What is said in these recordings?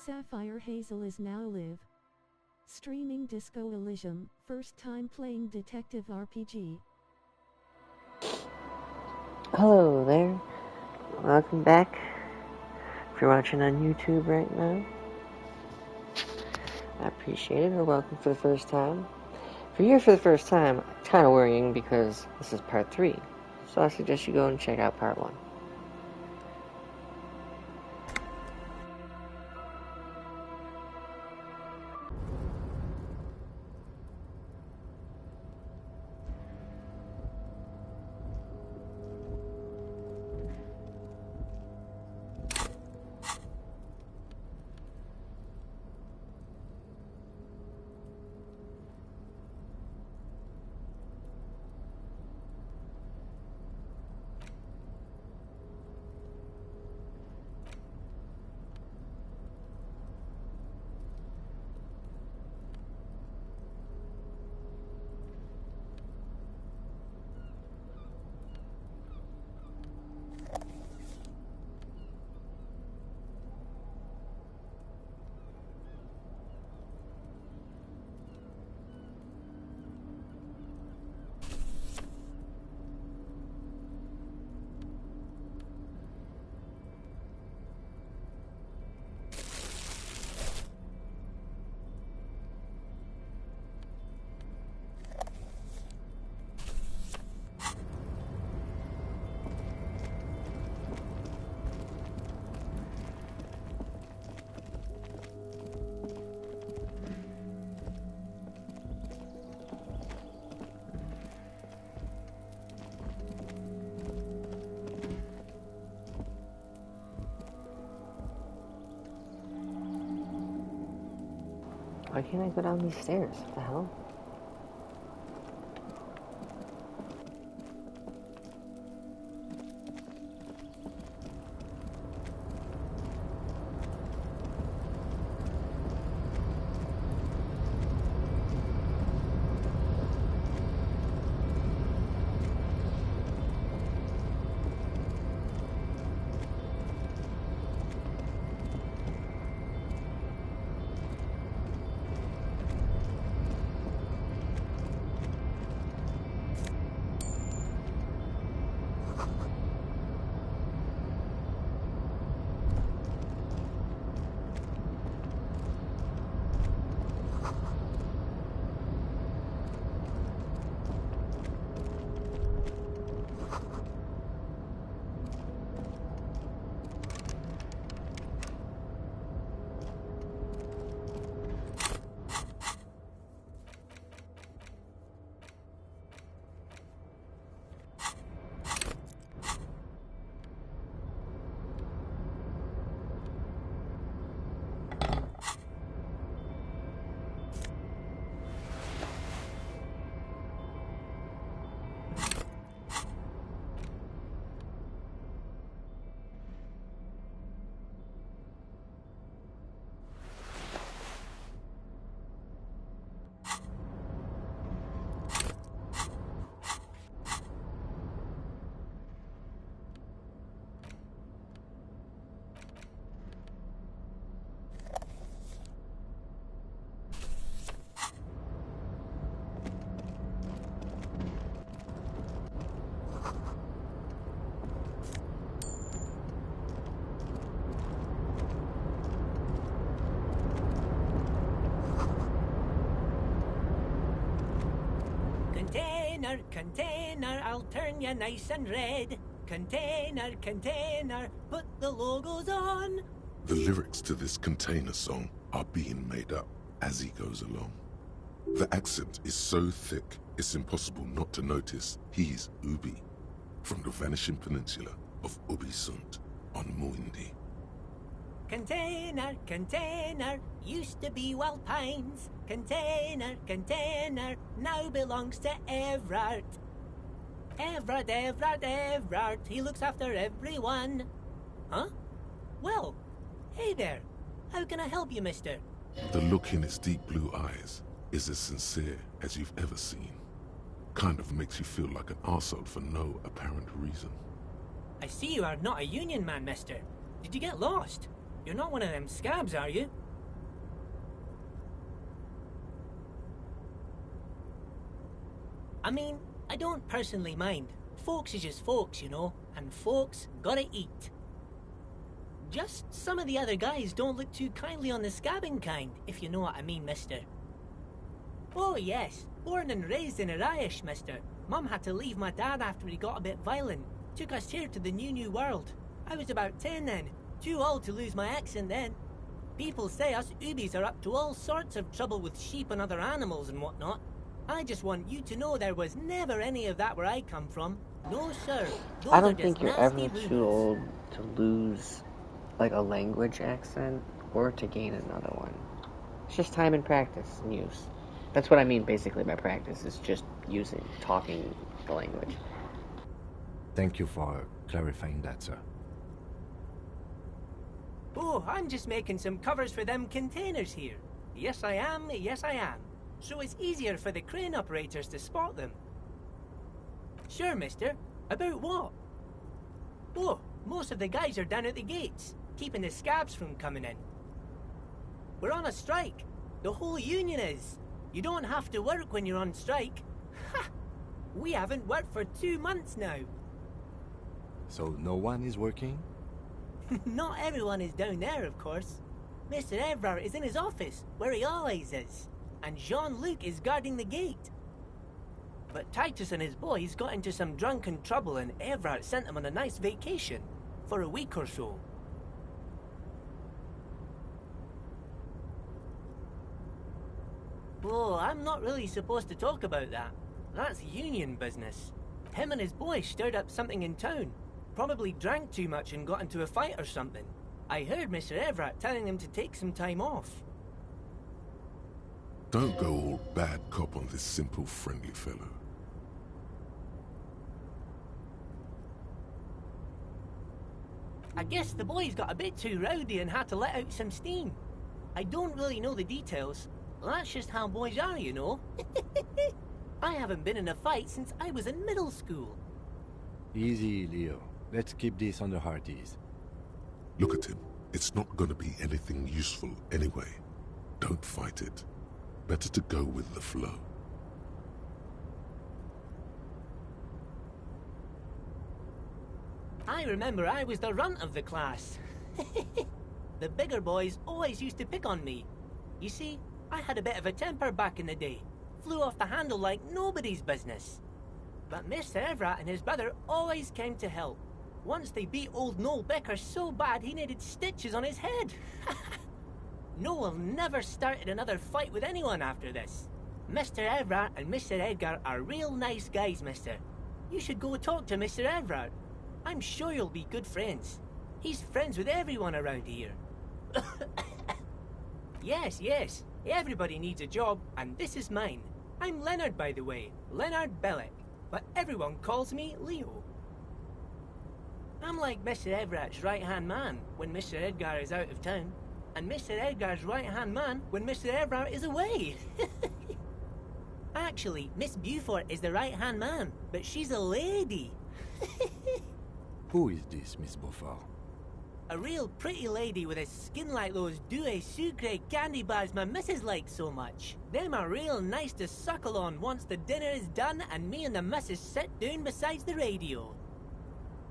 Sapphire Hazel is now live. Streaming Disco Elysium, first time playing detective RPG. Hello there. Welcome back. If you're watching on YouTube right now, I appreciate it, or welcome for the first time. If you're here for the first time, it's kind of worrying because this is part 3. So I suggest you go and check out part 1. Why can't I go down these stairs? What the hell? Container, I'll turn you nice and red. Container, put the logos on. The lyrics to this Container song are being made up as he goes along. The accent is so thick, it's impossible not to notice he's Ubi, from the vanishing peninsula of Ubisunt on Muindi. Container, used to be Wild Pines. Container, now belongs to Everard. Everard, he looks after everyone. Huh? Well, hey there. How can I help you, mister? The look in its deep blue eyes is as sincere as you've ever seen. Kind of makes you feel like an arsehole for no apparent reason. I see you are not a union man, mister. Did you get lost? You're not one of them scabs, are you? I mean, I don't personally mind. Folks is just folks, you know, and folks gotta eat. Just some of the other guys don't look too kindly on the scabbing kind, if you know what I mean, mister. Oh yes, born and raised in Irish, mister. Mum had to leave my dad after he got a bit violent. Took us here to the new world. I was about 10 then, too old to lose my accent then. People say us Ubis are up to all sorts of trouble with sheep and other animals and whatnot. I just want you to know there was never any of that where I come from. No sir, those I are don't just think you're nasty ever too rumors. old to lose, like, a language accent or to gain another one. It's just time and practice and use. That's what I mean basically by practice, is just talking the language. Thank you for clarifying that, sir. Oh, I'm just making some covers for them containers here. Yes I am, yes I am. So it's easier for the crane operators to spot them. Sure, mister. About what? Oh, most of the guys are down at the gates, keeping the scabs from coming in. We're on a strike. The whole union is. You don't have to work when you're on strike. Ha! We haven't worked for 2 months now. So no one is working? Not everyone is down there, of course. Mr. Evrard is in his office, where he always is. And Jean-Luc is guarding the gate. But Titus and his boys got into some drunken trouble and Evrard sent them on a nice vacation. For a week or so. Oh, I'm not really supposed to talk about that. That's union business. Him and his boy stirred up something in town. Probably drank too much and got into a fight or something. I heard Mr. Everett telling them to take some time off. Don't go all bad cop on this simple, friendly fellow. I guess the boys got a bit too rowdy and had to let out some steam. I don't really know the details. That's just how boys are, you know. I haven't been in a fight since I was in middle school. Easy, Leo. Let's keep this on the hearties. Look at him. It's not gonna be anything useful anyway. Don't fight it. Better to go with the flow. I remember I was the runt of the class. The bigger boys always used to pick on me. You see, I had a bit of a temper back in the day. Flew off the handle like nobody's business. But Mr. Everett and his brother always came to help. Once they beat old Noel Becker so bad he needed stitches on his head. Noel never started another fight with anyone after this. Mr. Everett and Mr. Edgar are real nice guys, mister. You should go talk to Mr. Everett. I'm sure you'll be good friends. He's friends with everyone around here. Yes. Everybody needs a job, and this is mine. I'm Leonard, by the way. Leonard Bellick. But everyone calls me Leo. I'm like Mr. Everett's right-hand man when Mr. Edgar is out of town, and Mr. Edgar's right-hand man when Mr. Everett is away. Actually, Miss Beaufort is the right-hand man, but she's a lady. Who is this, Miss Beaufort? A real pretty lady with a skin like those Douai Sucre candy bars my missus likes so much. Them are real nice to suckle on once the dinner is done and me and the missus sit down beside the radio.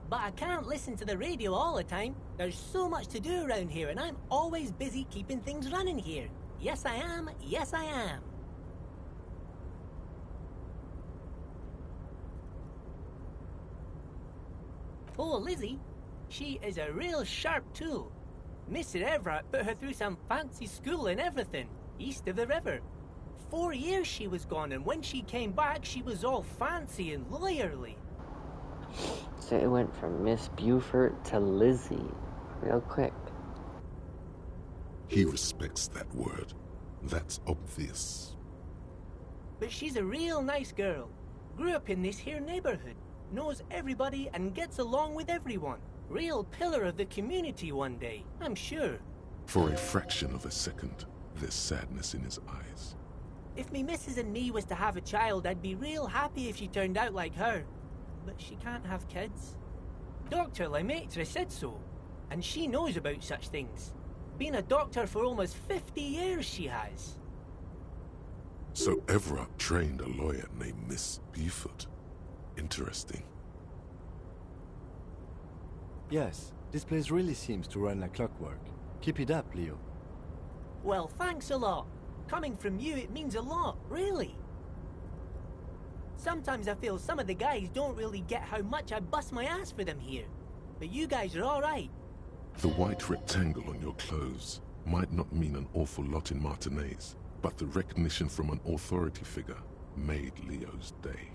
But I can't listen to the radio all the time. There's so much to do around here and I'm always busy keeping things running here. Yes I am. Oh, Lizzie. She is a real sharp tool. Mr. Everett put her through some fancy school and everything, east of the river. 4 years she was gone, and when she came back, she was all fancy and lawyerly. So it went from Miss Beaufort to Lizzie, real quick. He respects that word. That's obvious. But she's a real nice girl. Grew up in this here neighborhood. Knows everybody and gets along with everyone. Real pillar of the community one day, I'm sure. For a fraction of a second, there's sadness in his eyes. If me missus and me was to have a child, I'd be real happy if she turned out like her. But she can't have kids. Dr. Lemaitre said so, and she knows about such things. Been a doctor for almost 50 years, she has. So Everett trained a lawyer named Miss Beaufort. Interesting. Yes, this place really seems to run like clockwork. Keep it up, Leo. Well, thanks a lot. Coming from you, it means a lot, really. Sometimes I feel some of the guys don't really get how much I bust my ass for them here. But you guys are alright. The white rectangle on your clothes might not mean an awful lot in Martinaise, but the recognition from an authority figure made Leo's day.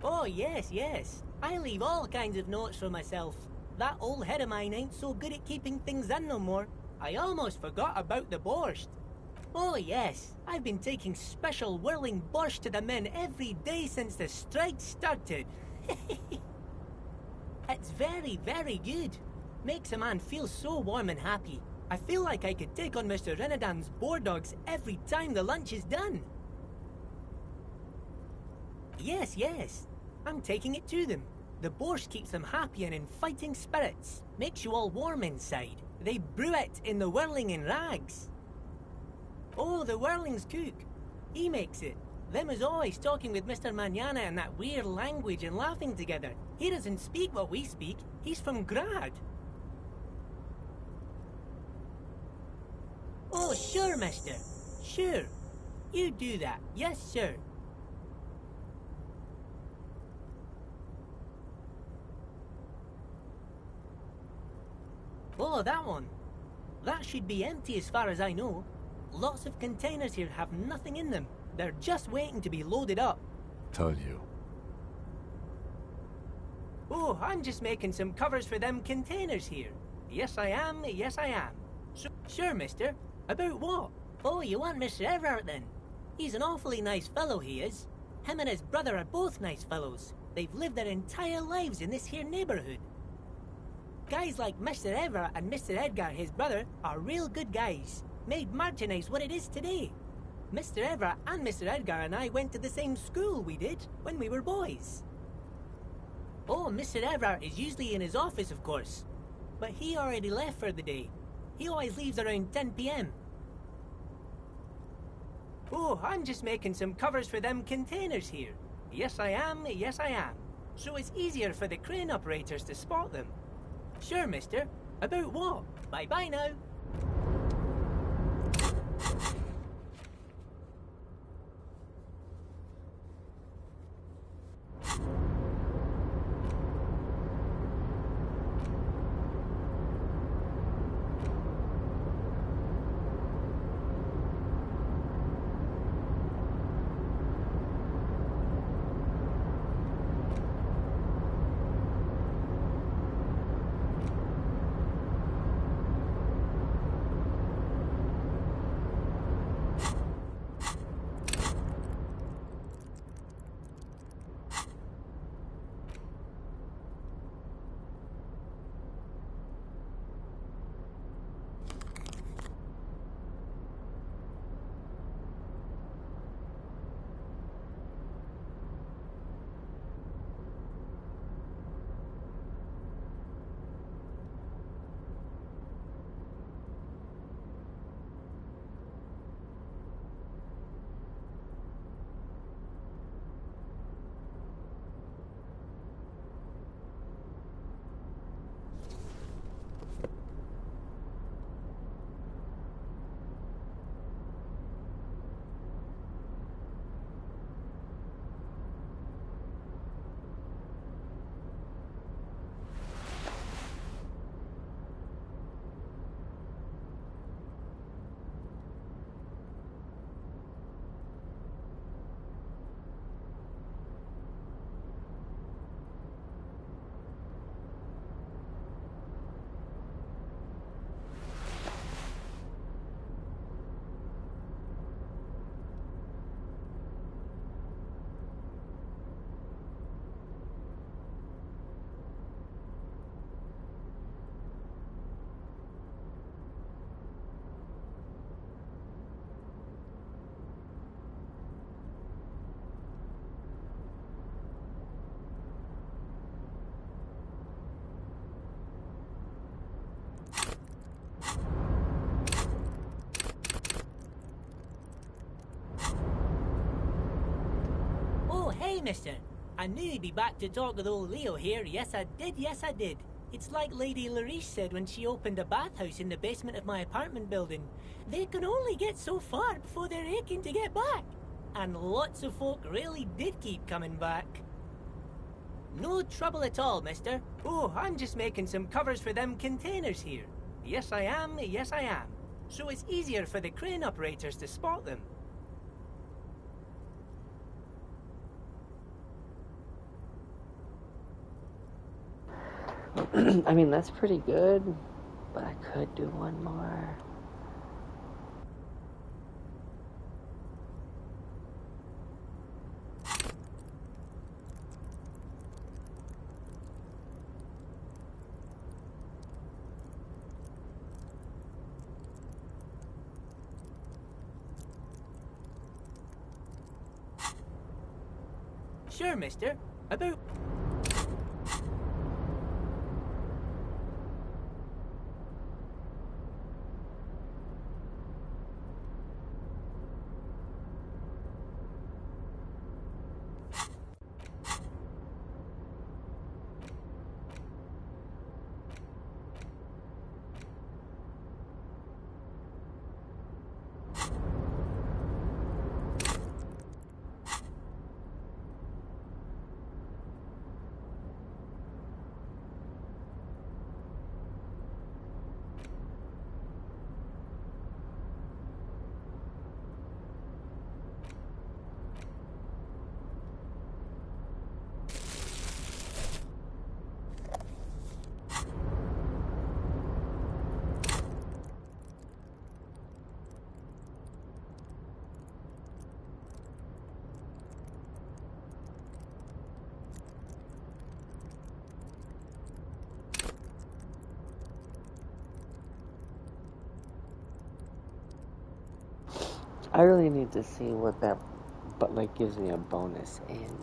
Oh, yes, yes. I leave all kinds of notes for myself. That old head of mine ain't so good at keeping things in no more. I almost forgot about the borscht. Oh, yes. I've been taking special whirling borscht to the men every day since the strike started. It's very, very good. Makes a man feel so warm and happy. I feel like I could take on Mr. Renadan's boar dogs every time the lunch is done. Yes, yes. I'm taking it to them. The borscht keeps them happy and in fighting spirits. Makes you all warm inside. They brew it in the whirling in rags. Oh, the whirling's cook. He makes it. Them is always talking with Mr. Manana in that weird language and laughing together. He doesn't speak what we speak. He's from Grad. Oh, sure, mister. Sure. You do that. Yes, sir. Oh, that one. That should be empty as far as I know. Lots of containers here have nothing in them. They're just waiting to be loaded up. Told you. Oh, I'm just making some covers for them containers here. Yes, I am. Yes, I am. Sure, mister. About what? Oh, you want Mr. Everett then? He's an awfully nice fellow, he is. Him and his brother are both nice fellows. They've lived their entire lives in this here neighborhood. Guys like Mr. Everett and Mr. Edgar, his brother, are real good guys. Made Martinaise what it is today. Mr. Everett and Mr. Edgar and I went to the same school, we did, when we were boys. Oh, Mr. Everett is usually in his office, of course. But he already left for the day. He always leaves around 10 p.m. Oh, I'm just making some covers for them containers here. Yes, I am. Yes, I am. So it's easier for the crane operators to spot them. Sure, mister. About what? Bye-bye now. mister. I knew you'd be back to talk with old Leo here. Yes, I did. Yes, I did. It's like Lady Larice said when she opened a bathhouse in the basement of my apartment building. They can only get so far before they're aching to get back. And lots of folk really did keep coming back. No trouble at all, mister. Oh, I'm just making some covers for them containers here. Yes, I am. Yes, I am. So it's easier for the crane operators to spot them. I mean, that's pretty good, but I could do one more. Sure, mister. About... I really need to see what that, but like, gives me a bonus in.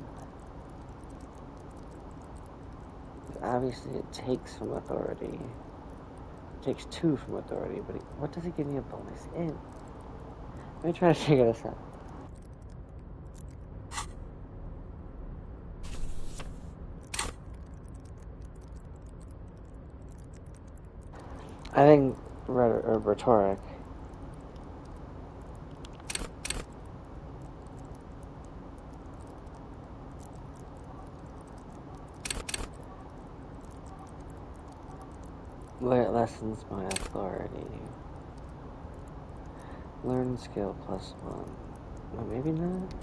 Obviously, it takes from authority. It takes 2 from authority, but what does it give me a bonus in? Let me try to figure this out. I think rhetoric. Where it lessens my authority. Learn skill +1. Well, maybe not.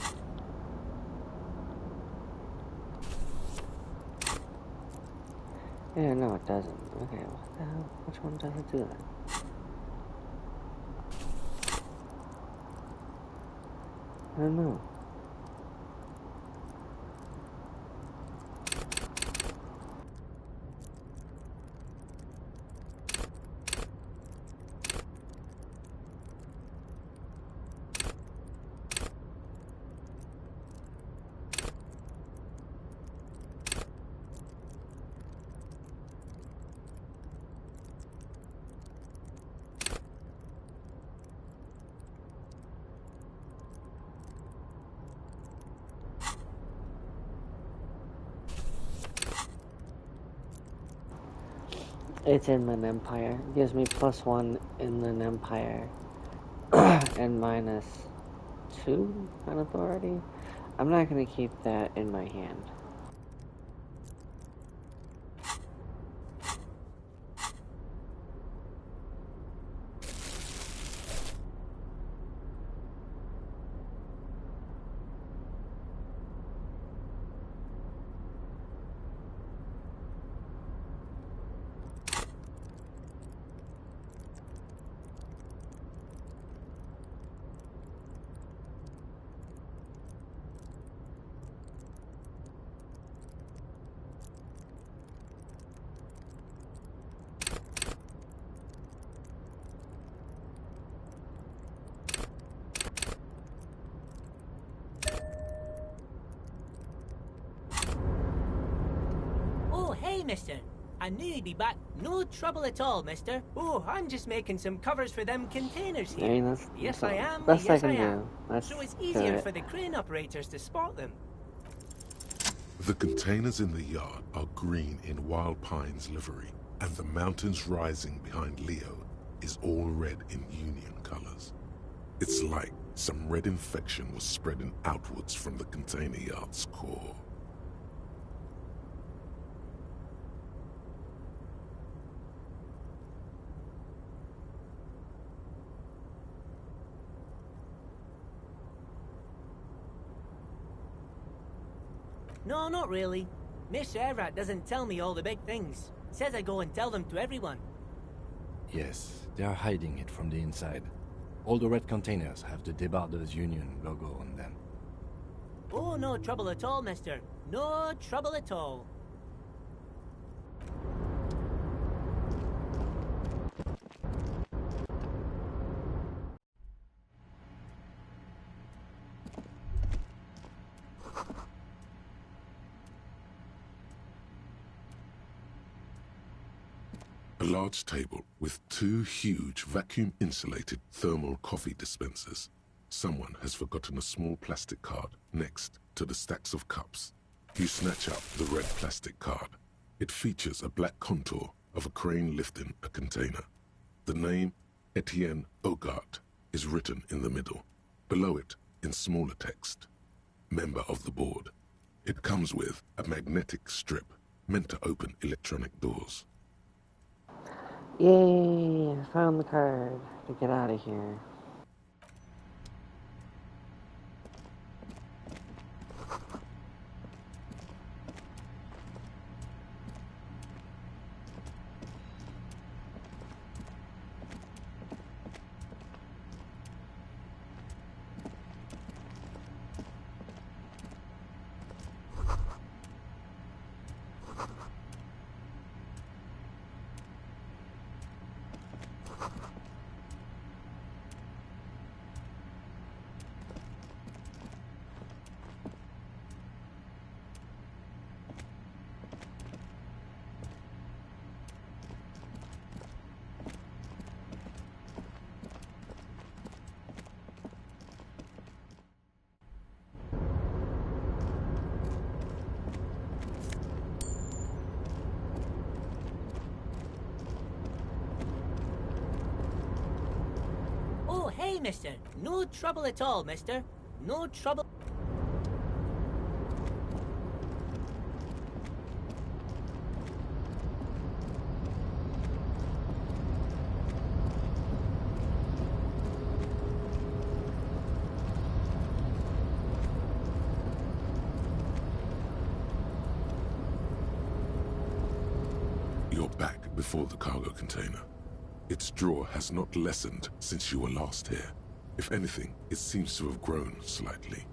Yeah, no, it doesn't. Okay, what the hell? Which one does it do that? I don't know. It's in an empire. It gives me +1 in an empire and -2 on authority. I'm not going to keep that in my hand. Hey, mister. I knew you'd be back. No trouble at all, mister. Oh, I'm just making some covers for them containers here. I mean, Yes, I am. Best Yes, I I can am. do. That's So it's easier for the crane operators to spot them. The containers in the yard are green in Wild Pine's livery, and the mountains rising behind Leo is all red in Union colors. It's like some red infection was spreading outwards from the container yard's core. No, not really. Miss Everett doesn't tell me all the big things. Says I go and tell them to everyone. Yes, they are hiding it from the inside. All the red containers have the Debarders Union logo on them. Oh, no trouble at all, mister. No trouble at all. A large table with 2 huge vacuum-insulated thermal coffee dispensers. Someone has forgotten a small plastic card next to the stacks of cups. You snatch up the red plastic card. It features a black contour of a crane lifting a container. The name, Etienne Hogarth, is written in the middle. Below it, in smaller text, member of the board. It comes with a magnetic strip meant to open electronic doors. Yay! I found the card to get out of here. Oh, hey, mister. No trouble at all, mister. No trouble. You're back before the cargo container. Its drawer has not lessened since you were last here. If anything, it seems to have grown slightly.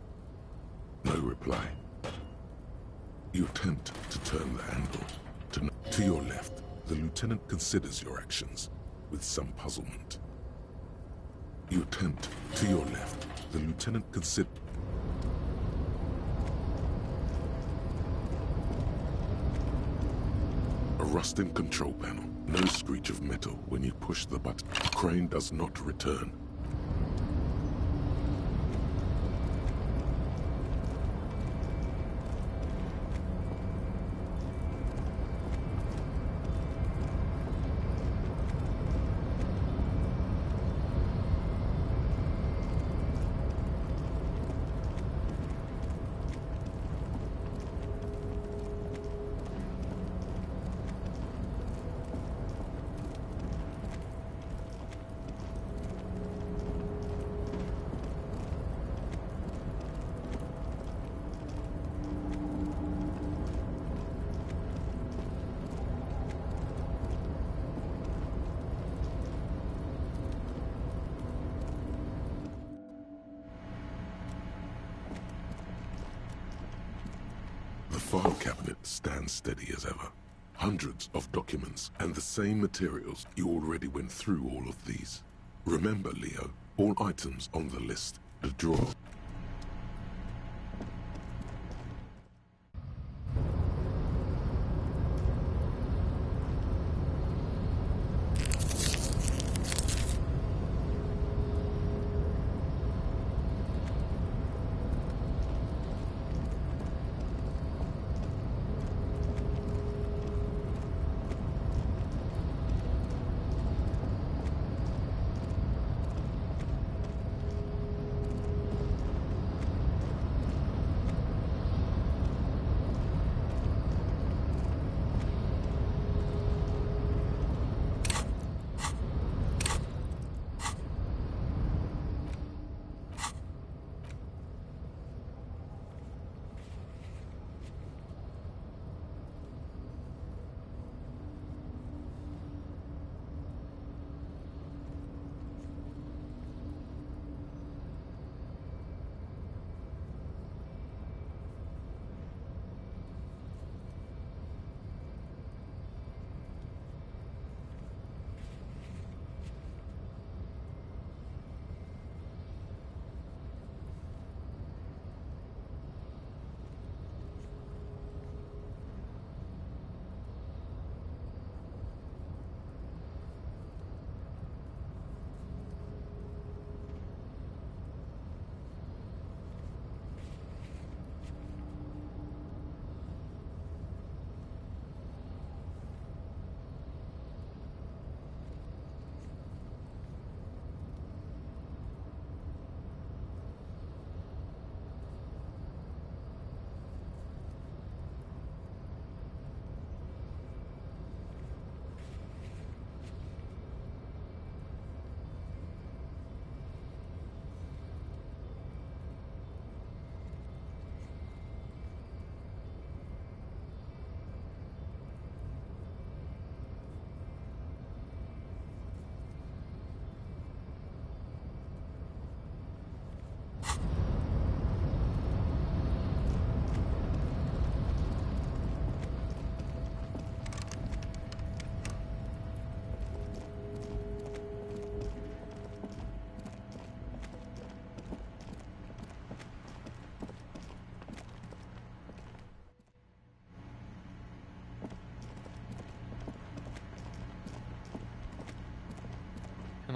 No reply. You attempt to turn the handle. To your left, the lieutenant considers your actions with some puzzlement. You attempt to your left. The lieutenant considers... A rusting control panel. No screech of metal when you push the button. The crane does not return. The file cabinet stands steady as ever. Hundreds of documents and the same materials. You already went through all of these. Remember, Leo, all items on the list. The drawer.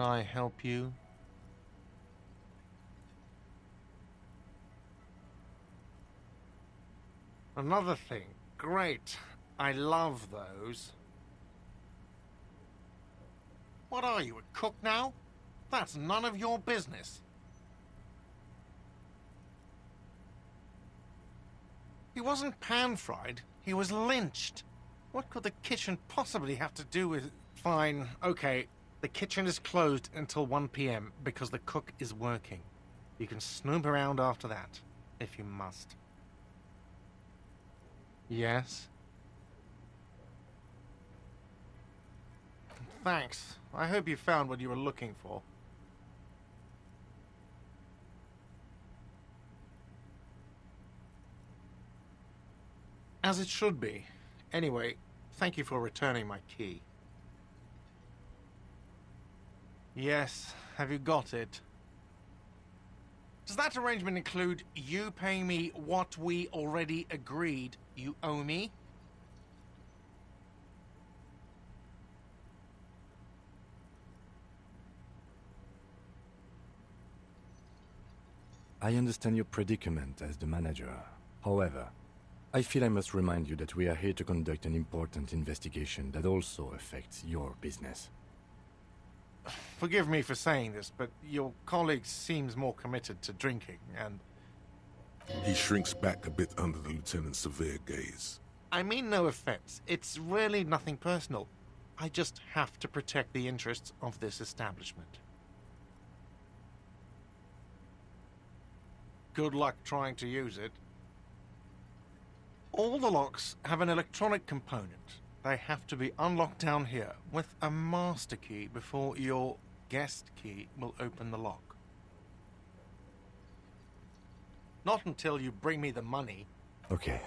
can I help you? Another thing. Great. I love those. What are you, a cook now? That's none of your business. He wasn't pan-fried, he was lynched. What could the kitchen possibly have to do with... Fine, okay. The kitchen is closed until 1 p.m. because the cook is working. You can snoop around after that, if you must. Yes? Thanks. I hope you found what you were looking for. As it should be. Anyway, thank you for returning my key. Yes, have you got it? Does that arrangement include you paying me what we already agreed you owe me? I understand your predicament as the manager. However, I feel I must remind you that we are here to conduct an important investigation that also affects your business. Forgive me for saying this, but your colleague seems more committed to drinking, and... He shrinks back a bit under the lieutenant's severe gaze. I mean no offense. It's really nothing personal. I just have to protect the interests of this establishment. Good luck trying to use it. All the locks have an electronic component. They have to be unlocked down here with a master key before your guest key will open the lock. Not until you bring me the money. Okay.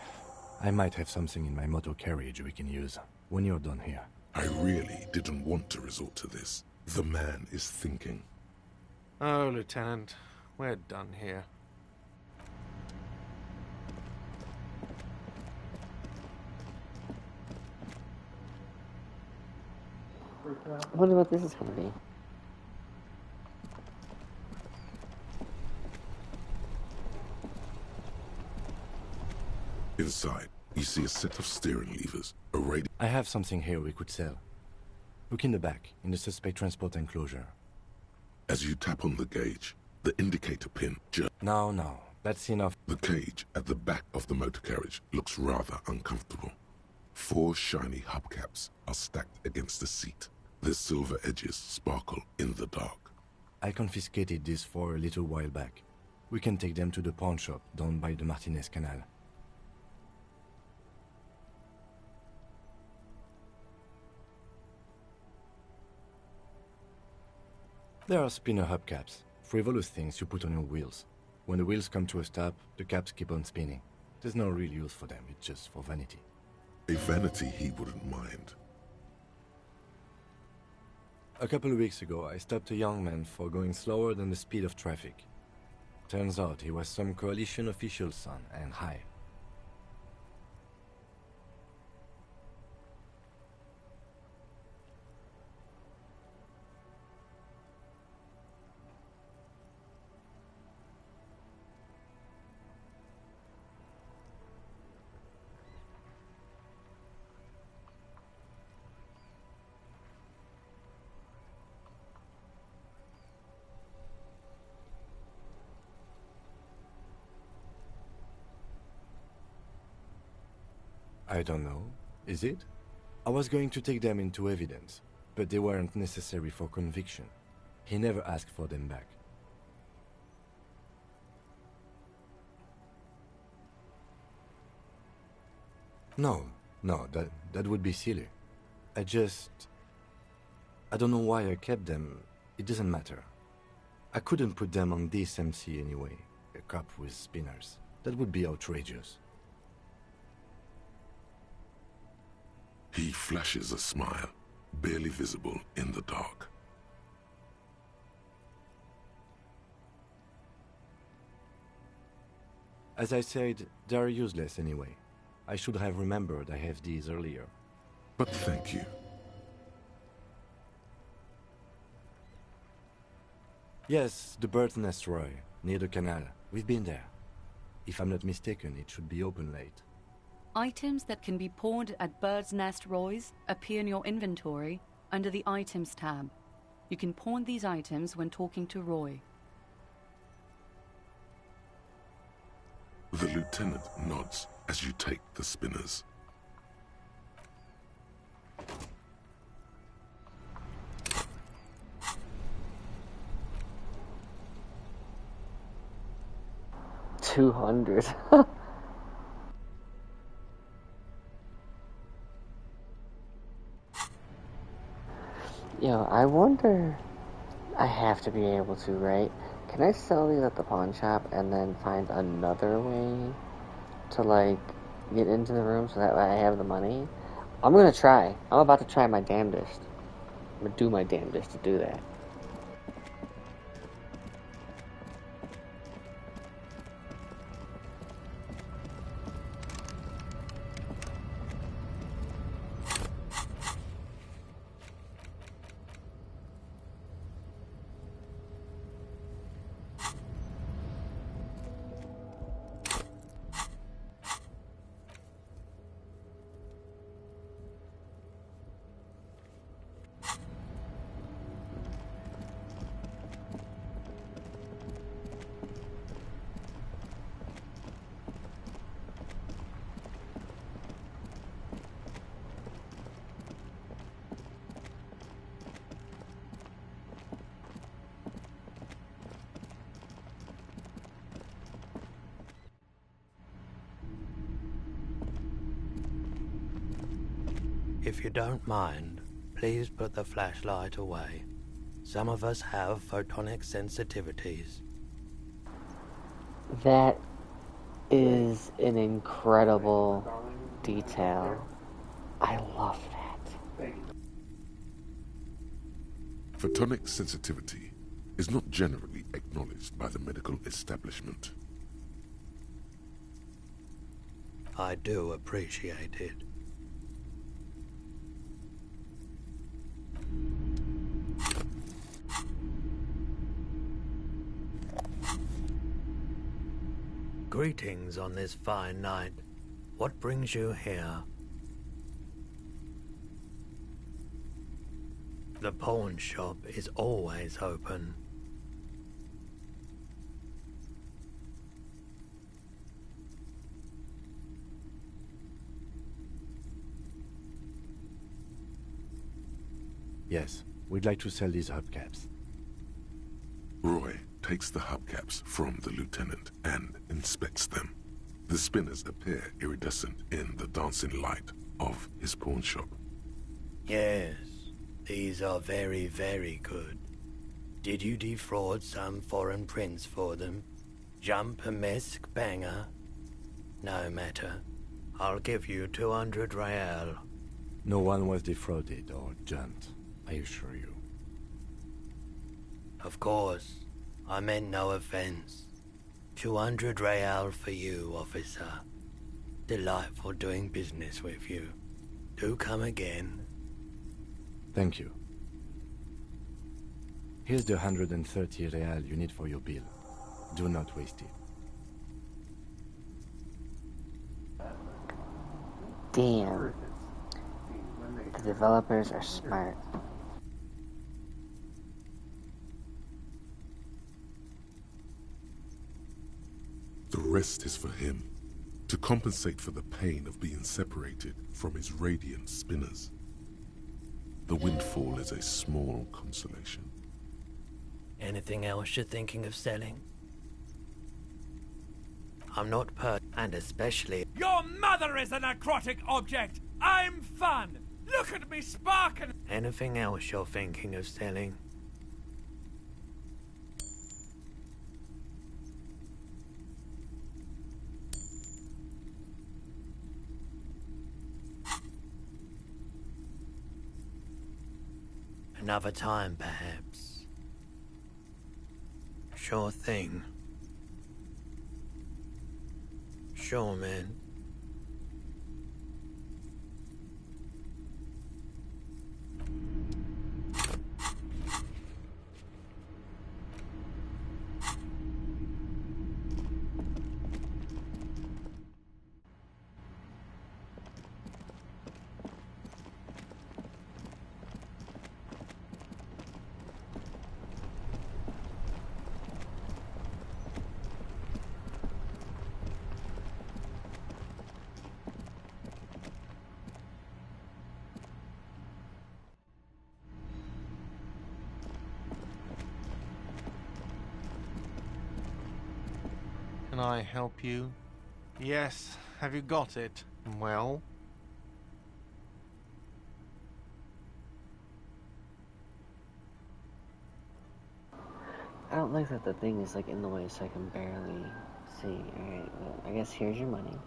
I might have something in my motor carriage we can use when you're done here. I really didn't want to resort to this. The man is thinking. Oh, Lieutenant, we're done here. I wonder what this is going to be. Inside, you see a set of steering levers, a radio... I have something here we could sell. Look in the back, in the suspect transport enclosure. As you tap on the gauge, the indicator pin jerks. No, that's enough. The cage at the back of the motor carriage looks rather uncomfortable. 4 shiny hubcaps are stacked against the seat. Their silver edges sparkle in the dark. I confiscated these 4 a little while back. We can take them to the pawn shop down by the Martinez Canal. There are spinner hubcaps, frivolous things you put on your wheels. When the wheels come to a stop, the caps keep on spinning. There's no real use for them, it's just for vanity. A vanity he wouldn't mind. A couple of weeks ago, I stopped a young man for going slower than the speed of traffic. Turns out he was some coalition official's son and high. I don't know. Is it? I was going to take them into evidence, but they weren't necessary for conviction. He never asked for them back. No, that would be silly. I don't know why I kept them. It doesn't matter. I couldn't put them on this MC anyway. A cop with spinners. That would be outrageous. He flashes a smile, barely visible in the dark. As I said, they're useless anyway. I should have remembered I have these earlier. But thank you. Yes, the bird's nest, Roy, near the canal. We've been there. If I'm not mistaken, it should be open late. Items that can be pawned at Bird's Nest Roy's appear in your inventory under the Items tab. You can pawn these items when talking to Roy. The lieutenant nods as you take the spinners. $200. Yo, I wonder... I have to be able to, right? Can I sell these at the pawn shop and then find another way to, like, get into the room so that way I have the money? I'm gonna try. I'm about to try my damnedest. I'm gonna do my damnedest to do that. If you don't mind, please put the flashlight away. Some of us have photonic sensitivities. That is an incredible detail. I love that. Photonic sensitivity is not generally acknowledged by the medical establishment. I do appreciate it. Greetings on this fine night. What brings you here? The pawn shop is always open. Yes, we'd like to sell these hubcaps. Roy takes the hubcaps from the lieutenant and inspects them. The spinners appear iridescent in the dancing light of his pawn shop. Yes, these are very, very good. Did you defraud some foreign prince for them? Jump-a-mesque banger? No matter. I'll give you 200 real. No one was defrauded or jumped, I assure you. Of course. I meant no offense. 200 real for you, officer. Delightful doing business with you. Do come again. Thank you. Here's the 130 real you need for your bill. Do not waste it. Damn. The developers are smart. The rest is for him, to compensate for the pain of being separated from his radiant spinners. The windfall is a small consolation. Anything else you're thinking of selling? I'm not and especially... Your mother is a necrotic object! I'm fun! Look at me sparking! Anything else you're thinking of selling? Another time, perhaps. Sure thing. Sure, man. Can I help you? Yes. Have you got it? Well? I don't like that the thing is like in the way so I can barely see. Alright, well, I guess here's your money.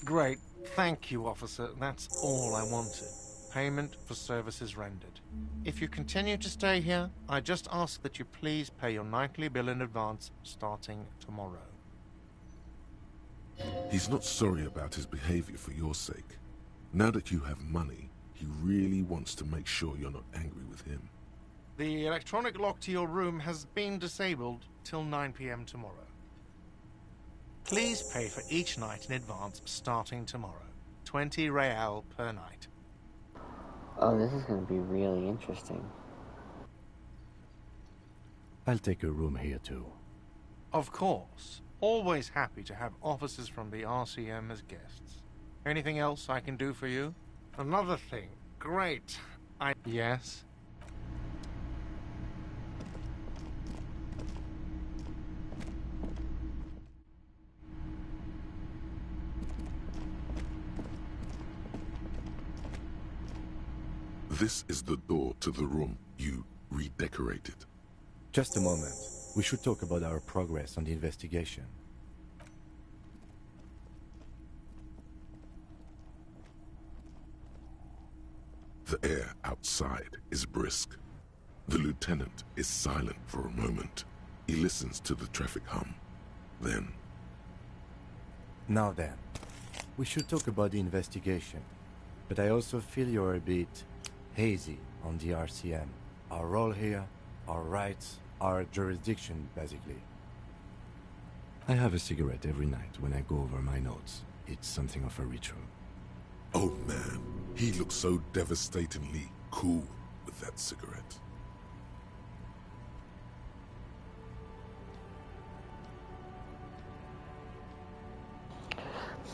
Great. Thank you, officer. That's all I wanted. Payment for services rendered. If you continue to stay here, I just ask that you please pay your nightly bill in advance starting tomorrow. He's not sorry about his behavior for your sake. Now that you have money, he really wants to make sure you're not angry with him. The electronic lock to your room has been disabled till 9 p.m. tomorrow. Please pay for each night in advance starting tomorrow. 20 real per night. Oh, this is going to be really interesting. I'll take a room here too. Of course. Always happy to have officers from the RCM as guests. Anything else I can do for you? Another thing. Great. Yes? This is the door to the room you redecorated. Just a moment. We should talk about our progress on the investigation. The air outside is brisk. The lieutenant is silent for a moment. He listens to the traffic hum. Then... Now then, we should talk about the investigation. But I also feel you're a bit hazy on the RCM. Our role here, our rights, our jurisdiction, basically. I have a cigarette every night when I go over my notes. It's something of a ritual. Oh man, he looks so devastatingly cool with that cigarette.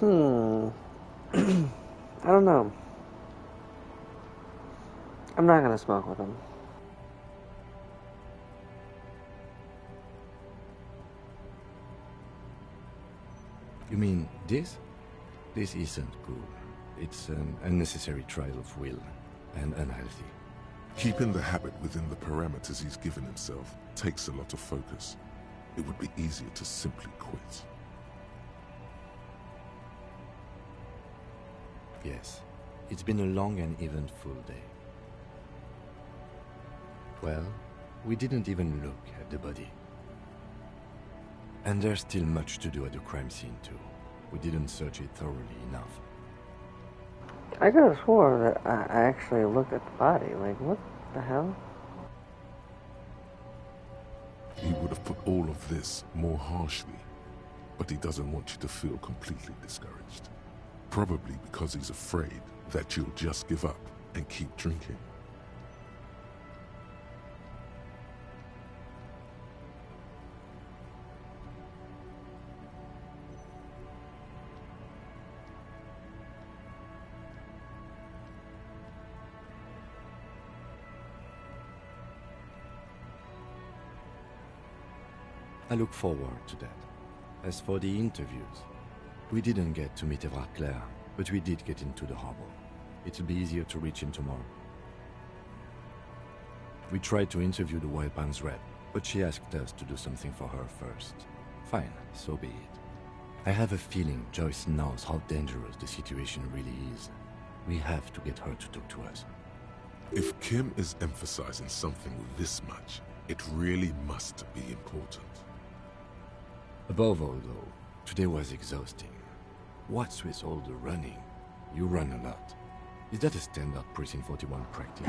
I don't know. I'm not gonna smoke with him. You mean this? This isn't cool. It's an unnecessary trial of will, and unhealthy. Keeping the habit within the parameters he's given himself takes a lot of focus. It would be easier to simply quit. Yes, it's been a long and eventful day. Well, we didn't even look at the body. And there's still much to do at the crime scene too. We didn't search it thoroughly enough. I could have swore that I actually looked at the body. Like, what the hell? He would have put all of this more harshly, but he doesn't want you to feel completely discouraged. Probably because he's afraid that you'll just give up and keep drinking. I look forward to that. As for the interviews, we didn't get to meet Eva Claire, but we did get into the harbor. It'll be easier to reach him tomorrow. We tried to interview the Wild Pines rep, but she asked us to do something for her first. Fine, so be it. I have a feeling Joyce knows how dangerous the situation really is. We have to get her to talk to us. If Kim is emphasizing something this much, it really must be important. Above all, though, today was exhausting. What's with all the running? You run a lot. Is that a standard Precinct 41 practice?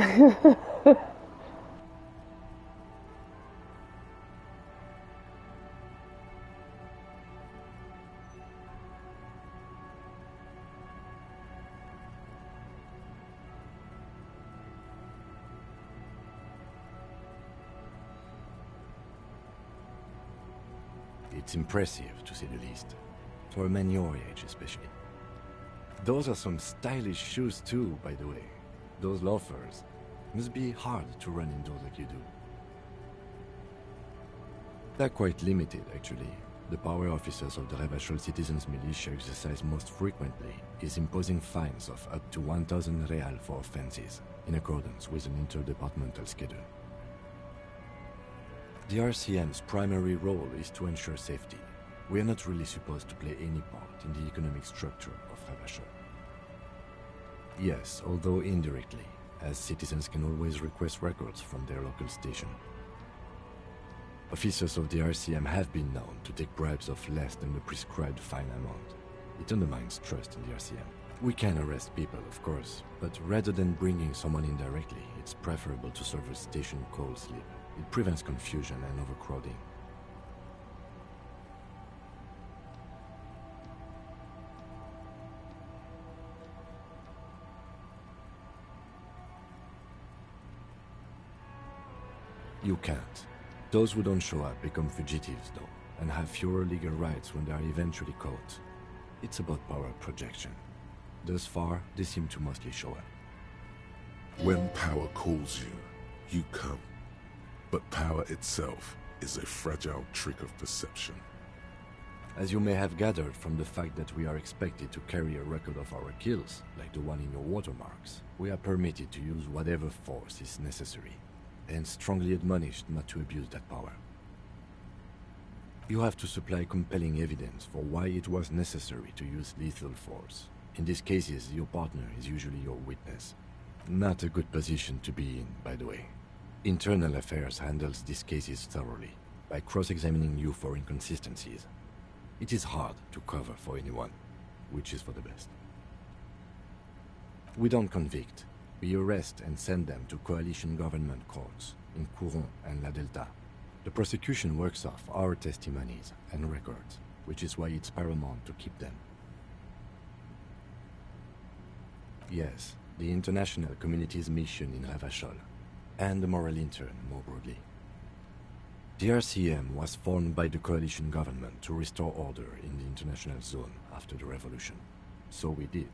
It's impressive, to say the least. for a man your age especially. Those are some stylish shoes too, by the way. Those loafers. Must be hard to run indoors like you do. They're quite limited, actually. The power officers of the Revachol Citizens Militia exercise most frequently is imposing fines of up to 1,000 real for offenses, in accordance with an interdepartmental schedule. The RCM's primary role is to ensure safety. We are not really supposed to play any part in the economic structure of Revachol. Yes, although indirectly, as citizens can always request records from their local station. Officers of the RCM have been known to take bribes of less than the prescribed fine amount. It undermines trust in the RCM. We can arrest people, of course, but rather than bringing someone in directly, it's preferable to serve a station call slip. It prevents confusion and overcrowding. You can't. Those who don't show up become fugitives, though, and have fewer legal rights when they are eventually caught. It's about power projection. Thus far, they seem to mostly show up. When power calls you, you come. But power itself is a fragile trick of perception. As you may have gathered from the fact that we are expected to carry a record of our kills, like the one in your watermarks, we are permitted to use whatever force is necessary, and strongly admonished not to abuse that power. You have to supply compelling evidence for why it was necessary to use lethal force. In these cases, your partner is usually your witness. Not a good position to be in, by the way. Internal Affairs handles these cases thoroughly, by cross-examining you for inconsistencies. It is hard to cover for anyone, which is for the best. We don't convict. We arrest and send them to coalition government courts in Couron and La Delta. The prosecution works off our testimonies and records, which is why it's paramount to keep them. Yes, the international community's mission in Revachol, and the moral intern more broadly. The RCM was formed by the coalition government to restore order in the international zone after the revolution. So we did.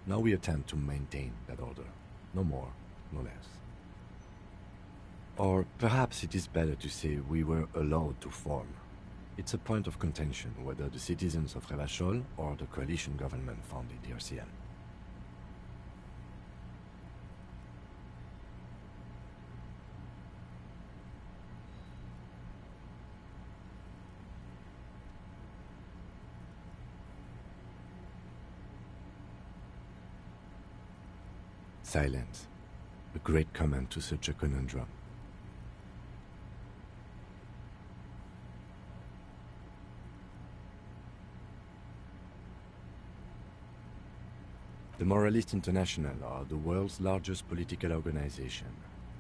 Now we attempt to maintain that order. No more, no less. Or perhaps it is better to say we were allowed to form. It's a point of contention whether the citizens of Revachol or the coalition government founded the RCM. Silence. A great comment to such a conundrum. The Moralist International are the world's largest political organization.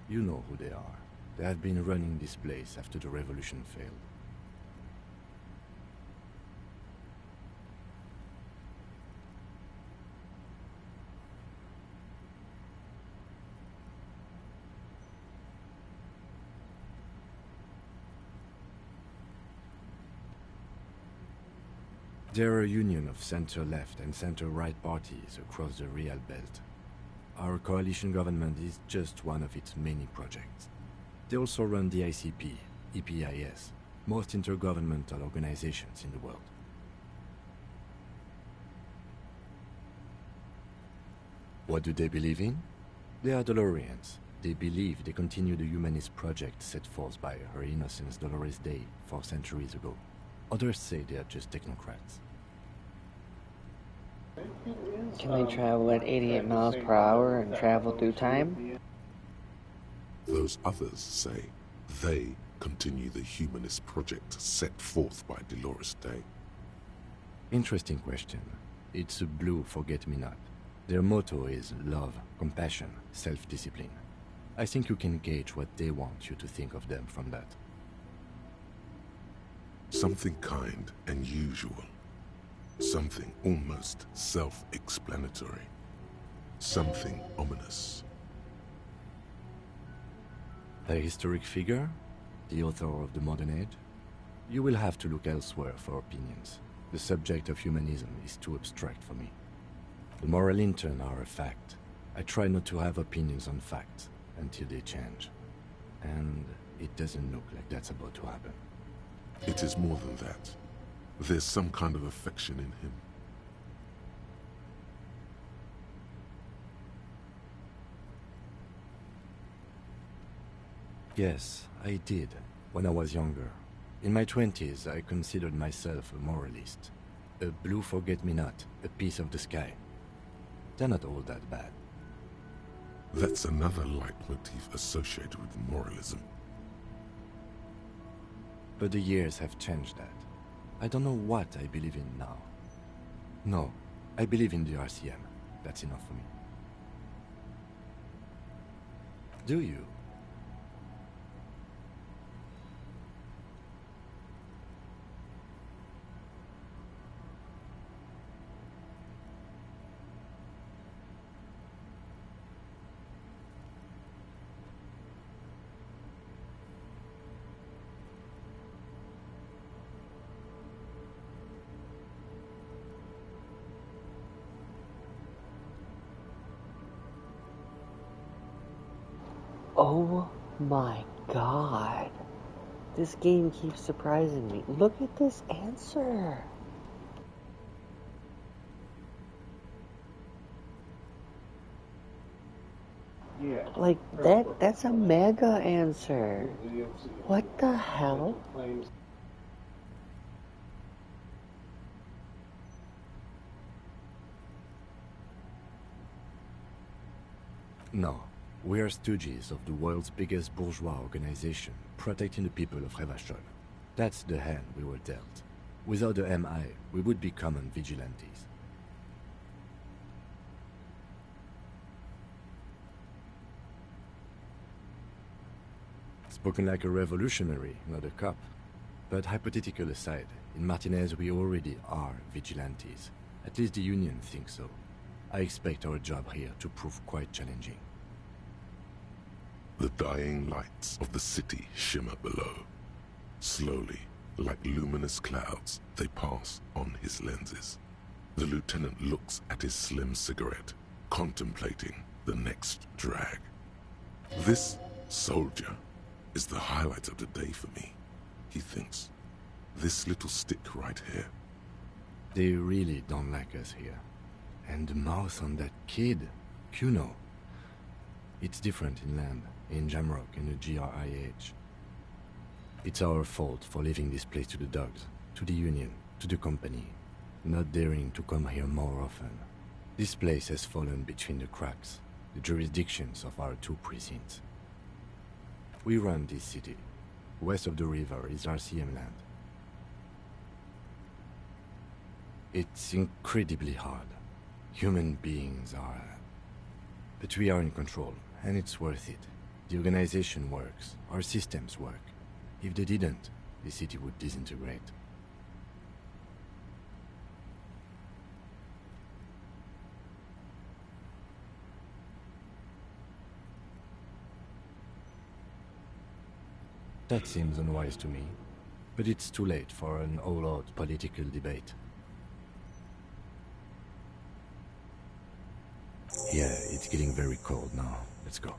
You know who they are. They have been running this place after the revolution failed. There are a union of center-left and center-right parties across the Real Belt. Our coalition government is just one of its many projects. They also run the ICP, EPIS, most intergovernmental organizations in the world. What do they believe in? They are Dolorians. They believe they continue the humanist project set forth by Her Innocence Dolores Day 4 centuries ago. Others say they are just technocrats. Can they travel at 88 miles per hour and travel through time? Those others say they continue the humanist project set forth by Dolores Day. Interesting question. It's a blue forget-me-not. Their motto is love, compassion, self-discipline. I think you can gauge what they want you to think of them from that. Something kind and usual. Something almost self-explanatory. Something ominous. A historic figure? The author of the modern age? You will have to look elsewhere for opinions. The subject of humanism is too abstract for me. The moral intern are a fact. I try not to have opinions on facts until they change. And it doesn't look like that's about to happen. It is more than that. There's some kind of affection in him. Yes, I did, when I was younger. In my 20s, I considered myself a moralist. A blue forget-me-not, a piece of the sky. They're not all that bad. That's another leitmotif associated with moralism. But the years have changed that. I don't know what I believe in now. No, I believe in the RCM. That's enough for me. Do you? Oh my god. This game keeps surprising me. Look at this answer. Yeah. Like, that's a mega answer. What the hell? No. We are stooges of the world's biggest bourgeois organization, protecting the people of Revachol. That's the hand we were dealt. Without the MI, we would be common vigilantes. Spoken like a revolutionary, not a cop. But hypothetical aside, in Martinez we already are vigilantes. At least the Union thinks so. I expect our job here to prove quite challenging. The dying lights of the city shimmer below. Slowly, like luminous clouds, they pass on his lenses. The lieutenant looks at his slim cigarette, contemplating the next drag. This soldier is the highlight of the day for me, he thinks. This little stick right here. They really don't like us here. And the mouth on that kid, Kuno. It's different inland, in Jamrock and the GRIH. It's our fault for leaving this place to the dogs, to the Union, to the company, not daring to come here more often. This place has fallen between the cracks, the jurisdictions of our two precincts. We run this city. West of the river is RCM land. It's incredibly hard. Human beings are... But we are in control, and it's worth it. The organization works, our systems work. If they didn't, the city would disintegrate. That seems unwise to me, but it's too late for an all-out political debate. Yeah, it's getting very cold now. Let's go.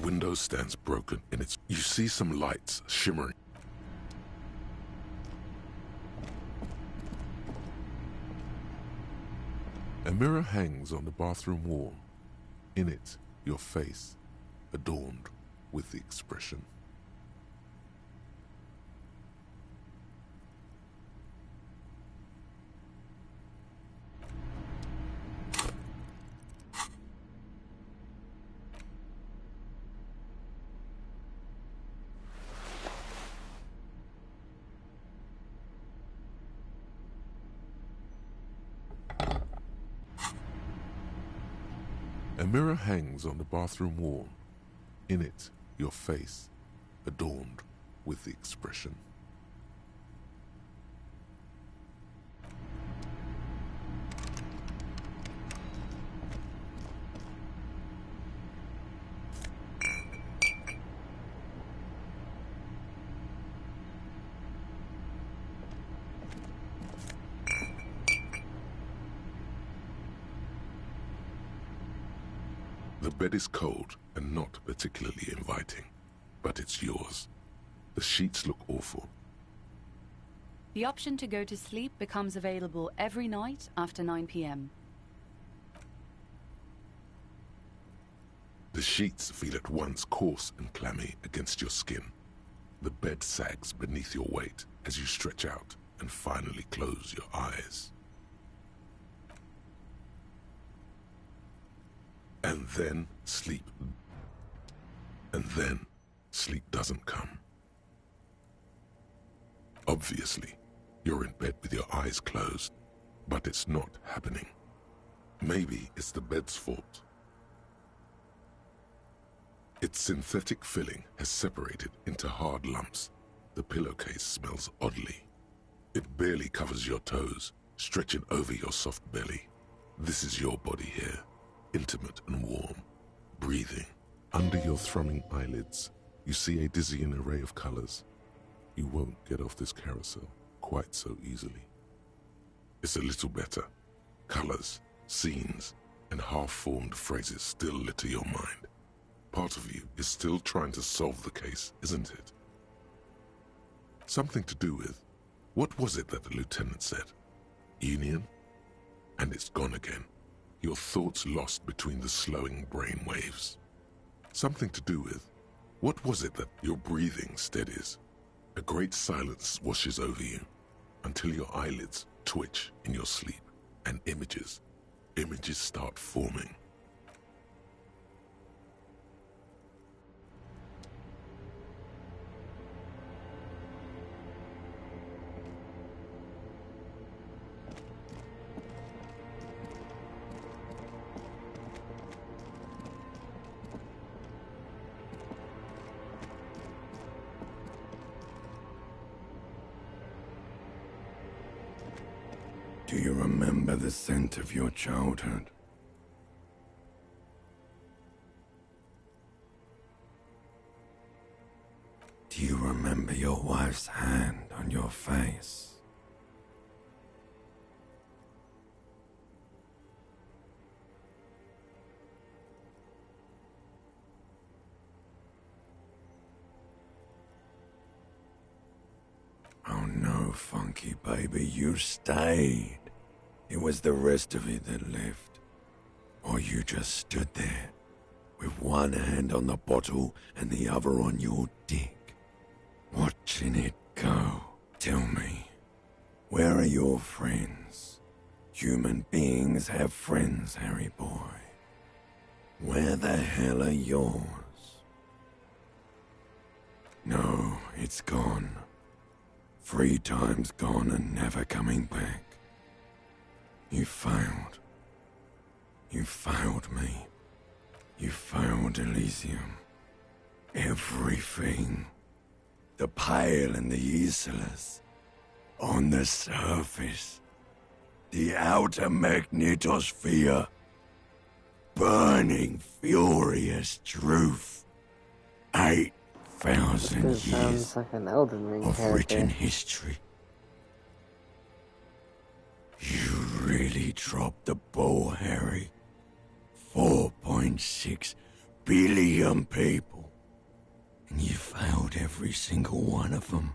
window stands broken in its... You see some lights shimmering. A mirror hangs on the bathroom wall. In it, your face, adorned with the expression. A mirror hangs on the bathroom wall. In it, your face, adorned with the expression. The bed is cold and not particularly inviting, but it's yours. The sheets look awful. The option to go to sleep becomes available every night after 9 p.m. The sheets feel at once coarse and clammy against your skin. The bed sags beneath your weight as you stretch out and finally close your eyes. And then sleep. And then sleep doesn't come. Obviously, you're in bed with your eyes closed, but it's not happening. Maybe it's the bed's fault. Its synthetic filling has separated into hard lumps. The pillowcase smells oddly. It barely covers your toes, stretching over your soft belly. This is your body here, intimate and warm, breathing. Under your thrumming eyelids, you see a dizzying array of colors. You won't get off this carousel quite so easily. It's a little better. Colors, scenes, and half-formed phrases still litter your mind. Part of you is still trying to solve the case, isn't it? Something to do with, what was it that the lieutenant said? Union? And it's gone again. Your thoughts lost between the slowing brain waves. Something to do with, what was it that your breathing steadies? A great silence washes over you until your eyelids twitch in your sleep and images start forming. Do you remember the scent of your childhood? Do you remember your wife's hand on your face? Oh no, Funky baby, you stayed. It was the rest of it that left. Or you just stood there, with one hand on the bottle and the other on your dick, watching it go. Tell me, where are your friends? Human beings have friends, Harry boy. Where the hell are yours? No, it's gone. 3 times gone and never coming back. You failed. You failed me. You failed Elysium. Everything. The Pale and the Islas. On the surface. The outer magnetosphere. Burning, furious truth. 8,000 This years sounds like an Elden Ring of character. written history. You really dropped the ball, Harry. 4.6 billion people. And you failed every single one of them.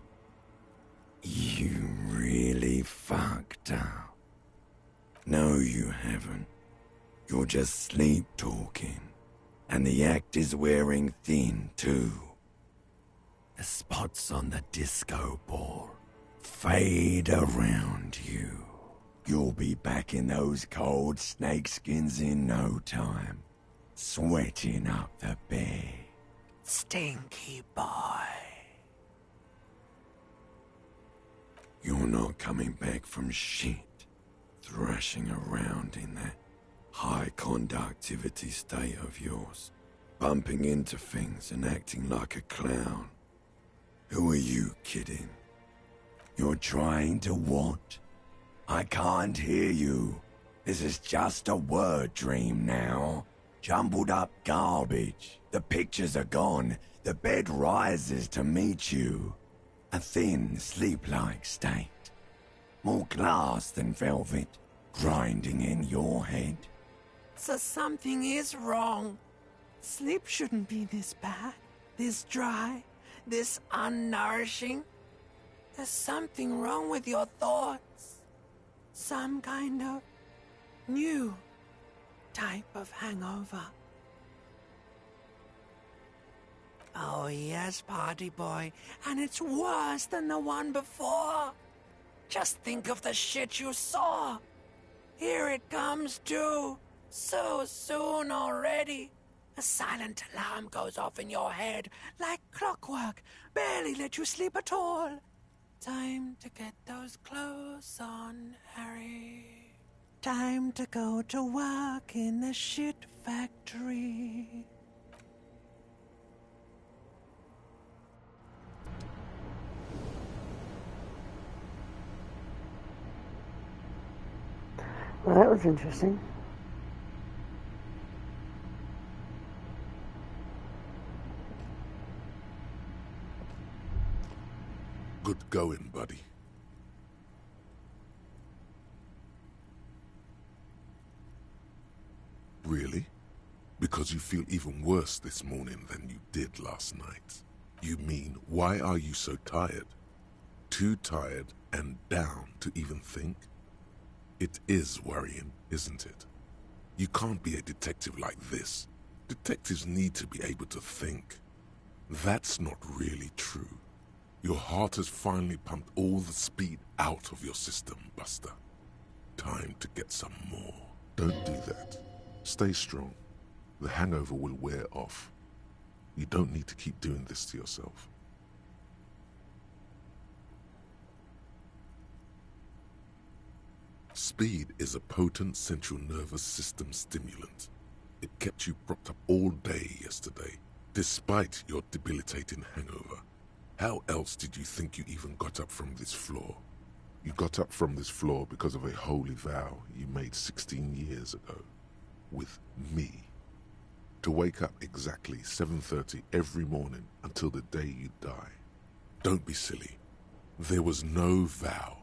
You really fucked up. No, you haven't. You're just sleep talking. And the act is wearing thin, too. The spots on the disco ball fade around you. You'll be back in those cold snakeskins in no time, sweating up the bed. Stinky boy. You're not coming back from shit, thrashing around in that high conductivity state of yours, bumping into things and acting like a clown. Who are you kidding? You're trying to what? I can't hear you. This is just a word dream now. Jumbled up garbage. The pictures are gone. The bed rises to meet you. A thin, sleep-like state. More glass than velvet, grinding in your head. So something is wrong. Sleep shouldn't be this bad, this dry, this unnourishing. There's something wrong with your thoughts. Some kind of new type of hangover. Oh yes, party boy, and it's worse than the one before. Just think of the shit you saw. Here it comes too, so soon already. A silent alarm goes off in your head like clockwork, barely let you sleep at all. Time to get those clothes on, Harry. Time to go to work in the shit factory. Well, that was interesting. Good going, buddy. Really? Because you feel even worse this morning than you did last night. You mean, why are you so tired? Too tired and down to even think? It is worrying, isn't it? You can't be a detective like this. Detectives need to be able to think. That's not really true. Your heart has finally pumped all the speed out of your system, Buster. Time to get some more. Don't do that. Stay strong. The hangover will wear off. You don't need to keep doing this to yourself. Speed is a potent central nervous system stimulant. It kept you propped up all day yesterday, despite your debilitating hangover. How else did you think you even got up from this floor? You got up from this floor because of a holy vow you made 16 years ago. With me. To wake up exactly 7:30 every morning until the day you die. Don't be silly. There was no vow.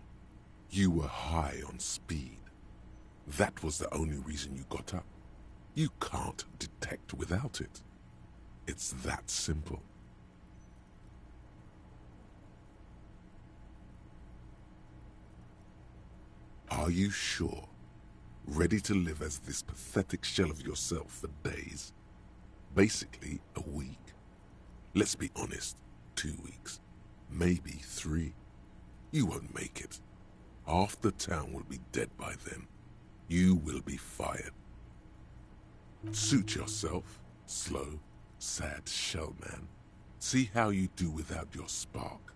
You were high on speed. That was the only reason you got up. You can't detect without it. It's that simple. Are you sure? Ready to live as this pathetic shell of yourself for days? Basically, a week. Let's be honest, 2 weeks. Maybe 3. You won't make it. Half the town will be dead by then. You will be fired. Suit yourself, slow, sad shell man. See how you do without your spark.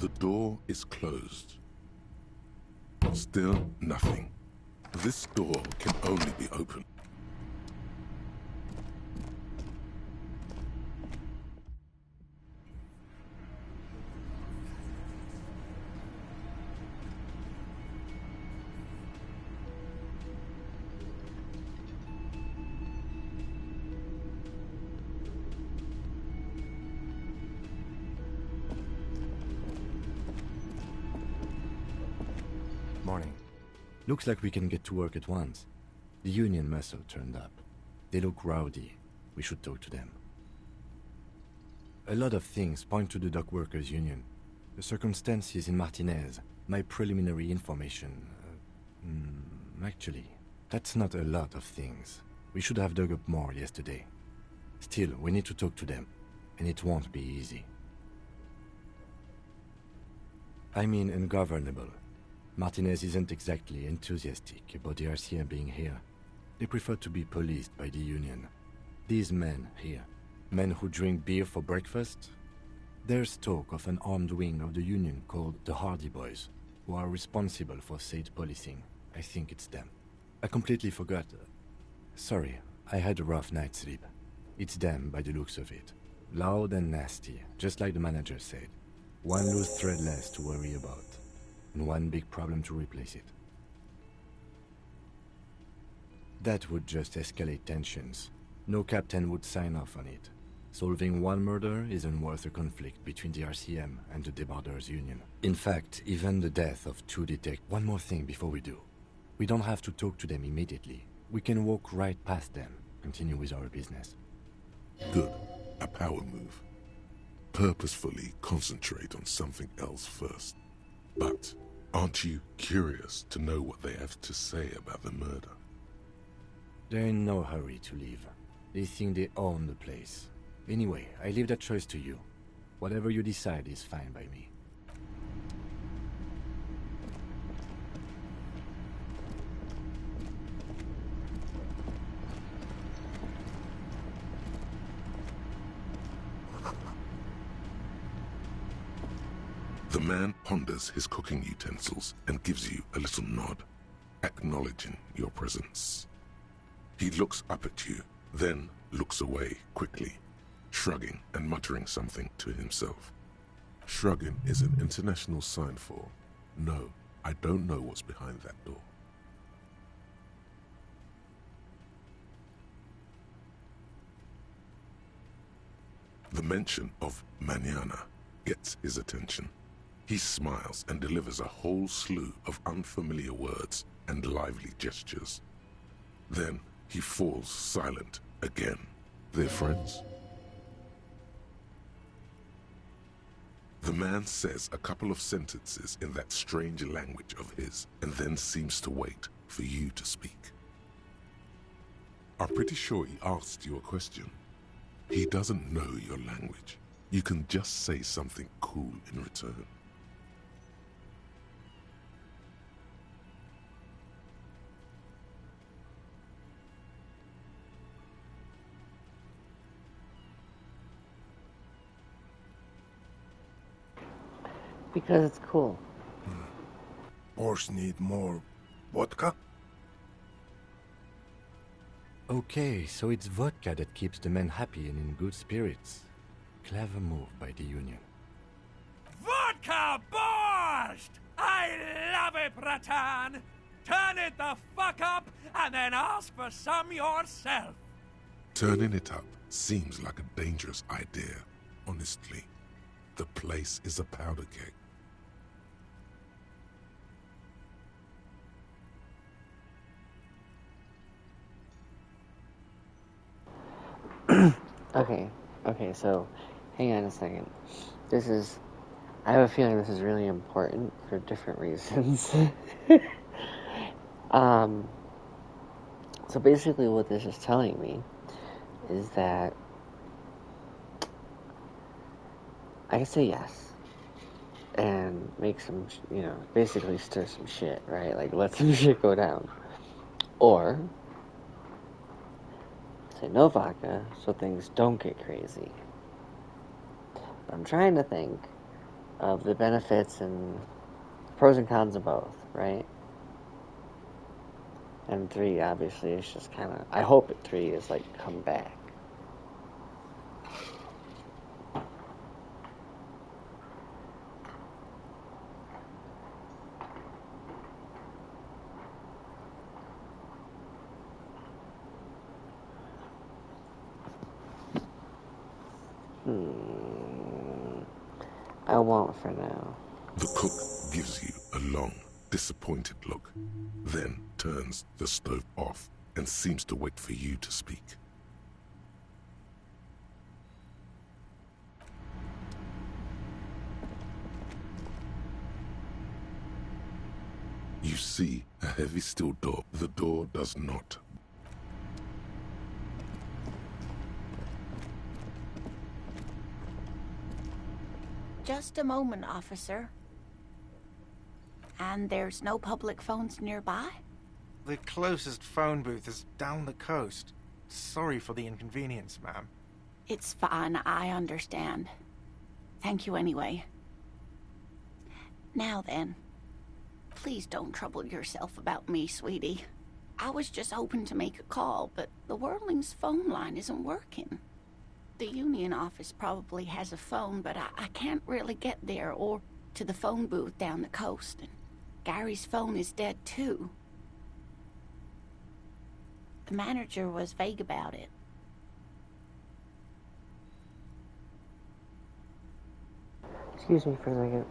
The door is closed. Still nothing. This door can only be opened. Morning. Looks like we can get to work at once. The Union muscle turned up. They look rowdy. We should talk to them. A lot of things point to the dock workers' union. The circumstances in Martinez, my preliminary information. Actually, that's not a lot of things. We should have dug up more yesterday. Still, we need to talk to them, and it won't be easy. I mean ungovernable. Martinez isn't exactly enthusiastic about the RCM being here. They prefer to be policed by the Union. These men here, men who drink beer for breakfast, there's talk of an armed wing of the Union called the Hardy Boys, who are responsible for said policing. I think it's them. I completely forgot. Sorry, I had a rough night's sleep. It's them by the looks of it. Loud and nasty, just like the manager said. One loose thread less to worry about, and one big problem to replace it. That would just escalate tensions. No captain would sign off on it. Solving one murder isn't worth a conflict between the RCM and the Debarders Union. In fact, even the death of two detectives. One more thing before we do. We don't have to talk to them immediately. We can walk right past them, continue with our business. Good. A power move. Purposefully concentrate on something else first. But aren't you curious to know what they have to say about the murder? They're in no hurry to leave. They think they own the place. Anyway, I leave that choice to you. Whatever you decide is fine by me. The man ponders his cooking utensils and gives you a little nod, acknowledging your presence. He looks up at you, then looks away quickly, shrugging and muttering something to himself. Shrugging is an international sign for, no, I don't know what's behind that door. The mention of mañana gets his attention. He smiles and delivers a whole slew of unfamiliar words and lively gestures. Then he falls silent again. They're friends? The man says a couple of sentences in that strange language of his and then seems to wait for you to speak. I'm pretty sure he asked you a question. He doesn't know your language. You can just say something cool in return. Because it's cool. Boss need more vodka? Okay, so it's vodka that keeps the men happy and in good spirits. Clever move by the Union. Vodka borscht! I love it, Bratan! Turn it the fuck up and then ask for some yourself. Turning it up seems like a dangerous idea, honestly. The place is a powder keg. Okay, so hang on a second. I have a feeling this is really important for different reasons. So basically what this is telling me is that I can say yes and make some, basically stir some shit, right? Like let some shit go down. Or say no vodka so things don't get crazy. But I'm trying to think of the benefits and pros and cons of both, right? And 3, obviously, is just kind of... I hope 3 is, like, come back. I won't for now. The cook gives you a long, disappointed look, then turns the stove off and seems to wait for you to speak. You see a heavy steel door. The door does not. Just a moment, officer. And there's no public phones nearby? The closest phone booth is down the coast. Sorry for the inconvenience, ma'am. It's fine, I understand. Thank you anyway. Now then, please don't trouble yourself about me, sweetie. I was just hoping to make a call, but the Whirling's phone line isn't working. The union office probably has a phone, but I can't really get there or to the phone booth down the coast. And Gary's phone is dead too. The manager was vague about it. Excuse me for a second.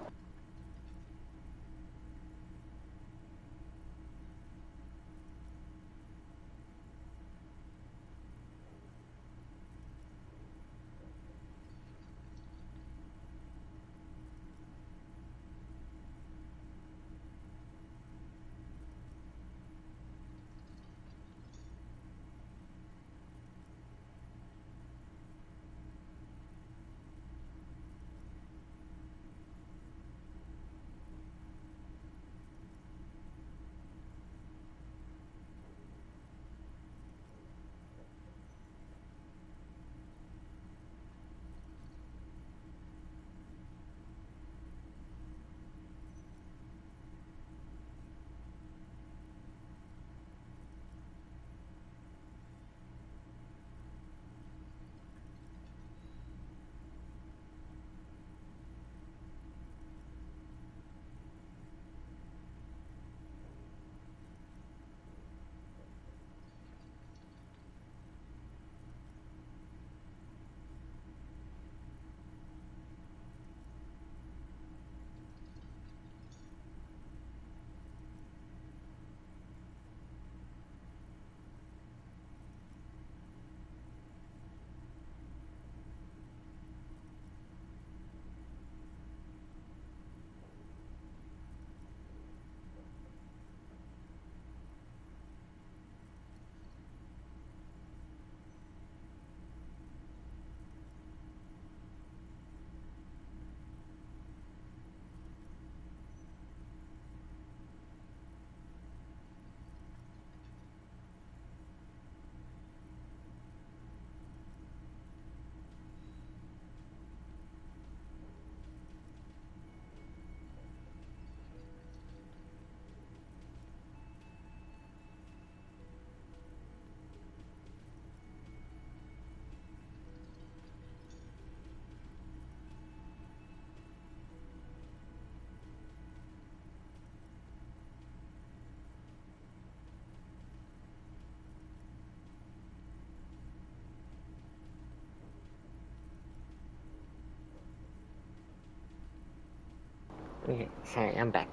Okay, sorry, I'm back.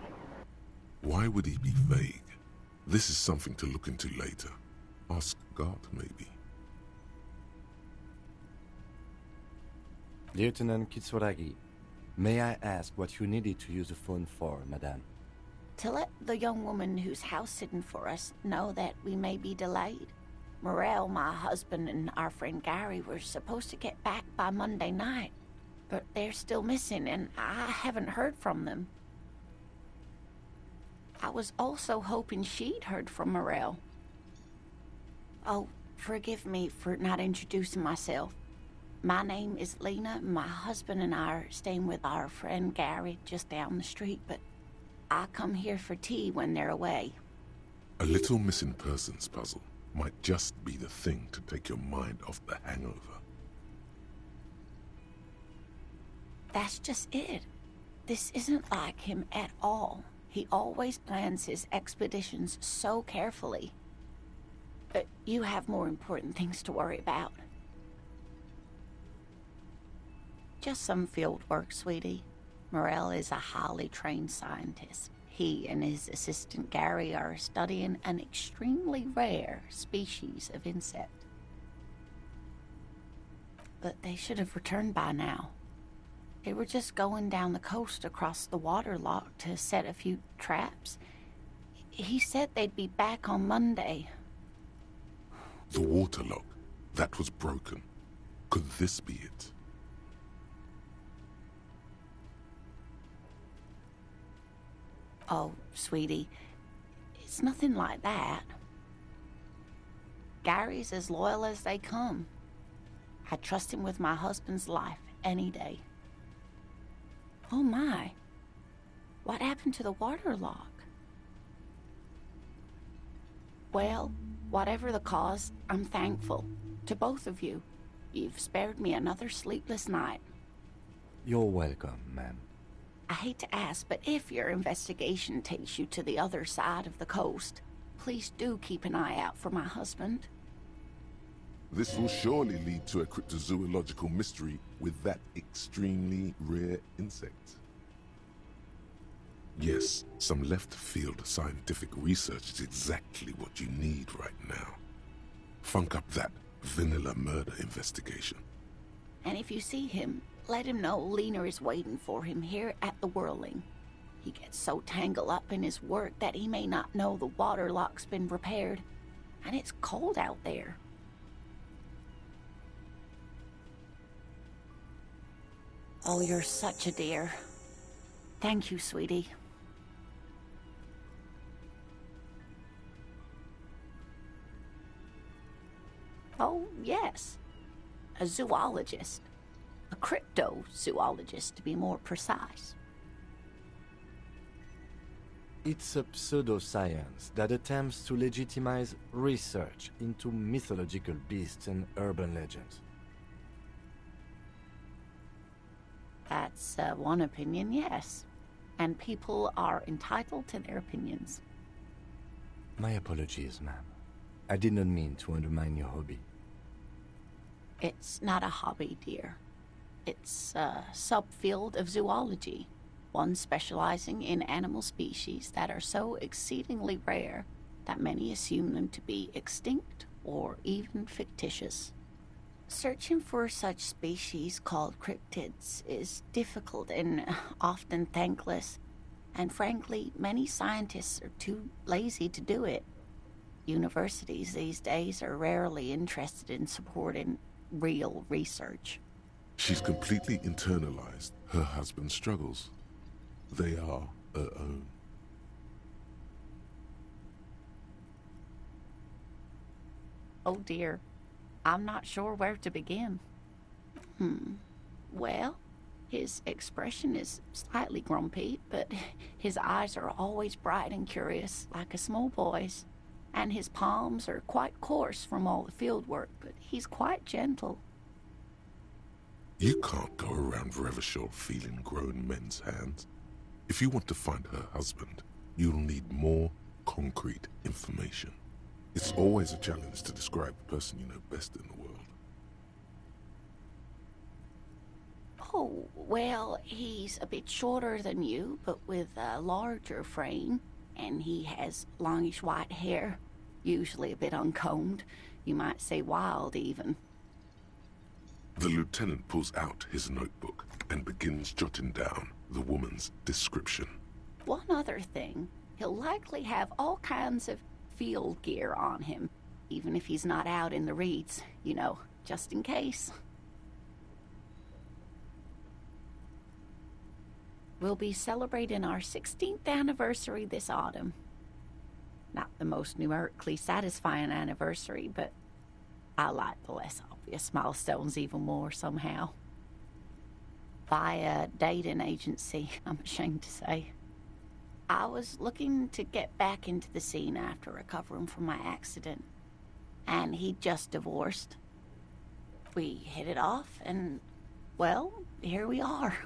Why would he be vague? This is something to look into later. Ask God, maybe. Lieutenant Kitsuragi, may I ask what you needed to use the phone for, madame? To let the young woman who's house-sitting for us know that we may be delayed. Morel, my husband, and our friend Gary were supposed to get back by Monday night, but they're still missing, and I haven't heard from them. I was also hoping she'd heard from Morel. Oh, forgive me for not introducing myself. My name is Lena. My husband and I are staying with our friend Gary just down the street, but I come here for tea when they're away. A little missing persons puzzle might just be the thing to take your mind off the hangover. That's just it. This isn't like him at all. He always plans his expeditions so carefully. But you have more important things to worry about. Just some field work, sweetie. Morel is a highly trained scientist. He and his assistant Gary are studying an extremely rare species of insect. But they should have returned by now. They were just going down the coast across the waterlock to set a few traps. He said they'd be back on Monday. The waterlock, that was broken. Could this be it? Oh, sweetie, it's nothing like that. Gary's as loyal as they come. I'd trust him with my husband's life any day. Oh my, what happened to the waterlock? Well, whatever the cause, I'm thankful. To both of you. You've spared me another sleepless night. You're welcome, ma'am. I hate to ask, but if your investigation takes you to the other side of the coast, please do keep an eye out for my husband. This will surely lead to a cryptozoological mystery with that extremely rare insect. Yes, some left-field scientific research is exactly what you need right now. Funk up that vanilla murder investigation. And if you see him, let him know Lena is waiting for him here at the Whirling. He gets so tangled up in his work that he may not know the waterlock's been repaired, and it's cold out there. Oh, you're such a dear. Thank you, sweetie. Oh, yes. A zoologist. A cryptozoologist, to be more precise. It's a pseudoscience that attempts to legitimize research into mythological beasts and urban legends. That's one opinion, yes. And people are entitled to their opinions. My apologies, ma'am. I did not mean to undermine your hobby. It's not a hobby, dear. It's a subfield of zoology, one specializing in animal species that are so exceedingly rare that many assume them to be extinct or even fictitious. Searching for such species called cryptids is difficult and often thankless, and frankly, many scientists are too lazy to do it. Universities these days are rarely interested in supporting real research. She's completely internalized her husband's struggles. They are her own. Oh dear, I'm not sure where to begin. Well, his expression is slightly grumpy, but his eyes are always bright and curious, like a small boy's. And his palms are quite coarse from all the field work, but he's quite gentle. You can't go around Revachol feeling grown men's hands. If you want to find her husband, you'll need more concrete information. It's always a challenge to describe the person you know best in the world. Oh, well, he's a bit shorter than you, but with a larger frame. And he has longish white hair, usually a bit uncombed. You might say wild, even. The lieutenant pulls out his notebook and begins jotting down the woman's description. One other thing, he'll likely have all kinds of field gear on him, even if he's not out in the reeds, you know, just in case. We'll be celebrating our 16th anniversary this autumn. Not the most numerically satisfying anniversary, but I like the less obvious milestones even more somehow. Via dating agency, I'm ashamed to say. I was looking to get back into the scene after recovering from my accident, and he'd just divorced. We hit it off, and, well, here we are.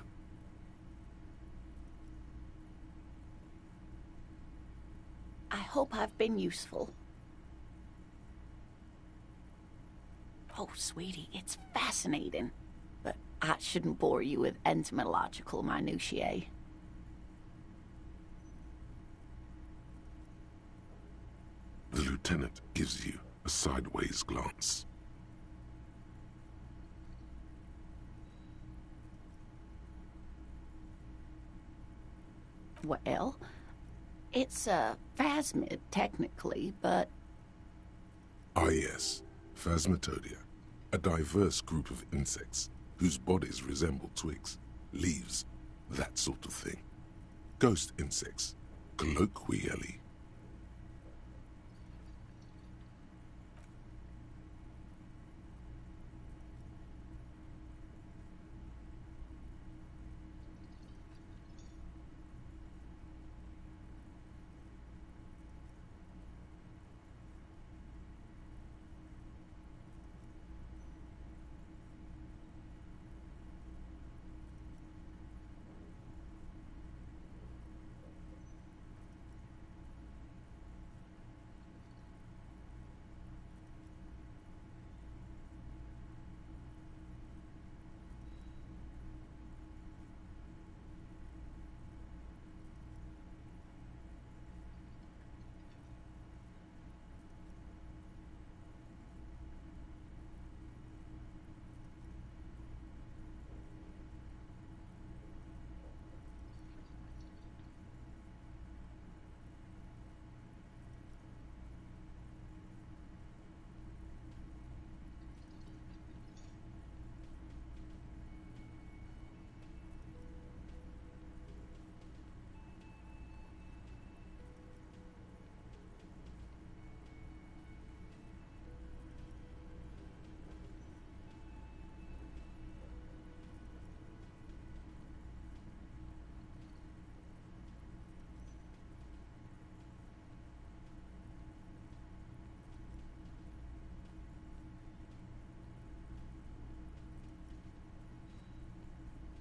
I hope I've been useful. Oh, sweetie, it's fascinating, but I shouldn't bore you with entomological minutiae. The lieutenant gives you a sideways glance. Well, it's a phasmid, technically, but... Ah yes, Phasmatodea, a diverse group of insects whose bodies resemble twigs, leaves, that sort of thing. Ghost insects, colloquially.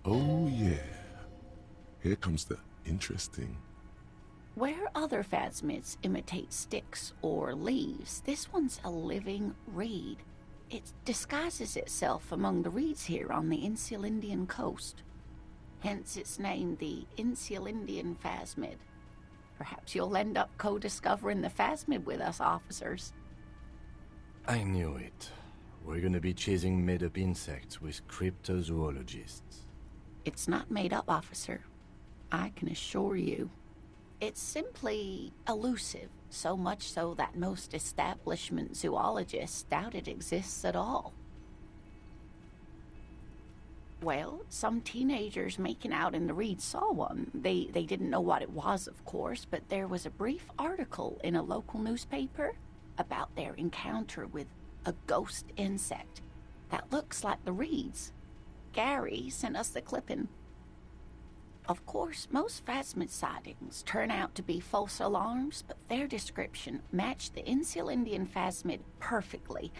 Oh yeah. Here comes the interesting. Where other phasmids imitate sticks or leaves, this one's a living reed. It disguises itself among the reeds here on the Insulindian coast. Hence its name, the Insulindian phasmid. Perhaps you'll end up co-discovering the phasmid with us, officers. I knew it. We're gonna be chasing made-up insects with cryptozoologists. It's not made up, officer. I can assure you. It's simply elusive, so much so that most establishment zoologists doubt it exists at all. Well, some teenagers making out in the reeds saw one. They didn't know what it was, of course, but there was a brief article in a local newspaper about their encounter with a ghost insect that looks like the reeds. Gary sent us the clipping. Of course, most phasmid sightings turn out to be false alarms, but their description matched the Insulindian phasmid perfectly,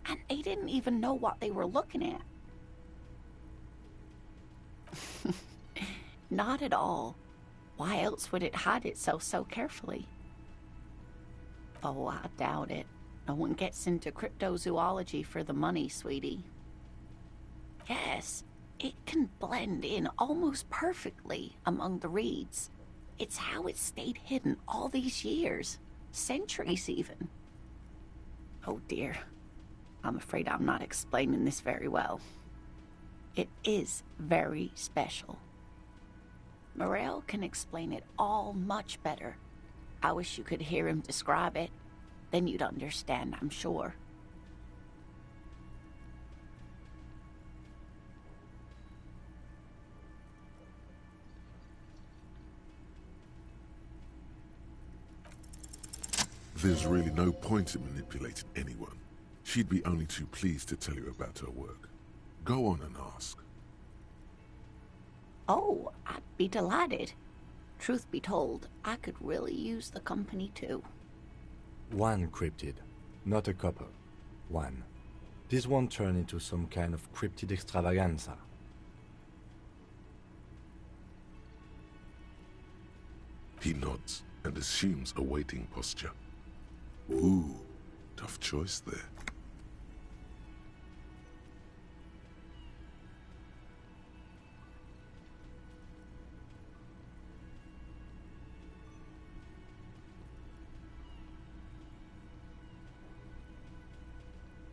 and they didn't even know what they were looking at. Not at all. Why else would it hide itself so carefully? Oh, I doubt it. No one gets into cryptozoology for the money, sweetie. Yes, it can blend in almost perfectly among the reeds. It's how it stayed hidden all these years, centuries even. Oh dear, I'm afraid I'm not explaining this very well. It is very special. Morel can explain it all much better. I wish you could hear him describe it. Then you'd understand, I'm sure. There's really no point in manipulating anyone. She'd be only too pleased to tell you about her work. Go on and ask. Oh, I'd be delighted. Truth be told, I could really use the company too. One cryptid, not a couple. One. This won't turn into some kind of cryptid extravaganza. He nods and assumes a waiting posture. Ooh, tough choice there.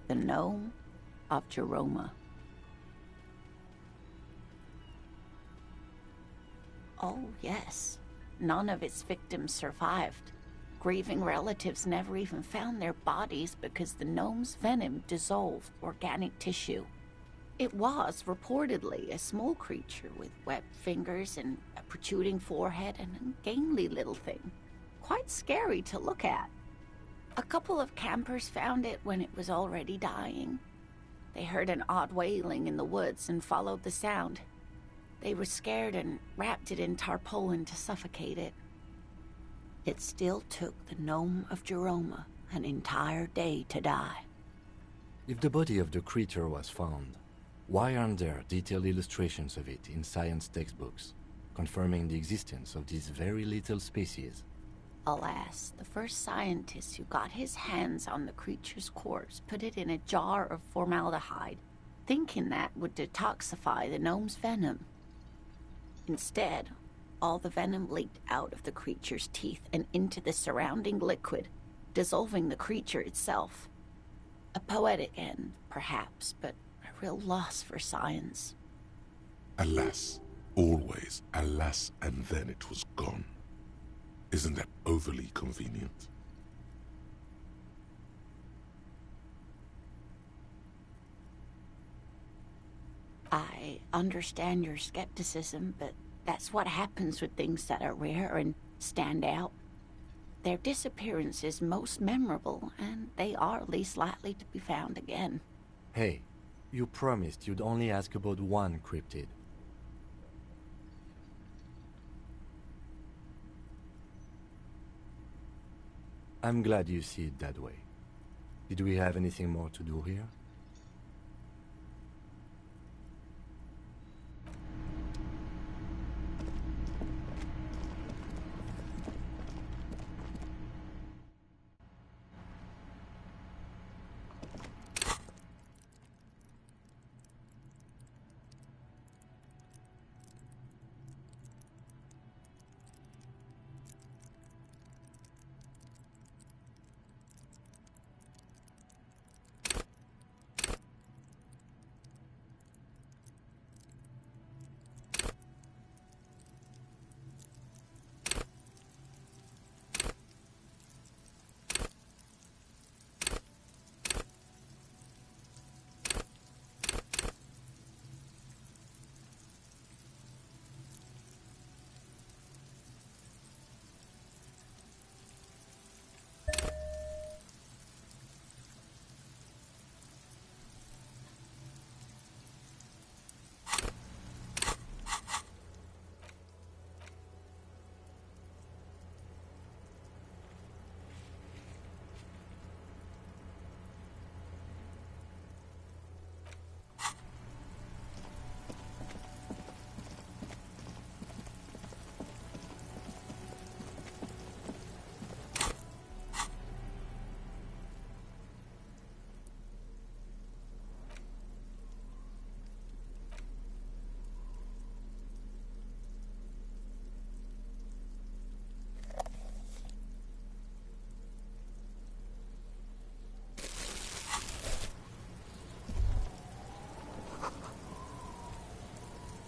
The Gnome of Jeroma. Oh, yes. None of its victims survived. Grieving relatives never even found their bodies because the gnome's venom dissolved organic tissue. It was, reportedly, a small creature with webbed fingers and a protruding forehead and an ungainly little thing. Quite scary to look at. A couple of campers found it when it was already dying. They heard an odd wailing in the woods and followed the sound. They were scared and wrapped it in tarpaulin to suffocate it. It still took the Gnome of Jeroma an entire day to die. If the body of the creature was found, why aren't there detailed illustrations of it in science textbooks, confirming the existence of this very little species? Alas, the first scientist who got his hands on the creature's corpse put it in a jar of formaldehyde, thinking that would detoxify the gnome's venom. Instead, all the venom leaked out of the creature's teeth and into the surrounding liquid, dissolving the creature itself. A poetic end, perhaps, but a real loss for science. Alas, always alas, and then it was gone. Isn't that overly convenient? I understand your skepticism, but that's what happens with things that are rare and stand out. Their disappearance is most memorable, and they are least likely to be found again. Hey, you promised you'd only ask about one cryptid. I'm glad you see it that way. Did we have anything more to do here?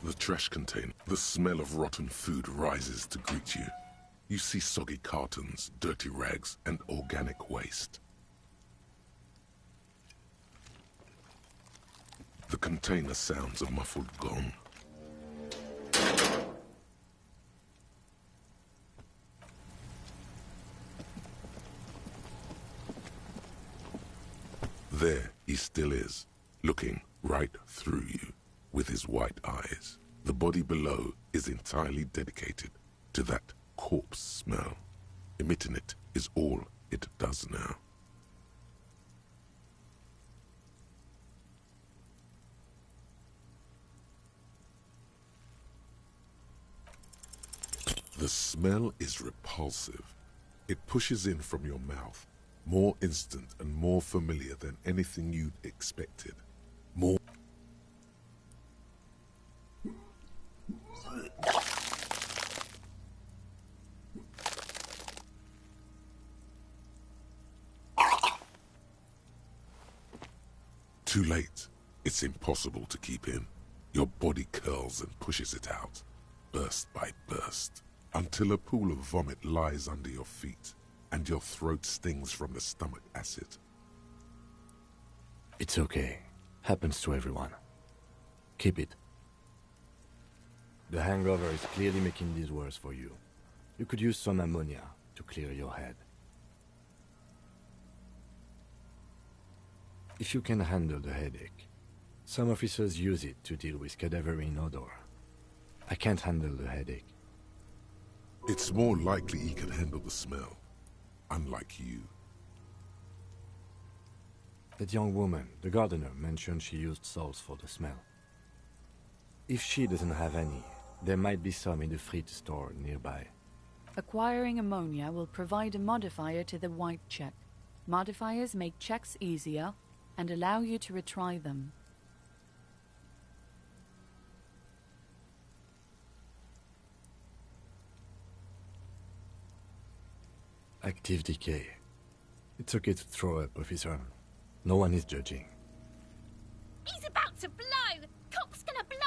The trash container. The smell of rotten food rises to greet you. You see soggy cartons, dirty rags, and organic waste. The container sounds a muffled gong. There he still is, looking right through you with his white eyes. The body below is entirely dedicated to that corpse smell. Emitting it is all it does now. The smell is repulsive. It pushes in from your mouth, more instant and more familiar than anything you'd expected. More... Too late. It's impossible to keep in. Your body curls and pushes it out, burst by burst, until a pool of vomit lies under your feet, and your throat stings from the stomach acid. It's okay. Happens to everyone. Keep it. The hangover is clearly making this worse for you. You could use some ammonia to clear your head. If you can handle the headache, some officers use it to deal with cadaverine odor. I can't handle the headache. It's more likely he can handle the smell, unlike you. That young woman, the gardener, mentioned she used salts for the smell. If she doesn't have any, there might be some in the fridge store nearby. Acquiring ammonia will provide a modifier to the white check. Modifiers make checks easier and allow you to retry them. Active decay. It's okay to throw up, officer. No one is judging. He's about to blow! Cop's gonna blow!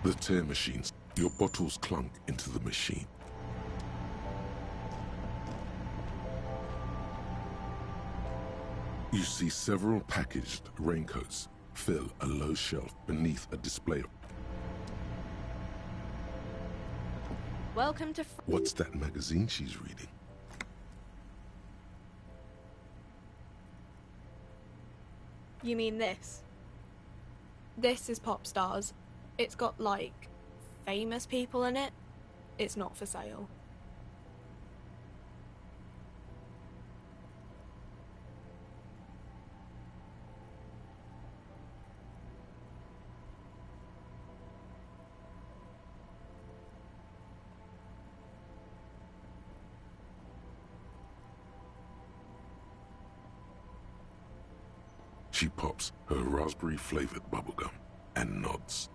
The tear machines. Your bottles clunk into the machine. You see several packaged raincoats fill a low shelf beneath a display. Welcome to... What's that magazine she's reading? You mean this? This is Pop Stars. It's got, like, famous people in it. It's not for sale. She pops her raspberry-flavored bubblegum and nods.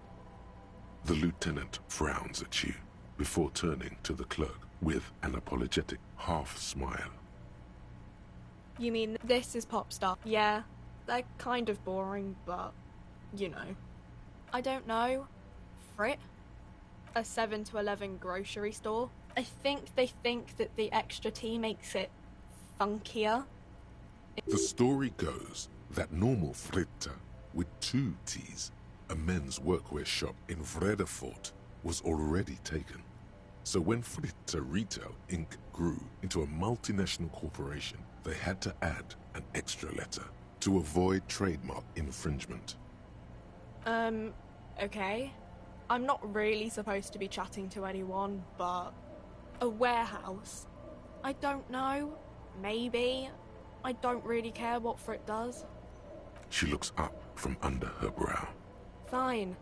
The lieutenant frowns at you before turning to the clerk with an apologetic half-smile. You mean this is Pop Star? Yeah, they're kind of boring, but, you know. I don't know. Frit? A 7 to 11 grocery store? I think they think that the extra tea makes it funkier. The story goes that normal Fritta with 2 T's, a men's workwear shop in Vredefort, was already taken. So when Fritta Retail Inc. grew into a multinational corporation, they had to add an extra letter to avoid trademark infringement. Okay. I'm not really supposed to be chatting to anyone, but... a warehouse? I don't know. Maybe. I don't really care what Frit does. She looks up from under her brow. Fine.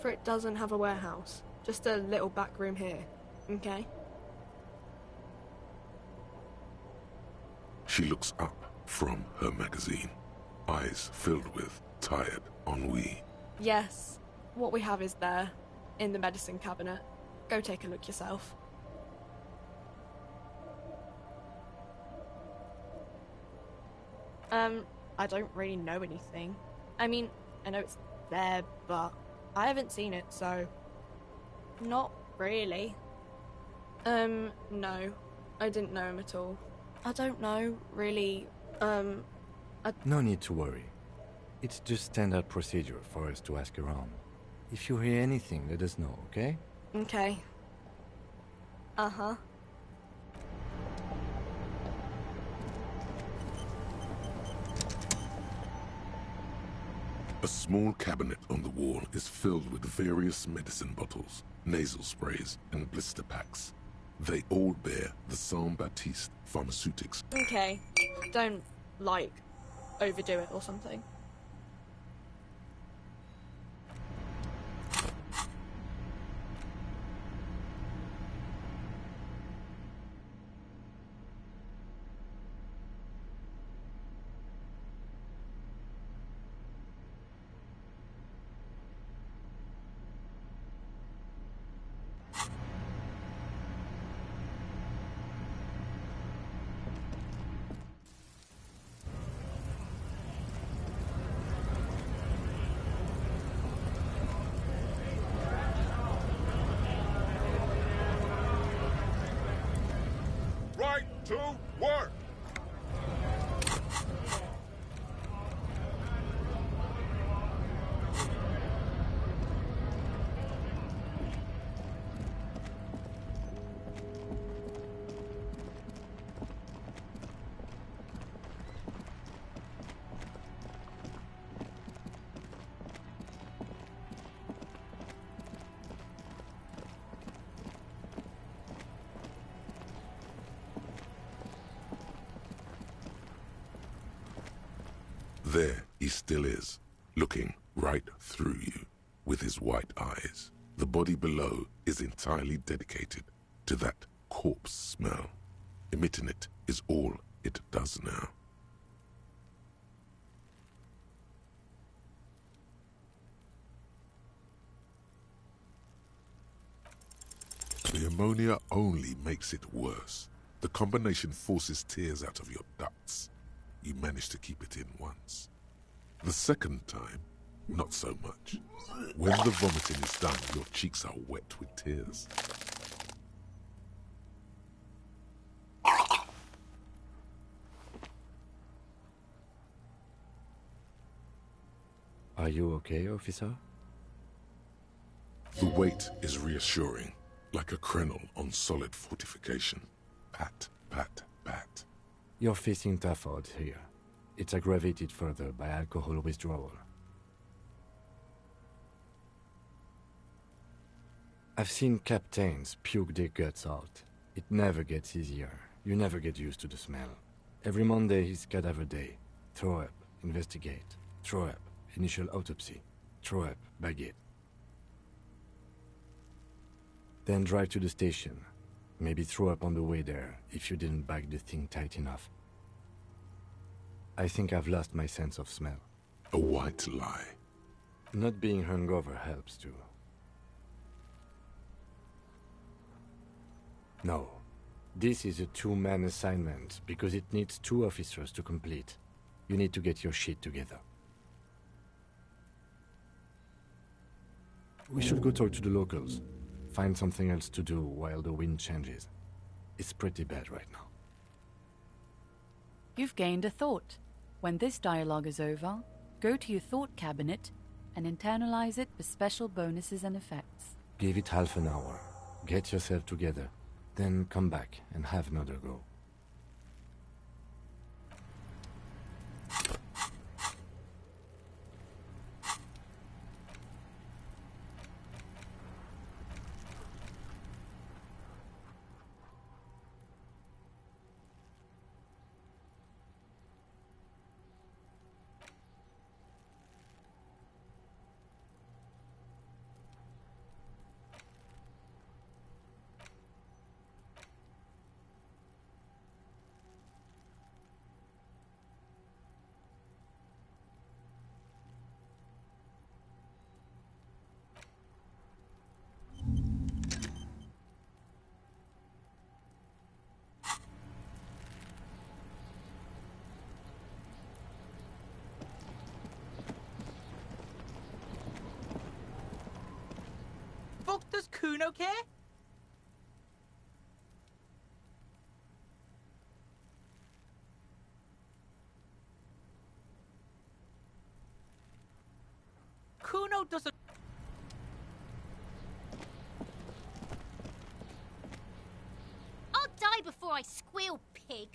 Frit doesn't have a warehouse. Just a little back room here. Okay? She looks up from her magazine, eyes filled with tired ennui. Yes. What we have is there, in the medicine cabinet. Go take a look yourself. I don't really know anything. I mean, I know it's there, but I haven't seen it, so... Not really. No. I didn't know him at all. I don't know, really. No need to worry. It's just standard procedure for us to ask around. If you hear anything, let us know, okay? Okay. Uh-huh. A small cabinet on the wall is filled with various medicine bottles, nasal sprays, and blister packs. They all bear the Saint Baptiste Pharmaceutics. Okay. Don't, like, overdo it or something. Right to work! There he still is, looking right through you with his white eyes. The body below is entirely dedicated to that corpse smell. Emitting it is all it does now. The ammonia only makes it worse. The combination forces tears out of your ducts. You manage to keep it in once. The second time, not so much. When the vomiting is done, your cheeks are wet with tears. Are you okay, officer? The weight is reassuring, like a crenel on solid fortification. Pat, pat, pat. You're facing tough odds here. It's aggravated further by alcohol withdrawal. I've seen captains puke their guts out. It never gets easier. You never get used to the smell. Every Monday is cadaver day. Throw up, investigate. Throw up, initial autopsy. Throw up, baguette. Then drive to the station. Maybe throw up on the way there, if you didn't bag the thing tight enough. I think I've lost my sense of smell. A white lie. Not being hungover helps too. No. This is a two-man assignment, because it needs 2 officers to complete. You need to get your shit together. We should go talk to the locals. Find something else to do while the wind changes. It's pretty bad right now. You've gained a thought. When this dialogue is over, go to your thought cabinet and internalize it for special bonuses and effects. Give it half an hour. Get yourself together. Then come back and have another go. Kuno care? Kuno doesn't... I'll die before I squeal, pig.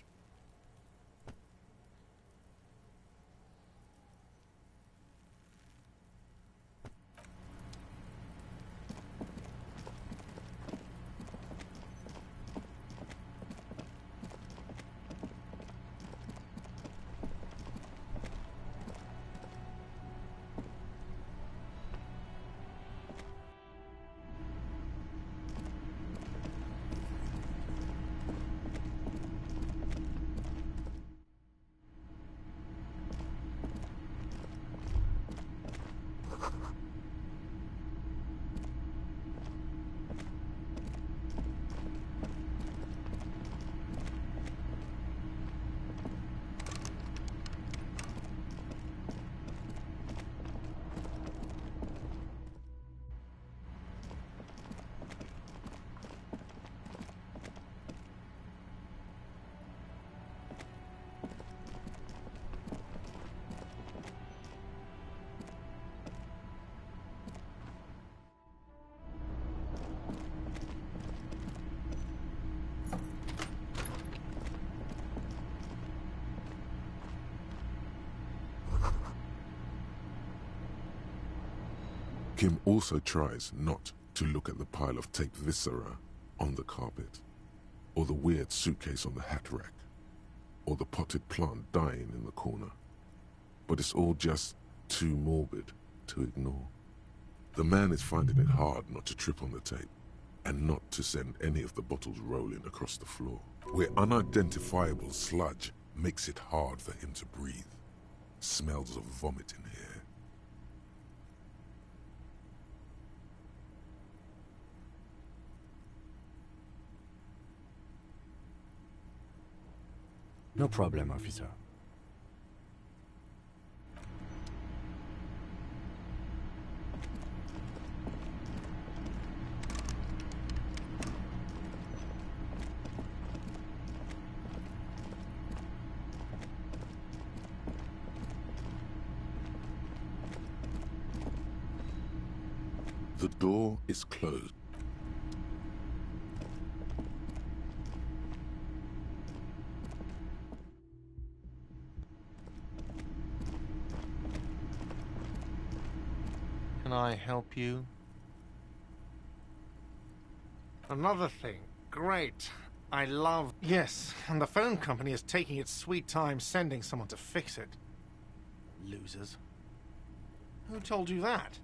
Kim also tries not to look at the pile of taped viscera on the carpet, or the weird suitcase on the hat rack, or the potted plant dying in the corner. But it's all just too morbid to ignore. The man is finding it hard not to trip on the tape, and not to send any of the bottles rolling across the floor, where unidentifiable sludge makes it hard for him to breathe. Smells of vomit in here. No problem, officer. The door is closed. Can I help you? Another thing. Great. I love... Yes, and the phone company is taking its sweet time sending someone to fix it. Losers. Who told you that?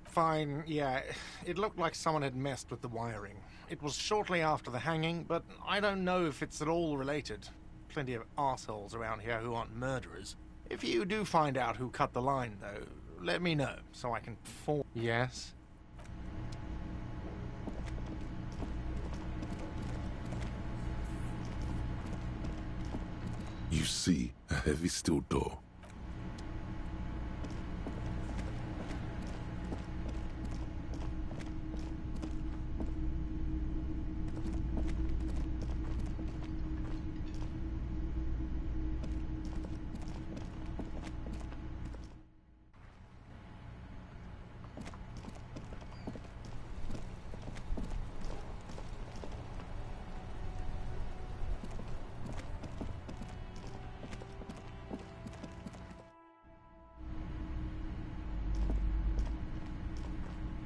Fine, yeah. It looked like someone had messed with the wiring. It was shortly after the hanging, but I don't know if it's at all related. Plenty of arseholes around here who aren't murderers. If you do find out who cut the line, though, let me know, so I can perform. Yes? You see a heavy steel door.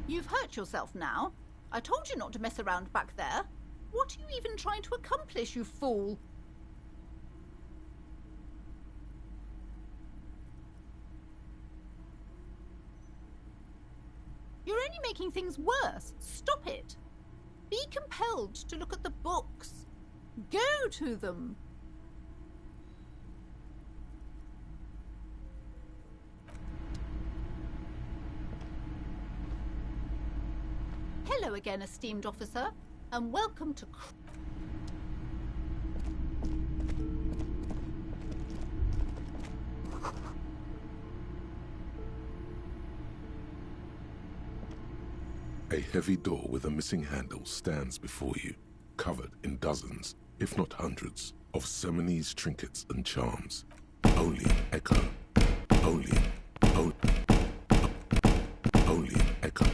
You've hurt yourself now. I told you not to mess around back there. What are you even trying to accomplish, you fool? You're only making things worse. Stop it. Be compelled to look at the books. Go to them. Hello again, esteemed officer, and welcome to... A heavy door with a missing handle stands before you, covered in dozens, if not hundreds, of Seminese trinkets and charms. Only echo. Only echo.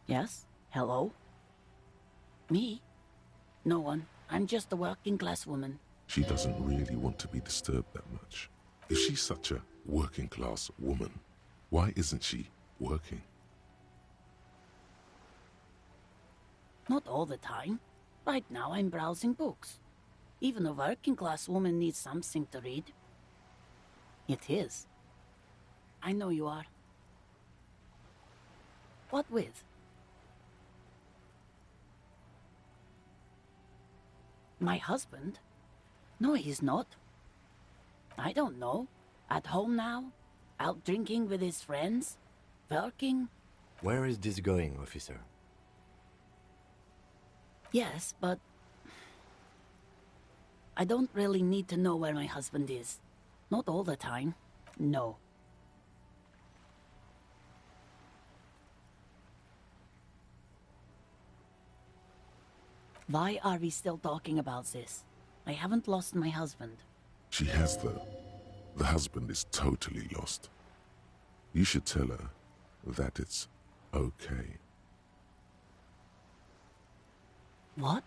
Yes? Hello? Me? No one. I'm just a working class woman. She doesn't really want to be disturbed that much. If she's such a working class woman, why isn't she working? Not all the time. Right now I'm browsing books. Even a working class woman needs something to read. It is. I know you are. What with? My husband? No, he's not. I don't know. At home now? Out drinking with his friends? Working? Where is this going, officer? Yes, but... I don't really need to know where my husband is. Not all the time. No. Why are we still talking about this? I haven't lost my husband. She has, though. The husband is totally lost. You should tell her that it's okay. What?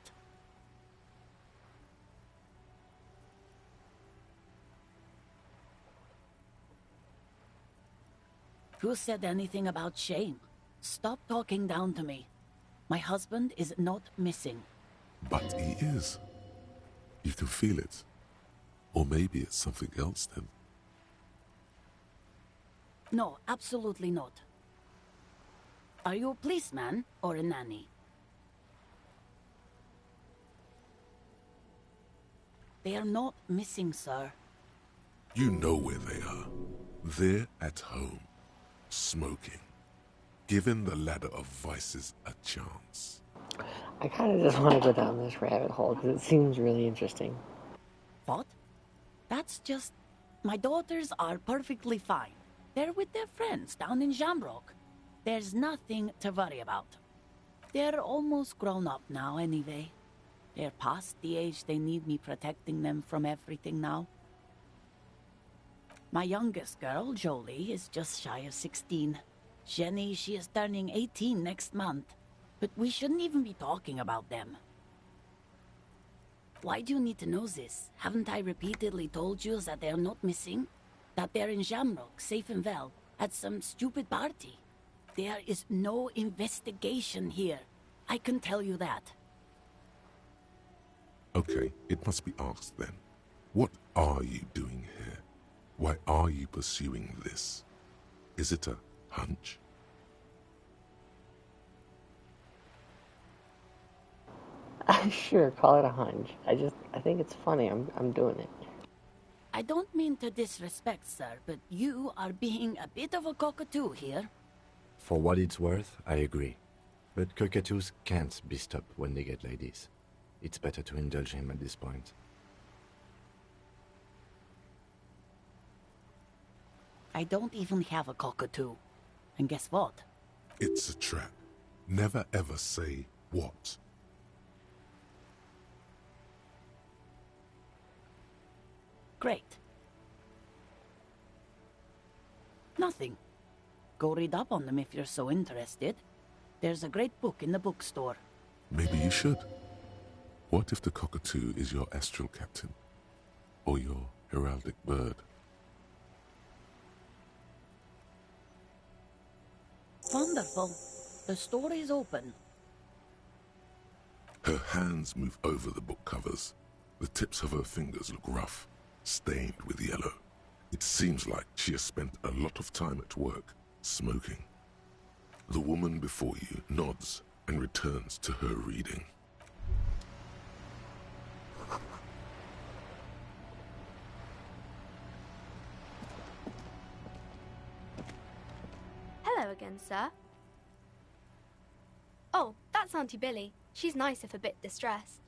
Who said anything about shame? Stop talking down to me. My husband is not missing. But he is. You can feel it. Or maybe it's something else then. No, absolutely not. Are you a policeman or a nanny? They are not missing, sir. You know where they are. They're at home, smoking, giving the ladder of vices a chance. I kind of just want to go down this rabbit hole because it seems really interesting. What? That's just... My daughters are perfectly fine. They're with their friends down in Shamrock. There's nothing to worry about. They're almost grown up now anyway. They're past the age they need me protecting them from everything now. My youngest girl, Jolie, is just shy of 16. Jenny, she is turning 18 next month. But we shouldn't even be talking about them. Why do you need to know this? Haven't I repeatedly told you that they're not missing? That they're in Shamrock, safe and well, at some stupid party? There is no investigation here. I can tell you that. Okay, it must be asked then. What are you doing here? Why are you pursuing this? Is it a hunch? Sure, call it a hunch. I think it's funny. I'm doing it. I don't mean to disrespect, sir, but you are being a bit of a cockatoo here. For what it's worth, I agree. But cockatoos can't be stopped when they get ladies. It's better to indulge him at this point. I don't even have a cockatoo. And guess what? It's a trap. Never ever say what. Great. Nothing. Go read up on them if you're so interested. There's a great book in the bookstore. Maybe you should. What if the cockatoo is your astral captain? Or your heraldic bird? Wonderful. The store is open. Her hands move over the book covers. The tips of her fingers look rough, stained with yellow. It seems like she has spent a lot of time at work, smoking. The woman before you nods and returns to her reading. Hello again, sir. That's Auntie Billy. She's nice if a bit distressed.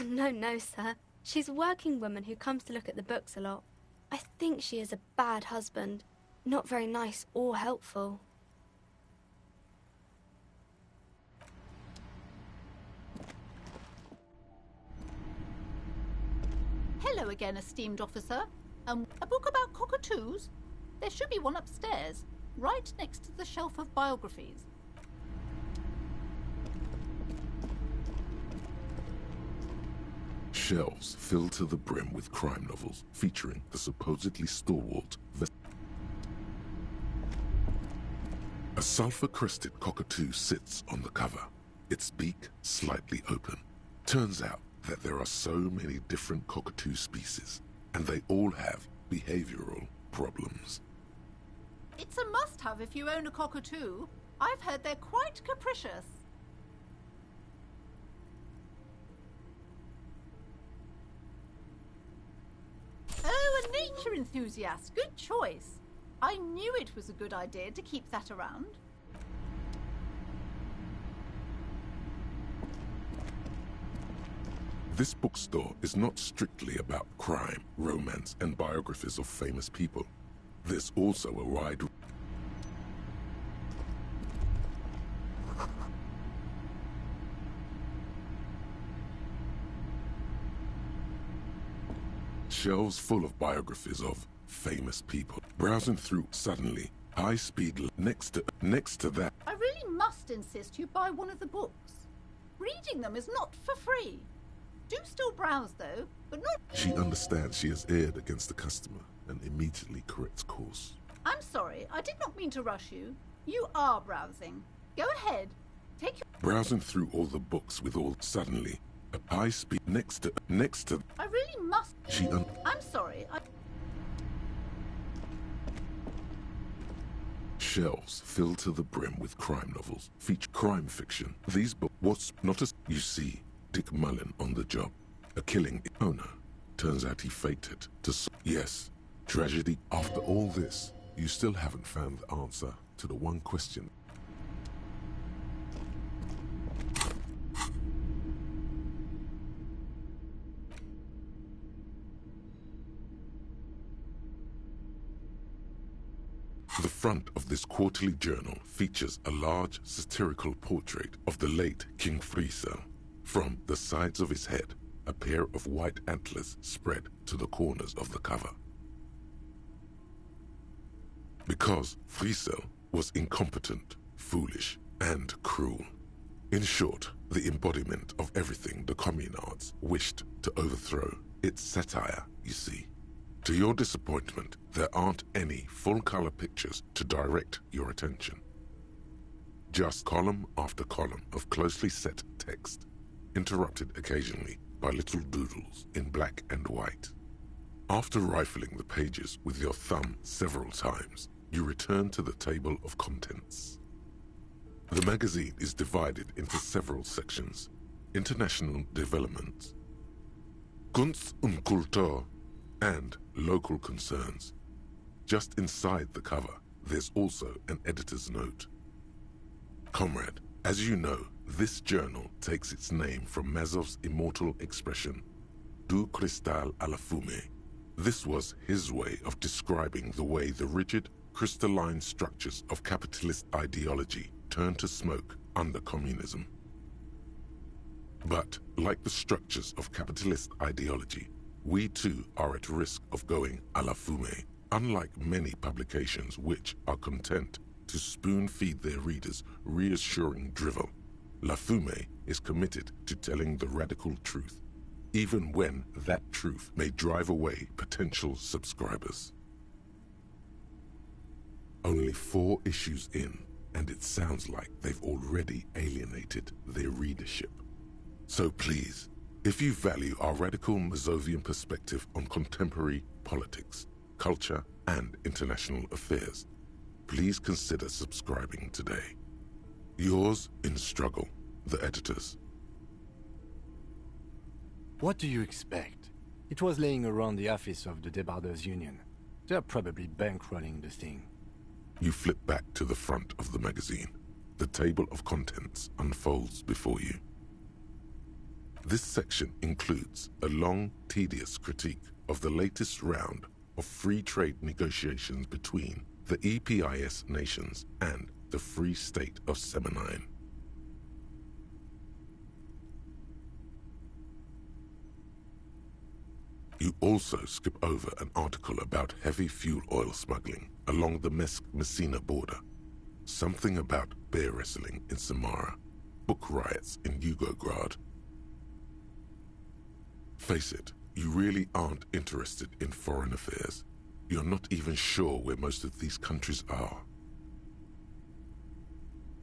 No, no, sir. She's a working woman who comes to look at the books a lot. I think she is a bad husband. Not very nice or helpful. Hello again, esteemed officer. A book about cockatoos? There should be one upstairs, right next to the shelf of biographies. Shelves filled to the brim with crime novels featuring the supposedly stalwart A sulfur-crested cockatoo sits on the cover, its beak slightly open. Turns out that there are so many different cockatoo species, and they all have behavioral problems. It's a must-have if you own a cockatoo. I've heard they're quite capricious. Oh, a nature enthusiast. Good choice. I knew it was a good idea to keep that around. This bookstore is not strictly about crime, romance, and biographies of famous people. There's also a wide shelves full of biographies of famous people. Browsing through, suddenly, high-speed next to that. I really must insist you buy one of the books. Reading them is not for free. Do still browse, though, but not... She understands she has erred against the customer and immediately corrects course. I'm sorry, I did not mean to rush you. You are browsing. Go ahead. Take your... Browsing through all the books with all suddenly, a high speed next to... I really must... I'm sorry, Shelves filled to the brim with crime novels, feature crime fiction. These books, what's not as... You see, Dick Mullen on the job. A killing owner. Turns out he faked it to... Yes, tragedy. After all this, you still haven't found the answer to the one question. The front of this quarterly journal features a large satirical portrait of the late King Friesel. From the sides of his head, a pair of white antlers spread to the corners of the cover. Because Friesel was incompetent, foolish, and cruel. In short, the embodiment of everything the communards wished to overthrow. It's satire, you see. To your disappointment, there aren't any full-color pictures to direct your attention. Just column after column of closely set text, interrupted occasionally by little doodles in black and white. After rifling the pages with your thumb several times, you return to the table of contents. The magazine is divided into several sections: international developments, Kunst und Kultur, and local concerns. Just inside the cover, there's also an editor's note. Comrade, as you know, this journal takes its name from Mazov's immortal expression, du cristal à la fumée. This was his way of describing the way the rigid, crystalline structures of capitalist ideology turned to smoke under communism. But, like the structures of capitalist ideology, we too are at risk of going à la fumée, unlike many publications which are content to spoon-feed their readers reassuring drivel. La Fumée is committed to telling the radical truth, even when that truth may drive away potential subscribers. Only 4 issues in, and it sounds like they've already alienated their readership. So please, if you value our radical Mazovian perspective on contemporary politics, culture, and international affairs, please consider subscribing today. Yours in struggle, the editors. What do you expect? It was laying around the office of the Debarders Union. They're probably bankrolling the thing. You flip back to the front of the magazine. the table of contents unfolds before you. This section includes a long, tedious critique of the latest round of free trade negotiations between the EPIS nations and the Free State of Seminine. You also skip over an article about heavy fuel oil smuggling along the Messina border, something about bear wrestling in Samara, book riots in Yugograd. Face it, you really aren't interested in foreign affairs. You're not even sure where most of these countries are.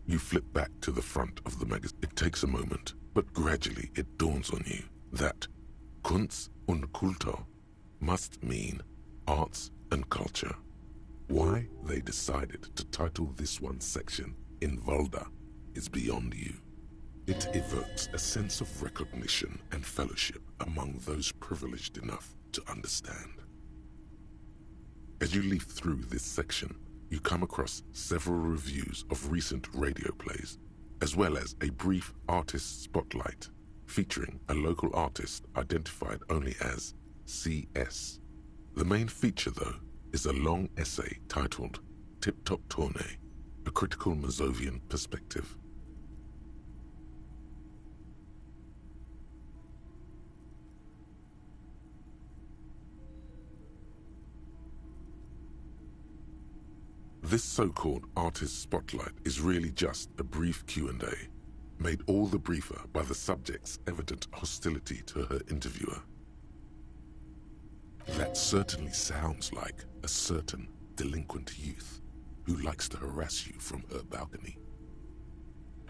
You flip back to the front of the magazine. It takes a moment, but gradually it dawns on you that Kunst und Kultur must mean arts and culture. Why they decided to title this one section in Volda is beyond you. It evokes a sense of recognition and fellowship among those privileged enough to understand. As you leaf through this section, you come across several reviews of recent radio plays, as well as a brief artist spotlight featuring a local artist identified only as CS. The main feature, though, is a long essay titled Tip Top Tournée, a critical Mazovian perspective. This so-called artist spotlight is really just a brief Q&A, made all the briefer by the subject's evident hostility to her interviewer. That certainly sounds like a certain delinquent youth who likes to harass you from her balcony.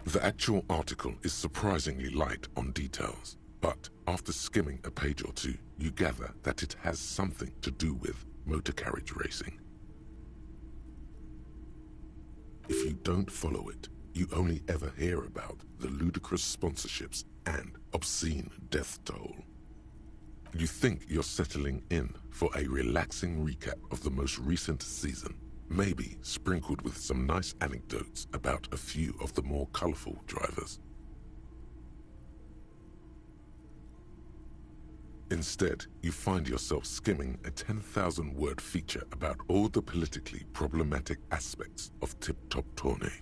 The actual article is surprisingly light on details, but after skimming a page or two, you gather that it has something to do with motor carriage racing. If you don't follow it, you only ever hear about the ludicrous sponsorships and obscene death toll. You think you're settling in for a relaxing recap of the most recent season, maybe sprinkled with some nice anecdotes about a few of the more colorful drivers. Instead, you find yourself skimming a 10,000-word feature about all the politically problematic aspects of Tip Top Tournée.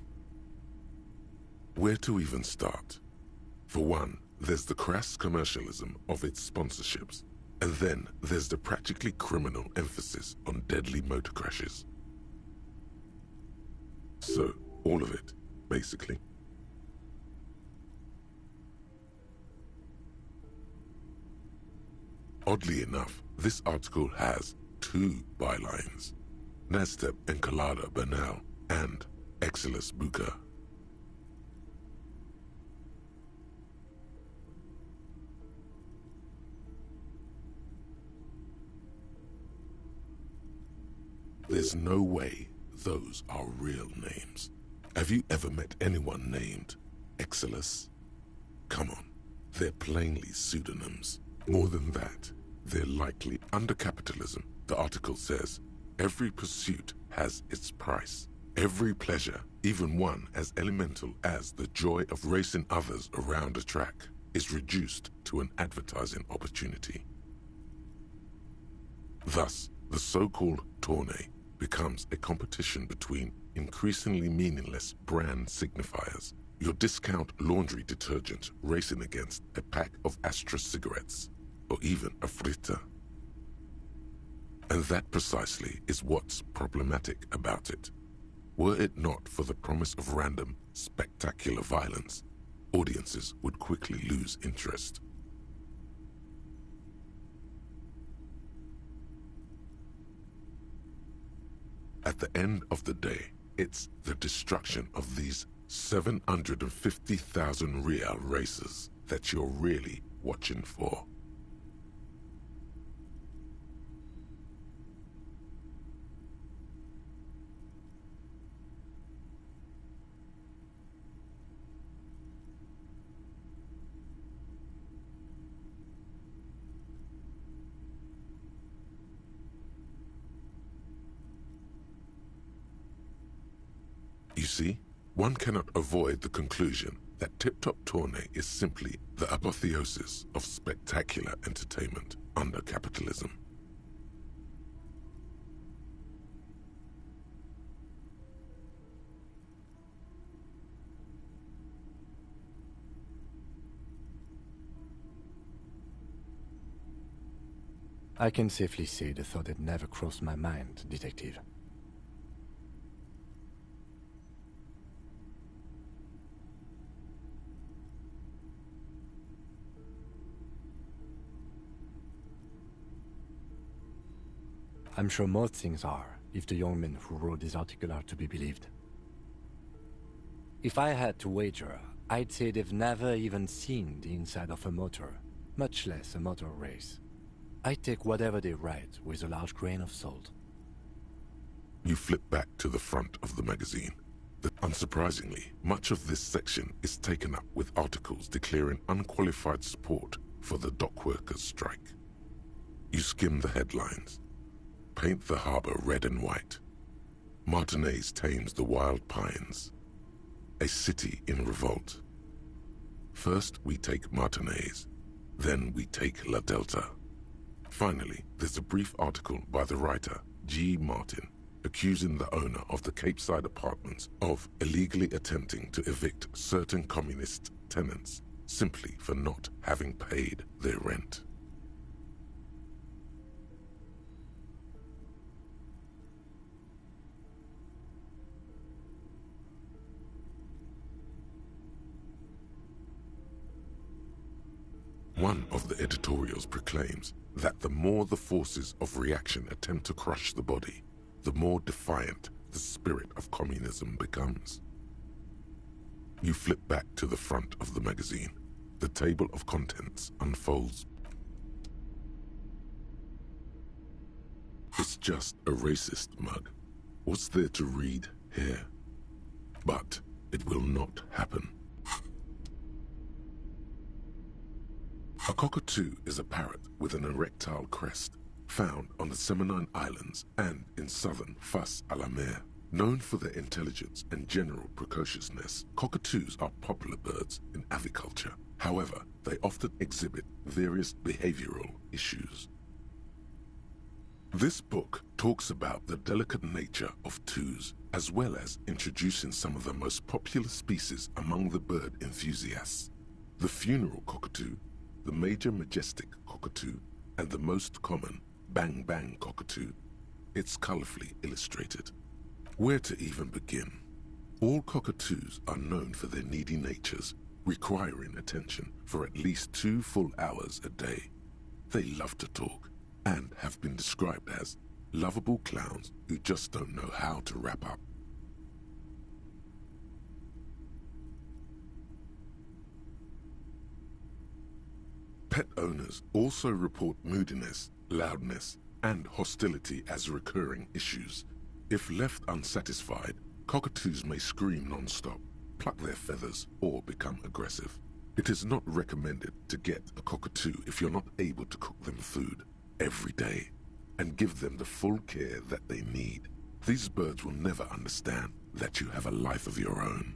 Where to even start? For one, there's the crass commercialism of its sponsorships, and then there's the practically criminal emphasis on deadly motor crashes. So, all of it, basically. Oddly enough, this article has two bylines: Nestep Encolada Bernal and Exilus Buca. There's no way those are real names. Have you ever met anyone named Exilus? Come on, they're plainly pseudonyms. More than that, they're likely under capitalism. The article says, every pursuit has its price. Every pleasure, even one as elemental as the joy of racing others around a track, is reduced to an advertising opportunity. Thus, the so-called tournée becomes a competition between increasingly meaningless brand signifiers. Your discount laundry detergent racing against a pack of Astra cigarettes, or even a Fritta. And that precisely is what's problematic about it. Were it not for the promise of random, spectacular violence, audiences would quickly lose interest. At the end of the day, it's the destruction of these 750,000 real races that you're really watching for. You see, one cannot avoid the conclusion that Tip Top Tourney is simply the apotheosis of spectacular entertainment under capitalism. I can safely say the thought had never crossed my mind, Detective. I'm sure most things are, if the young men who wrote this article are to be believed. If I had to wager, I'd say they've never even seen the inside of a motor, much less a motor race. I take whatever they write with a large grain of salt. You flip back to the front of the magazine. Unsurprisingly, much of this section is taken up with articles declaring unqualified support for the dock workers' strike. You skim the headlines. Paint the harbor red and white. Martinez tames the wild pines. A city in revolt. First we take Martinez, then we take La Delta. Finally, there's a brief article by the writer, G. Martin, accusing the owner of the Capeside Apartments of illegally attempting to evict certain communist tenants simply for not having paid their rent. One of the editorials proclaims that the more the forces of reaction attempt to crush the body, the more defiant the spirit of communism becomes. You flip back to the front of the magazine. The table of contents unfolds. It's just a racist mug. What's there to read here? But it will not happen. A cockatoo is a parrot with an erectile crest, found on the Seminine Islands and in southern Fas a la Mer. Known for their intelligence and general precociousness, cockatoos are popular birds in aviculture. However, they often exhibit various behavioral issues. This book talks about the delicate nature of toos, as well as introducing some of the most popular species among the bird enthusiasts. The funeral cockatoo, the major majestic cockatoo, and the most common bang bang cockatoo. It's colorfully illustrated. Where to even begin? All cockatoos are known for their needy natures, requiring attention for at least 2 full hours a day. They love to talk, and have been described as lovable clowns who just don't know how to wrap up. Pet owners also report moodiness, loudness, and hostility as recurring issues. If left unsatisfied, cockatoos may scream non-stop, pluck their feathers, or become aggressive. It is not recommended to get a cockatoo if you're not able to cook them food every day and give them the full care that they need. These birds will never understand that you have a life of your own.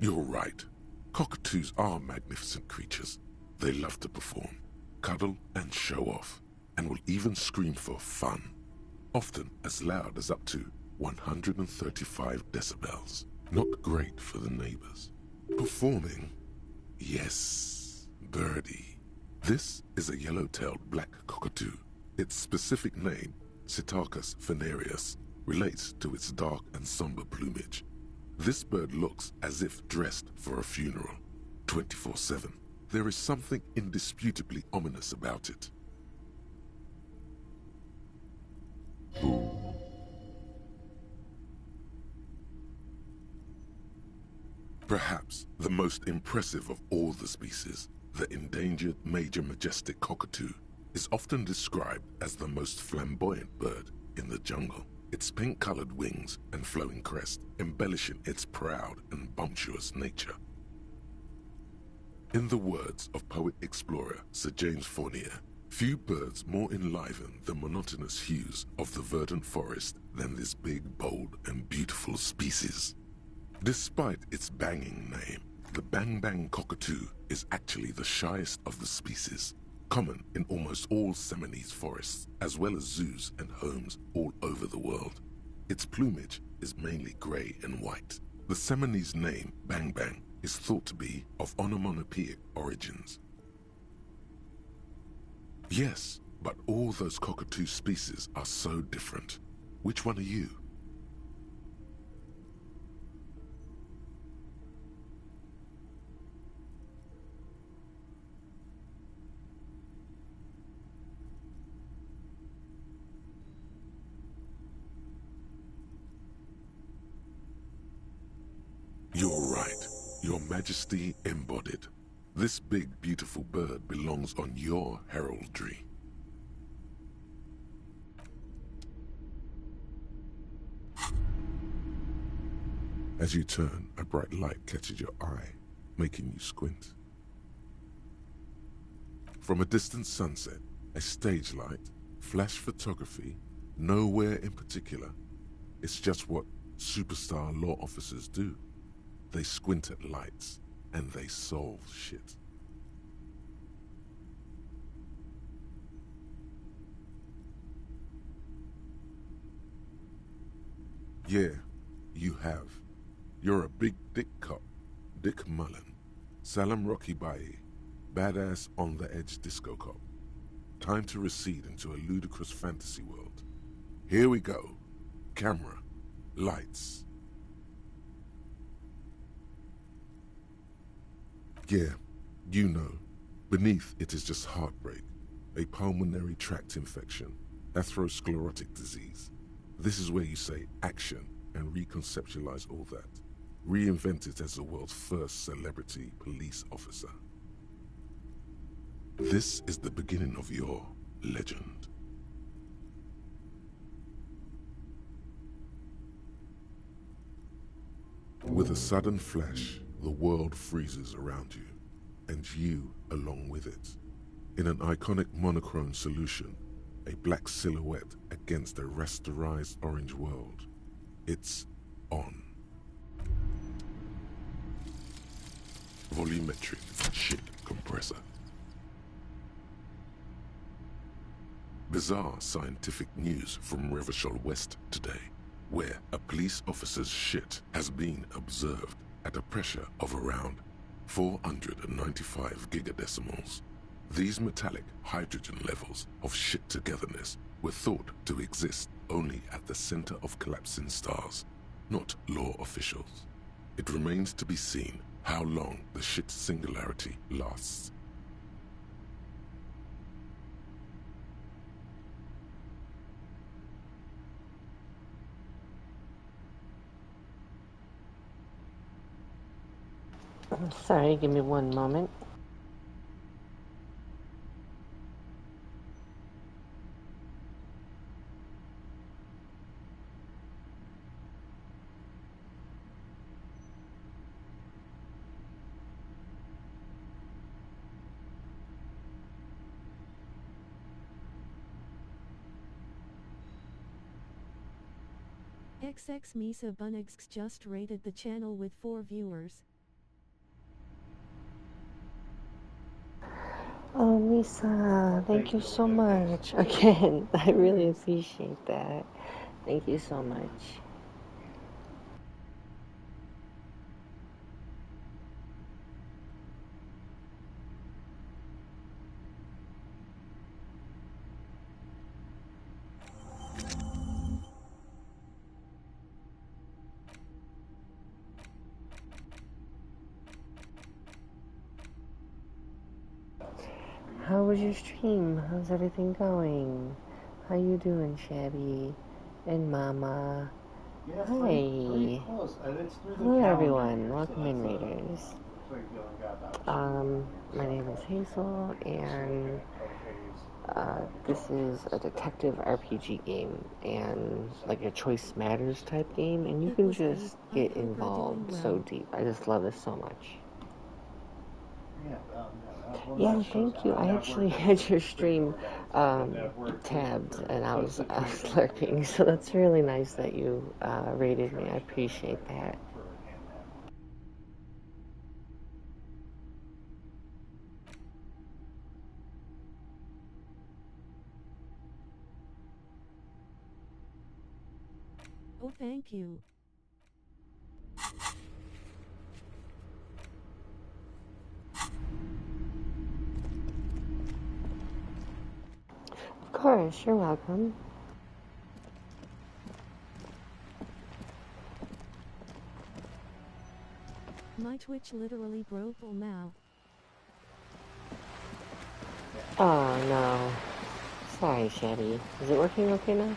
You're right. Cockatoos are magnificent creatures. They love to perform, cuddle, and show off, and will even scream for fun, often as loud as up to 135 decibels. Not great for the neighbors. Performing? Yes, birdie. This is a yellow-tailed black cockatoo. Its specific name, Psittacus venereus, relates to its dark and somber plumage. This bird looks as if dressed for a funeral, 24/7. There is something indisputably ominous about it. Perhaps the most impressive of all the species, the endangered major majestic cockatoo, is often described as the most flamboyant bird in the jungle. Its pink-colored wings and flowing crest embellishing its proud and bumptious nature. In the words of poet-explorer Sir James Fournier, few birds more enliven the monotonous hues of the verdant forest than this big, bold, and beautiful species. Despite its banging name, the Bang Bang cockatoo is actually the shyest of the species, common in almost all Seminoles forests, as well as zoos and homes all over the world. Its plumage is mainly grey and white. The Seminoles name, Bang Bang, is thought to be of onomatopoeic origins. Yes, but all those cockatoo species are so different. Which one are you? You're right. Your Majesty embodied. This big, beautiful bird belongs on your heraldry. As you turn, a bright light catches your eye, making you squint. From a distant sunset, a stage light, flash photography, nowhere in particular. It's just what superstar law officers do. They squint at lights, and they solve shit. Yeah, you have. You're a big dick cop, Dick Mullen. Salam Rocky Baye, badass on-the-edge disco cop. Time to recede into a ludicrous fantasy world. Here we go. Camera. Lights. Yeah, you know. Beneath it is just heartbreak, a pulmonary tract infection, atherosclerotic disease. This is where you say action and reconceptualize all that. Reinvent it as the world's first celebrity police officer. This is the beginning of your legend. With a sudden flash, the world freezes around you, and you along with it. In an iconic monochrome solution, a black silhouette against a rasterized orange world. It's on. Volumetric shit compressor. Bizarre scientific news from Revachol West today, where a police officer's shit has been observed at a pressure of around 495 gigadecimals. These metallic hydrogen levels of shit togetherness were thought to exist only at the center of collapsing stars, not law officials. It remains to be seen how long the shit singularity lasts. Sorry, give me one moment. XX Misa Bunnigs just rated the channel with 4 viewers. Oh, Misa, thank you so much. Again, I really appreciate that. Thank you so much. How was your stream? How's everything going? How you doing, Shabby? And Mama? Hi. Hello, everyone. Welcome in, Raiders. My name is Hazel, and this is a detective RPG game, and like a choice matters type game, and you can just get involved so deep. I just love this so much. Yeah, thank you. I actually had your stream tabbed, and I was lurking, so that's really nice that you rated me. I appreciate that. Thank you. Of course, you're welcome. My Twitch literally broke now. Oh no. Sorry, Shabby. Is it working okay now?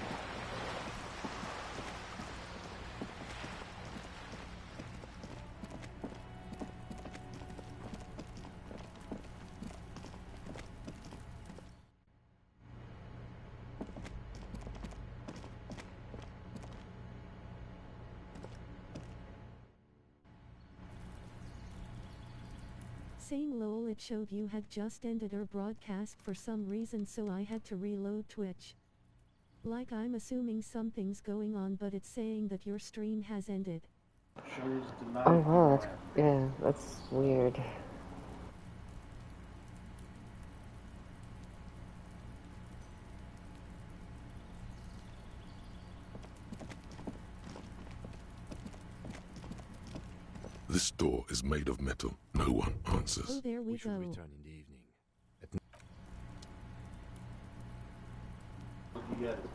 Saying lol, it showed you had just ended our broadcast for some reason, so I had to reload Twitch. Like, I'm assuming something's going on, but it's saying that your stream has ended. Oh wow, that's weird. This door is made of metal. No one answers. Oh, there we go. Return in the evening.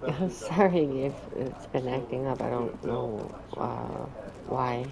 I'm sorry if it's been acting up. I don't know why.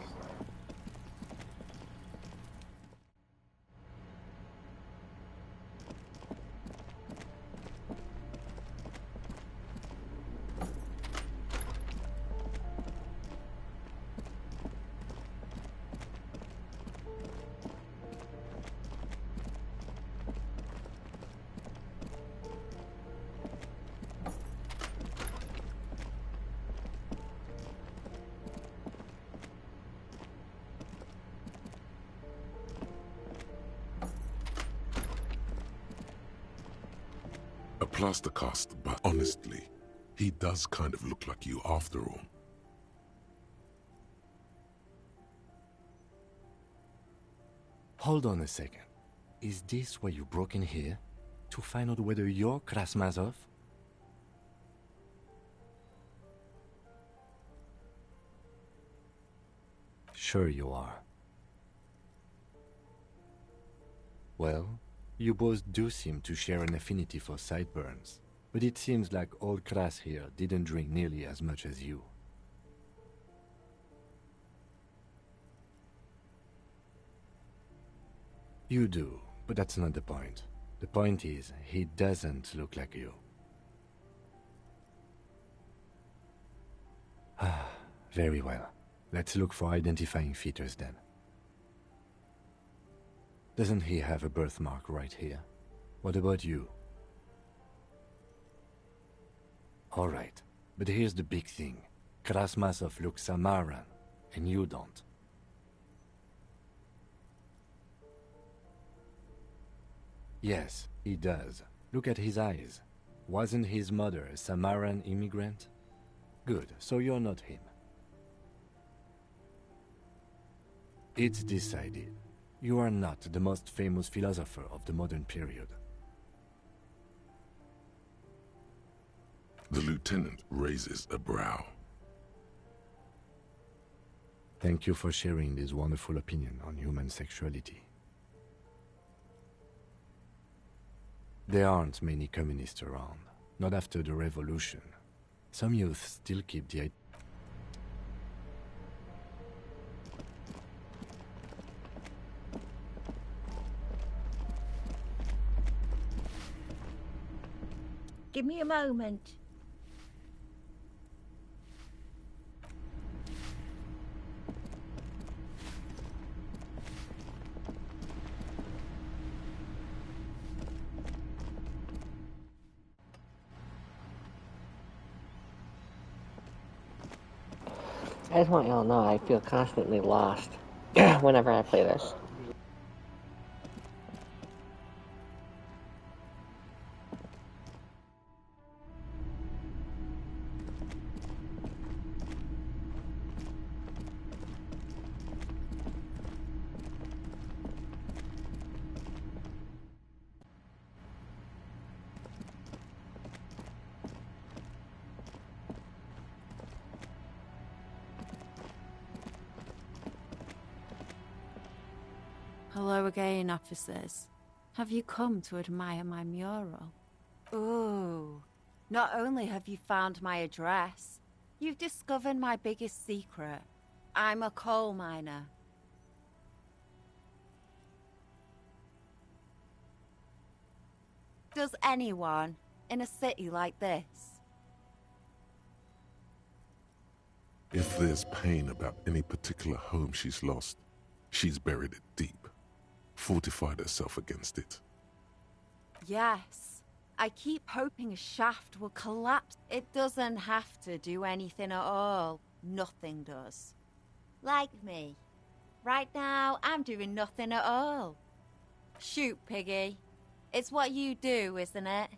A plaster cast, but honestly, he does kind of look like you after all. Hold on a second. Is this why you broke in here? To find out whether you're Krasmazov? Sure you are. Well, you both do seem to share an affinity for sideburns, but it seems like old Kras here didn't drink nearly as much as you. You do, but that's not the point. The point is, he doesn't look like you. Ah, very well. Let's look for identifying features then. Doesn't he have a birthmark right here? What about you? Alright, but here's the big thing. Krasmazov looks Samaran, and you don't. Yes, he does. Look at his eyes. Wasn't his mother a Samaran immigrant? Good, so you're not him. It's decided. You are not the most famous philosopher of the modern period. The lieutenant raises a brow. Thank you for sharing this wonderful opinion on human sexuality. There aren't many communists around, not after the revolution. Some youth still keep the Give me a moment. I just want y'all to know I feel constantly lost whenever I play this. Hello again, officers. Have you come to admire my mural? Ooh, not only have you found my address, you've discovered my biggest secret. I'm a coal miner. Does anyone in a city like this? If there's pain about any particular home she's lost, she's buried it deep, fortified herself against it. Yes. I keep hoping a shaft will collapse. It doesn't have to do anything at all. Nothing does. Like me. Right now, I'm doing nothing at all. Shoot, Piggy. It's what you do, isn't it?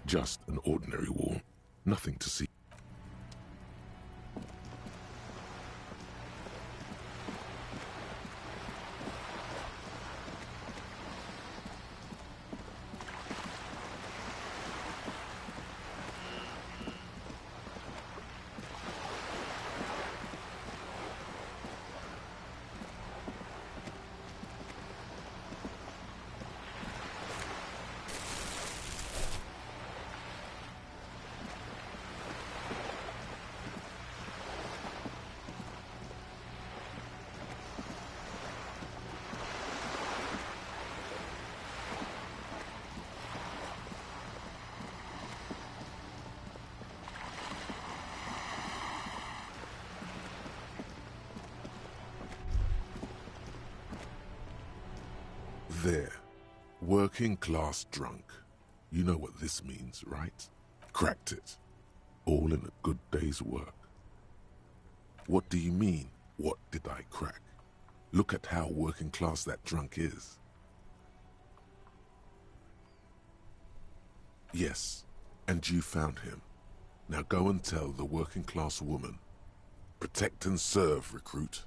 Just an ordinary wall, nothing to see. There. Working class drunk. You know what this means, right? Cracked it. All in a good day's work. What do you mean, what did I crack? Look at how working class that drunk is. Yes, and you found him. Now go and tell the working class woman. Protect and serve, recruit.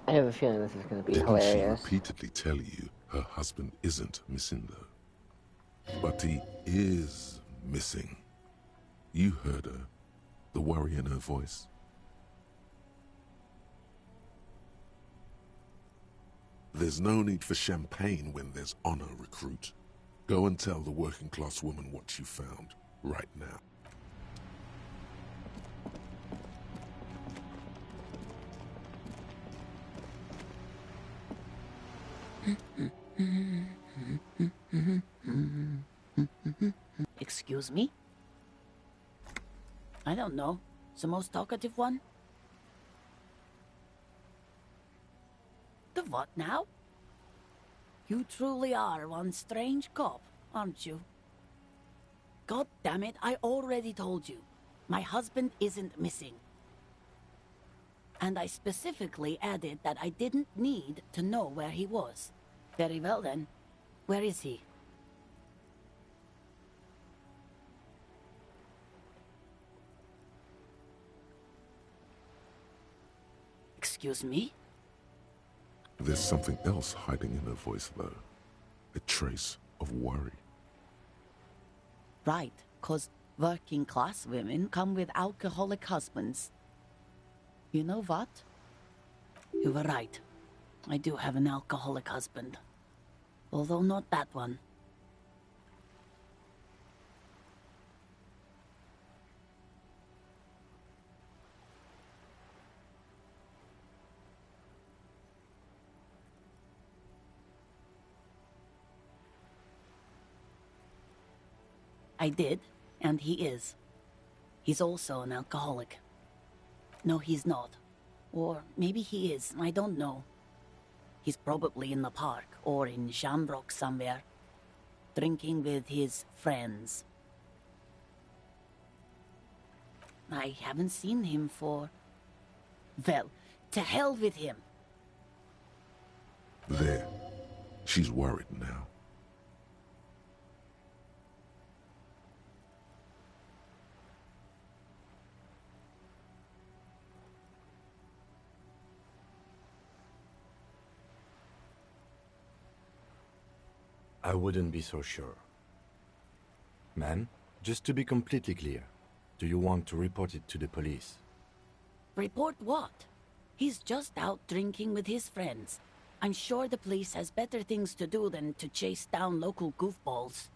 I have a feeling this is going to be Didn't hilarious. she repeatedly tell you her husband isn't missing, though? But he is missing. You heard her, the worry in her voice. There's no need for champagne when there's honor, recruit. Go and tell the working class woman what you found, right now. Excuse me? I don't know. The most talkative one? The what now? You truly are one strange cop, aren't you? God damn it, I already told you. My husband isn't missing. And I specifically added that I didn't need to know where he was. Very well then. Where is he? Excuse me? There's something else hiding in her voice, though. A trace of worry. Right, 'cause working class women come with alcoholic husbands. You know what? You were right. I do have an alcoholic husband. Although not that one. I did, and he is. He's also an alcoholic. No, he's not. Or maybe he is, I don't know. He's probably in the park or in Shamrock somewhere, drinking with his friends. I haven't seen him for... Well, to hell with him. There. She's worried now. I wouldn't be so sure. Ma'am, just to be completely clear, do you want to report it to the police? Report what? He's just out drinking with his friends. I'm sure the police has better things to do than to chase down local goofballs.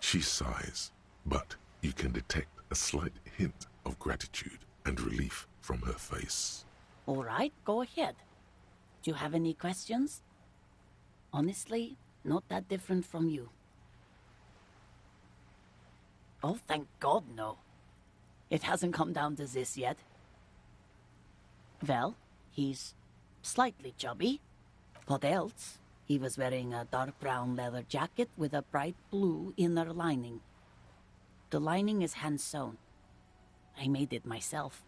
She sighs, but you can detect a slight hint of gratitude and relief from her face. All right, go ahead. Do you have any questions? Honestly, not that different from you. Oh, thank God, no. It hasn't come down to this yet. Well, he's slightly chubby. What else? He was wearing a dark brown leather jacket with a bright blue inner lining. The lining is hand-sewn. I made it myself.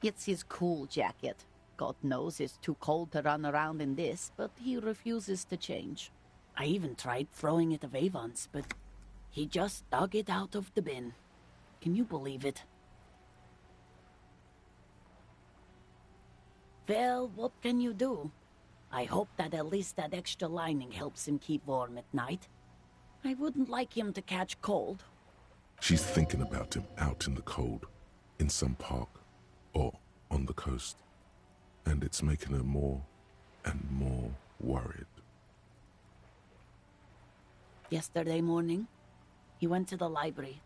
It's his cool jacket. God knows it's too cold to run around in this, but he refuses to change. I even tried throwing it away once, but he just dug it out of the bin. Can you believe it? Well, what can you do? I hope that at least that extra lining helps him keep warm at night. I wouldn't like him to catch cold. She's thinking about him out in the cold, in some park, or on the coast. And it's making her more and more worried. Yesterday morning, he went to the library.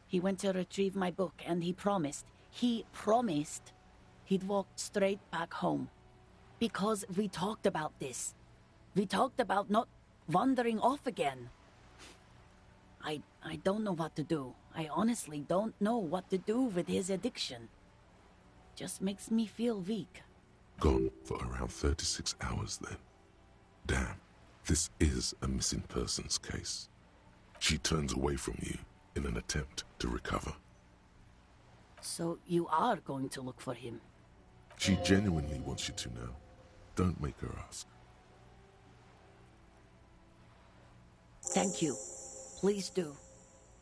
He went to retrieve my book, and he promised he'd walk straight back home. Because we talked about this. We talked about not wandering off again. I don't know what to do. I honestly don't know what to do with his addiction. Just makes me feel weak. Gone for around 36 hours then. Damn, this is a missing persons case. She turns away from you in an attempt to recover. So you are going to look for him? She genuinely wants you to know. Don't make her ask. Thank you. Please do.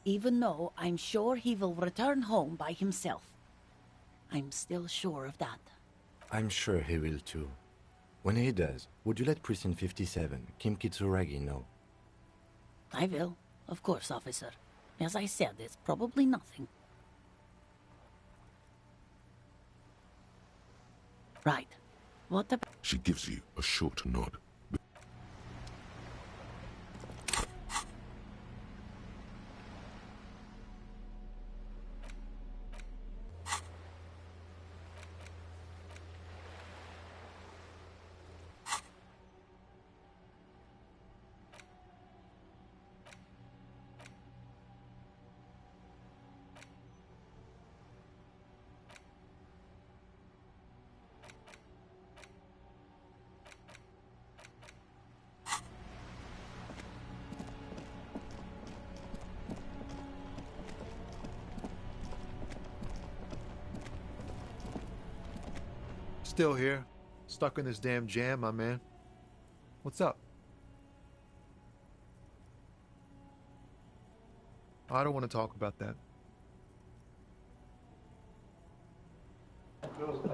Even though I'm sure he will return home by himself. I'm still sure of that. I'm sure he will too. When he does, would you let Precinct 57, Kim Kitsuragi, know? I will. Of course, officer. As I said, it's probably nothing. Right. What about... She gives you a short nod. Still here. Stuck in this damn jam, my man. What's up? I don't want to talk about that.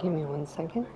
Give me 1 second.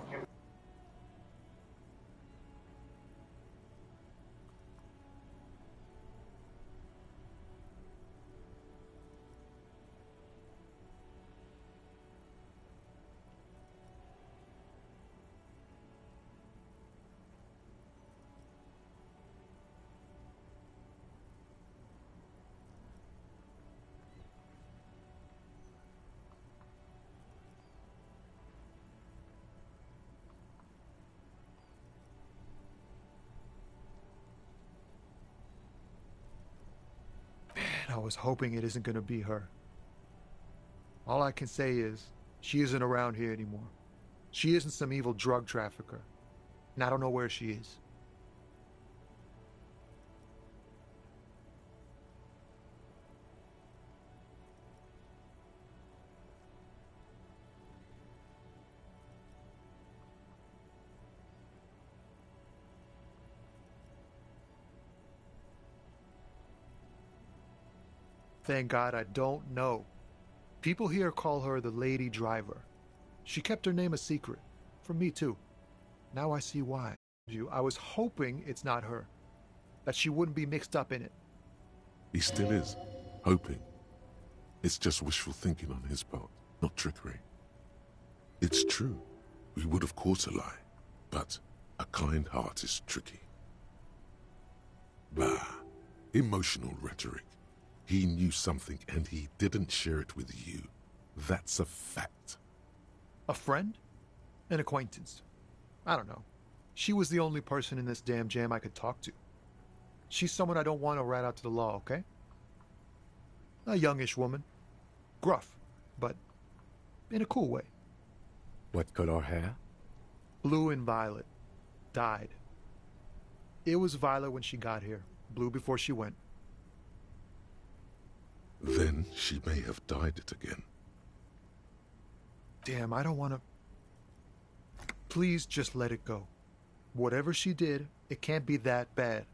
I was hoping it isn't gonna be her. All I can say is, she isn't around here anymore. She isn't some evil drug trafficker. And I don't know where she is. Thank God I don't know. People here call her the Lady Driver. She kept her name a secret. From me, too. Now I see why. I was hoping it's not her. That she wouldn't be mixed up in it. He still is. Hoping. It's just wishful thinking on his part, not trickery. It's true. We would have caught a lie. But a kind heart is tricky. Bah. Emotional rhetoric. He knew something and he didn't share it with you. That's a fact. A friend? An acquaintance? I don't know. She was the only person in this damn jam I could talk to. She's someone I don't want to rat out to the law, okay? A youngish woman. Gruff, but in a cool way. What color hair? Blue and violet. Dyed. It was violet when she got here. Blue before she went. Then she may have dyed it again. Damn, I don't want to... Please just let it go. Whatever she did, it can't be that bad.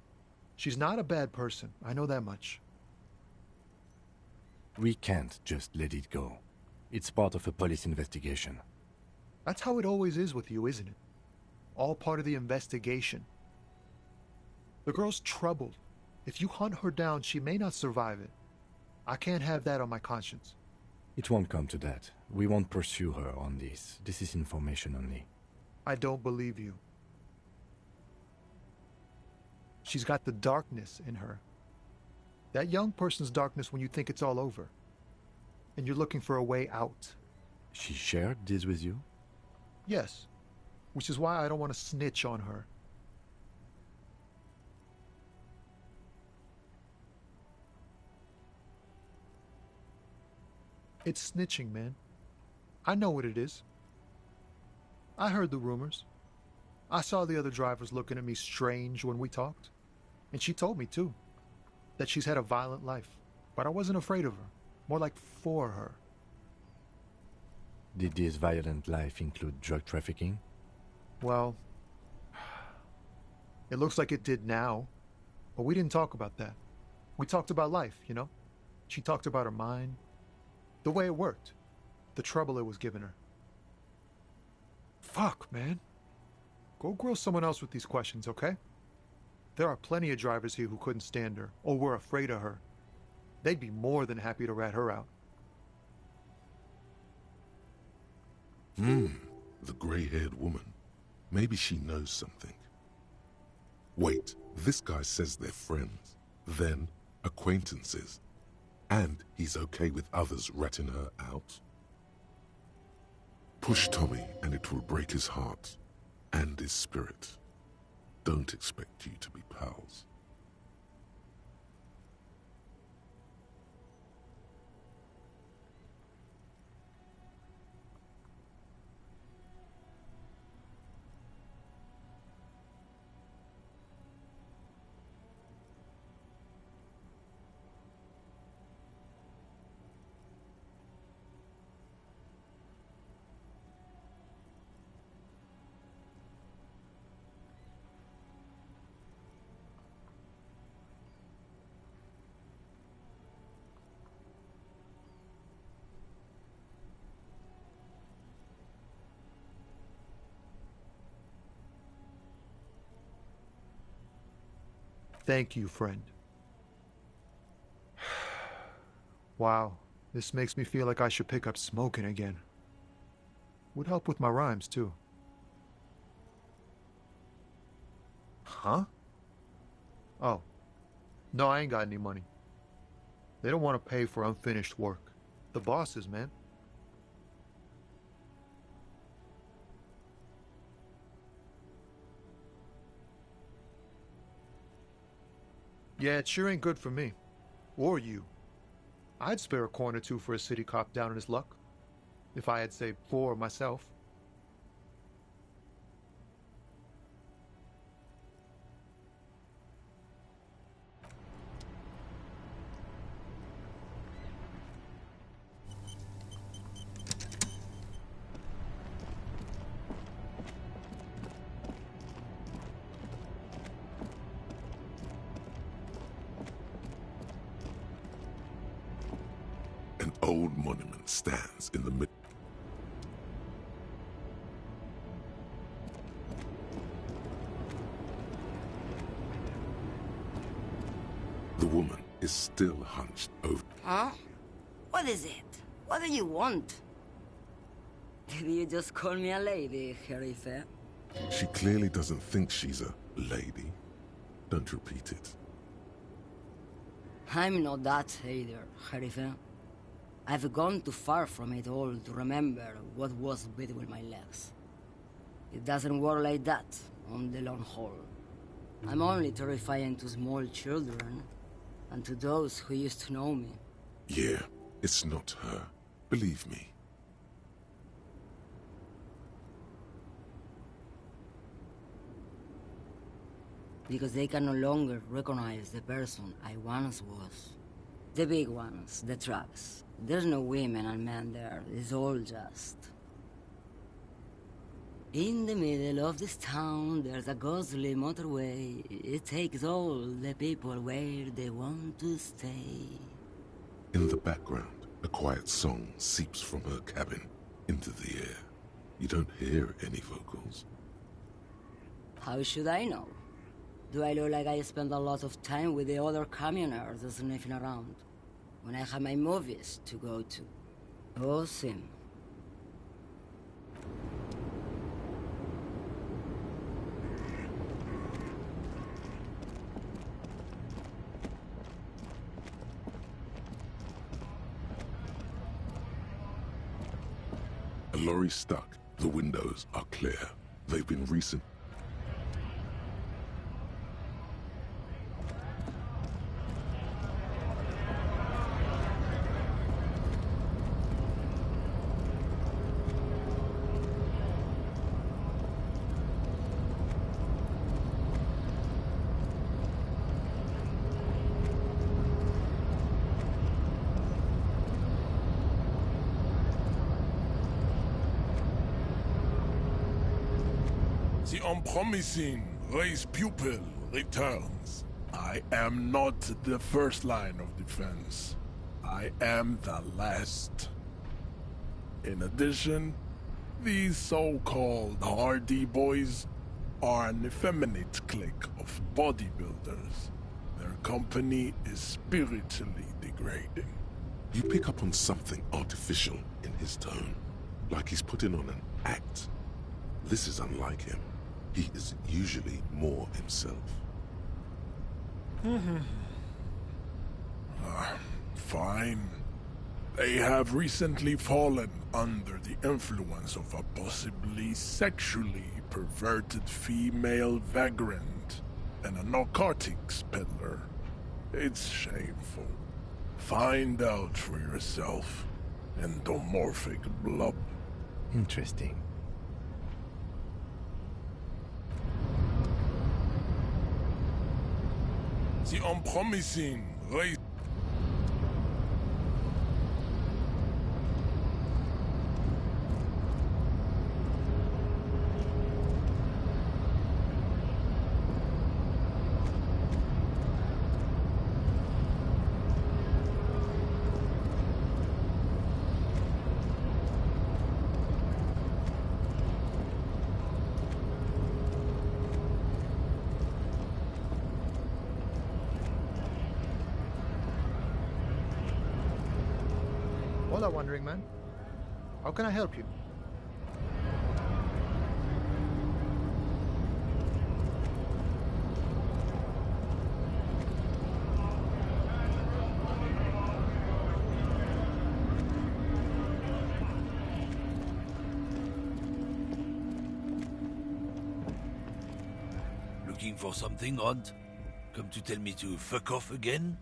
She's not a bad person. I know that much. We can't just let it go. It's part of a police investigation. That's how it always is with you, isn't it? All part of the investigation. The girl's troubled. If you hunt her down, she may not survive it. I can't have that on my conscience. It won't come to that. We won't pursue her on this. This is information only. I don't believe you. She's got the darkness in her. That young person's darkness when you think it's all over. And you're looking for a way out. She shared this with you? Yes. Which is why I don't want to snitch on her. It's snitching, man. I know what it is. I heard the rumors. I saw the other drivers looking at me strange when we talked. And she told me, too, that she's had a violent life. But I wasn't afraid of her. More like for her. Did this violent life include drug trafficking? Well, it looks like it did now. But we didn't talk about that. We talked about life, you know? She talked about her mind. The way it worked. The trouble it was giving her. Fuck, man. Go grill someone else with these questions, okay? There are plenty of drivers here who couldn't stand her, or were afraid of her. They'd be more than happy to rat her out. The grey-haired woman. Maybe she knows something. Wait, this guy says they're friends, then acquaintances. And he's okay with others ratting her out? Push Tommy and it will break his heart and his spirit. Don't expect you to be pals. Thank you, friend. Wow, this makes me feel like I should pick up smoking again. Would help with my rhymes, too. Huh? Oh. No, I ain't got any money. They don't want to pay for unfinished work. The bosses, man. Yeah, it sure ain't good for me. Or you. I'd spare a coin or two for a city cop down on his luck. If I had, say, 4 myself. An old monument stands in the middle. The woman is still hunched over. Huh? What is it? What do you want? Did you just call me a lady, Herife? She clearly doesn't think she's a lady. Don't repeat it. I'm not that either, Herife. I've gone too far from it all to remember what was between my legs. It doesn't work like that on the long haul. I'm only terrifying to small children and to those who used to know me. Yeah, it's not her. Believe me. Because they can no longer recognize the person I once was. The big ones, the trucks. There's no women and men there. It's all just... In the middle of this town, there's a ghostly motorway. It takes all the people where they want to stay. In the background, a quiet song seeps from her cabin into the air. You don't hear any vocals. How should I know? Do I look like I spend a lot of time with the other communers sniffing around when I have my movies to go to? Oh, Sim. A lorry stuck. The windows are clear. They've been recent. The unpromising race pupil returns. I am not the first line of defense. I am the last. In addition, these so-called Hardy Boys are an effeminate clique of bodybuilders. Their company is spiritually degrading. You pick up on something artificial in his tone, like he's putting on an act. This is unlike him. He is usually more himself. Fine. They have recently fallen under the influence of a possibly sexually perverted female vagrant and a narcotics peddler. It's shameful. Find out for yourself. Endomorphic blob. Interesting. The unpromising race. Hola, Wandering Man. How can I help you? Looking for something odd? Come to tell me to fuck off again?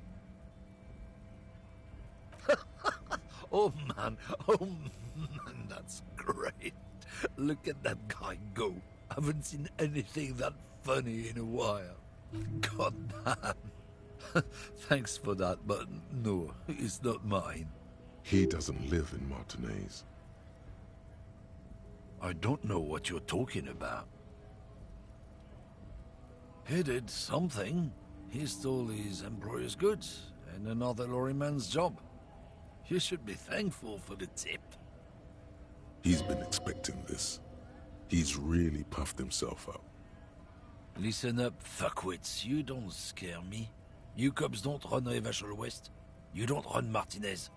Oh man, that's great. Look at that guy go. Haven't seen anything that funny in a while. God damn. Thanks for that, but no, it's not mine. He doesn't live in Martinez. I don't know what you're talking about. He did something. He stole his employer's goods and another lorryman's job. You should be thankful for the tip. He's been expecting this. He's really puffed himself up. Listen up, fuckwits. You don't scare me. You cops don't run Revachol West. You don't run Martinez.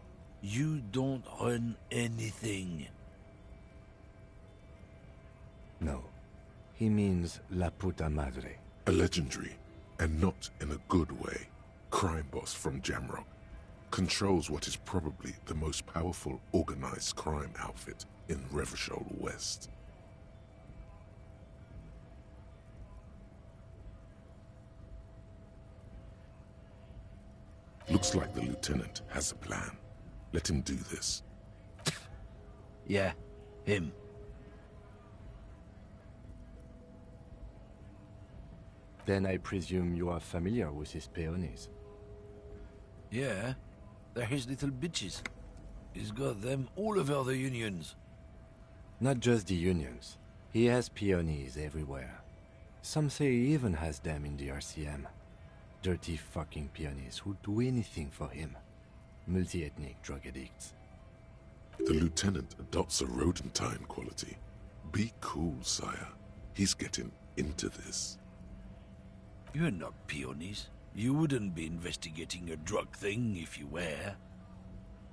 You don't run anything. No. He means La Puta Madre. A legendary, and not in a good way, crime boss from Jamrock. Controls what is probably the most powerful organized crime outfit in Revachol West. Looks like the lieutenant has a plan. Let him do this. Yeah, him. Then I presume you are familiar with his peonies. Yeah, they're his little bitches. He's got them all over the unions. Not just the unions. He has peonies everywhere. Some say he even has them in the RCM. Dirty fucking peonies who'd do anything for him. Multi-ethnic drug addicts. The lieutenant adopts a rodentine quality. Be cool, sire. He's getting into this. You're not peonies. You wouldn't be investigating a drug thing if you were.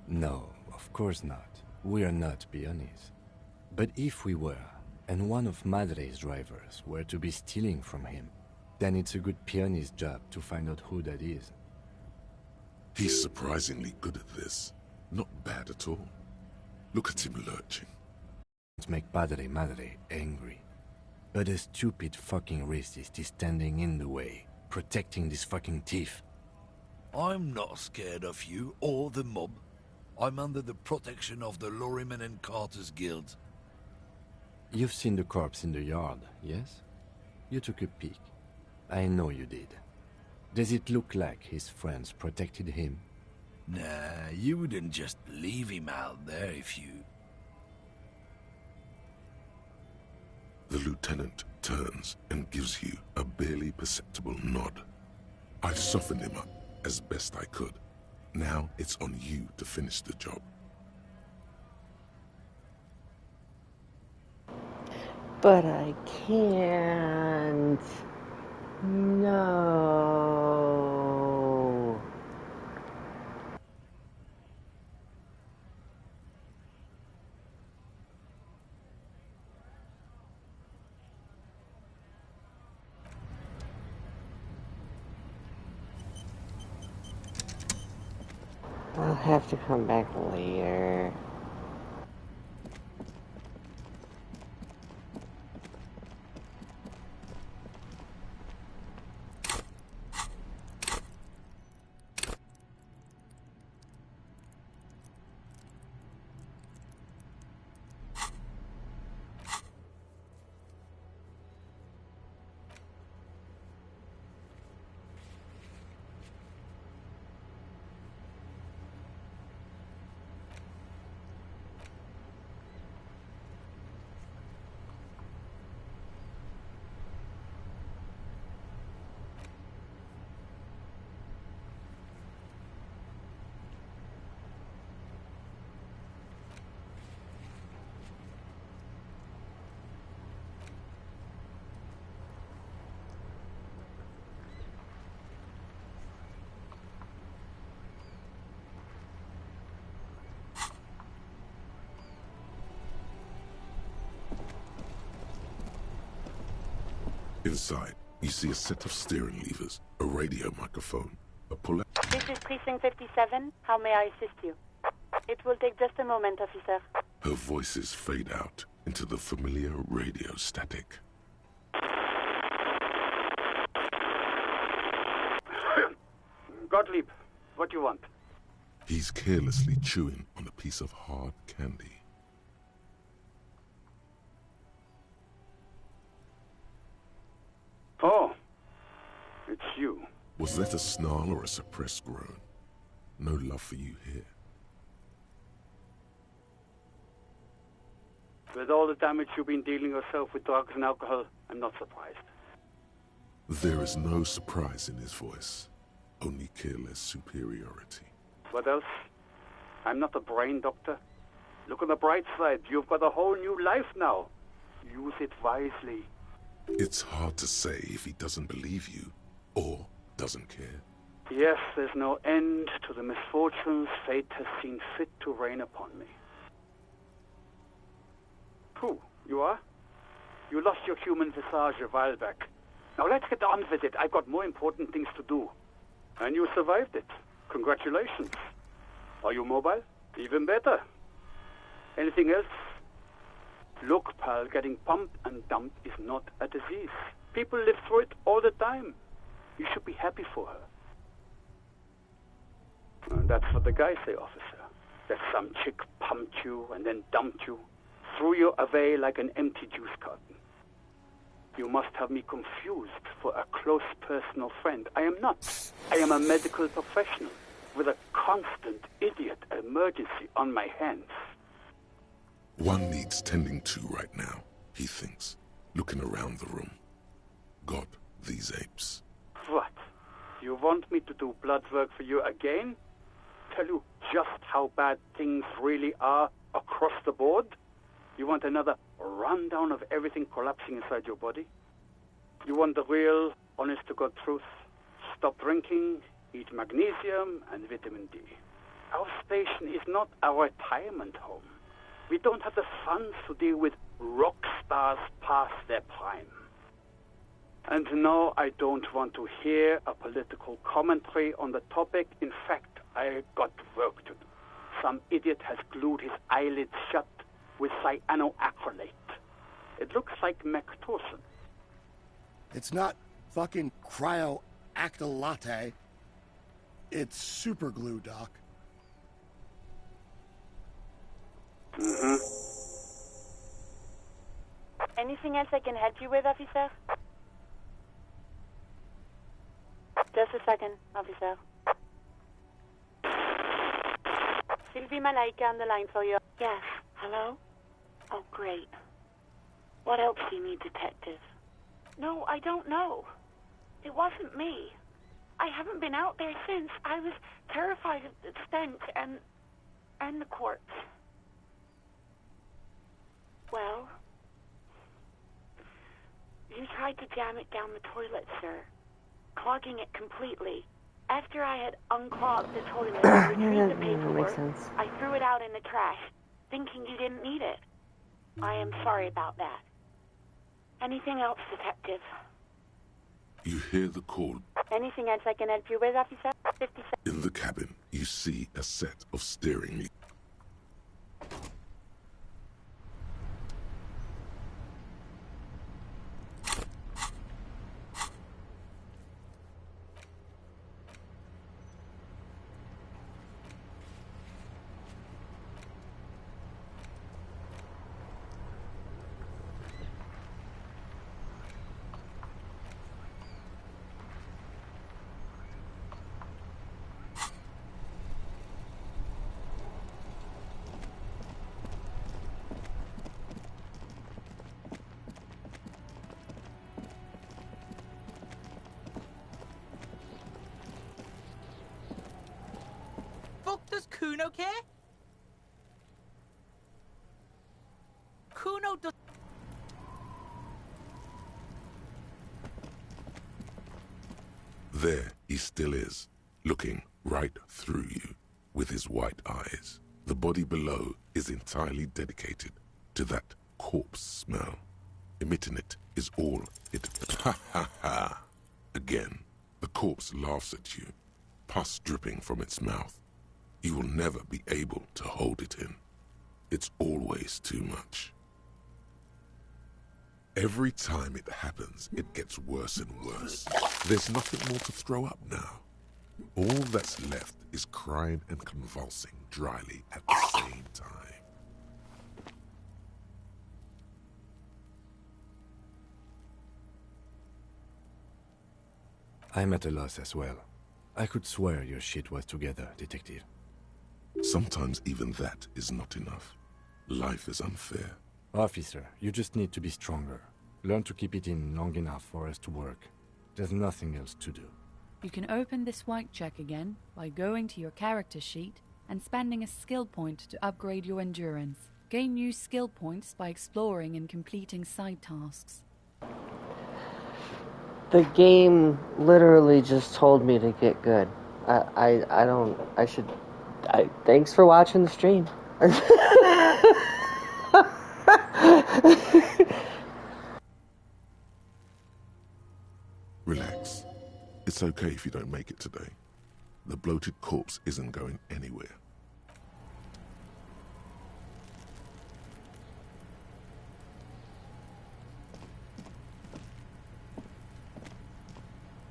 No, of course not. We are not peonies. But if we were, and one of Madre's drivers were to be stealing from him, then it's a good peony's job to find out who that is. He's surprisingly good at this. Not bad at all. Look at him lurching. Let's make Padre Madre angry. But a stupid fucking racist is standing in the way, protecting this fucking thief. I'm not scared of you or the mob. I'm under the protection of the Lorrymen and Carters Guild. You've seen the corpse in the yard, yes? You took a peek. I know you did. Does it look like his friends protected him? Nah, you wouldn't just leave him out there if you... The lieutenant turns and gives you a barely perceptible nod. I've softened him up as best I could. Now it's on you to finish the job. But I can't. No. I'll have to come back later. Inside, you see a set of steering levers, a radio microphone, a pull-out. This is Precinct 57. How may I assist you? It will take just a moment, officer. Her voices fade out into the familiar radio static. Gottlieb, what do you want? He's carelessly chewing on a piece of hard candy. Oh, it's you. Was that a snarl or a suppressed groan? No love for you here. With all the damage you've been dealing yourself with drugs and alcohol, I'm not surprised. There is no surprise in his voice, only careless superiority. What else? I'm not a brain doctor. Look on the bright side. You've got a whole new life now. Use it wisely. It's hard to say if he doesn't believe you or doesn't care. Yes, there's no end to the misfortunes fate has seen fit to rain upon me. Who? You are? You lost your human visage a while back. Now let's get on with it. I've got more important things to do. And you survived it. Congratulations. Are you mobile? Even better. Anything else? Look, pal, getting pumped and dumped is not a disease. People live through it all the time. You should be happy for her. And that's what the guys say, officer. That some chick pumped you and then dumped you, threw you away like an empty juice carton. You must have me confused for a close personal friend. I am not. I am a medical professional with a constant idiot emergency on my hands. One needs tending to right now, he thinks, looking around the room. God, these apes. What? You want me to do blood work for you again? Tell you just how bad things really are across the board? You want another rundown of everything collapsing inside your body? You want the real, honest-to-God truth? Stop drinking, eat magnesium and vitamin D. Our station is not a retirement home. We don't have the funds to deal with rock stars past their prime. And no, I don't want to hear a political commentary on the topic. In fact, I got work to do. Some idiot has glued his eyelids shut with cyanoacrylate. It looks like Mectorson. It's not fucking cryoactylate. It's super glue, Doc. Mm-hmm. Anything else I can help you with, officer? Just a second, officer. Sylvie Malaika on the line for you. Yes. Hello? Oh, great. What else do you need, detective? No, I don't know. It wasn't me. I haven't been out there since. I was terrified of the stench and the corpse. Well, you tried to jam it down the toilet, sir, clogging it completely. After I had unclogged the toilet and retrieved the paperwork, I threw it out in the trash, thinking you didn't need it. I am sorry about that. Anything else, detective? You hear the call. Anything else I can help you with, officer? 57. In the cabin, you see a set of steering. Does Kuno care? Kuno does. There he still is, looking right through you with his white eyes. The body below is entirely dedicated to that corpse smell. Emitting it is all it... Ha ha ha! Again, the corpse laughs at you, pus dripping from its mouth. You will never be able to hold it in. It's always too much. Every time it happens, it gets worse and worse. There's nothing more to throw up now. All that's left is crying and convulsing dryly at the same time. I'm at a loss as well. I could swear your shit was together, Detective. Sometimes even that is not enough. Life is unfair. Officer, you just need to be stronger. Learn to keep it in long enough for us to work. There's nothing else to do. You can open this white check again by going to your character sheet and spending a skill point to upgrade your endurance. Gain new skill points by exploring and completing side tasks. The game literally just told me to get good. Thanks for watching the stream. Relax. It's okay if you don't make it today. The bloated corpse isn't going anywhere.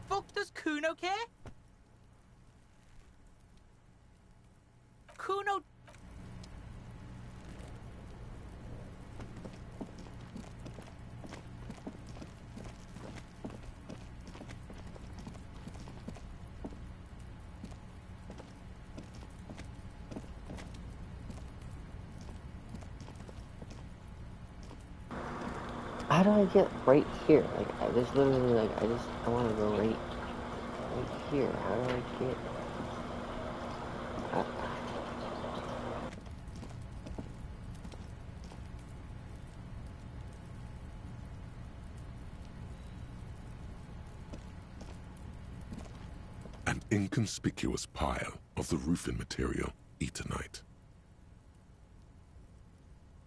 Fuck, does Kuno care? Kuno... How do I get right here? Like, there's literally, like, I want to go right here. How do I get... An inconspicuous pile of the roofing material, Eternite.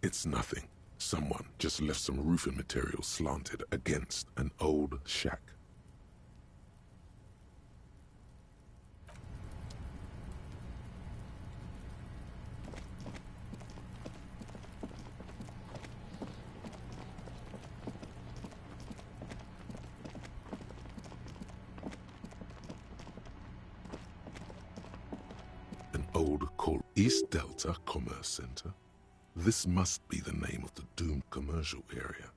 It's nothing. Someone just left some roofing material slanted against an old shack. An old called East Delta Commerce Center. This must be the name of the doomed commercial area.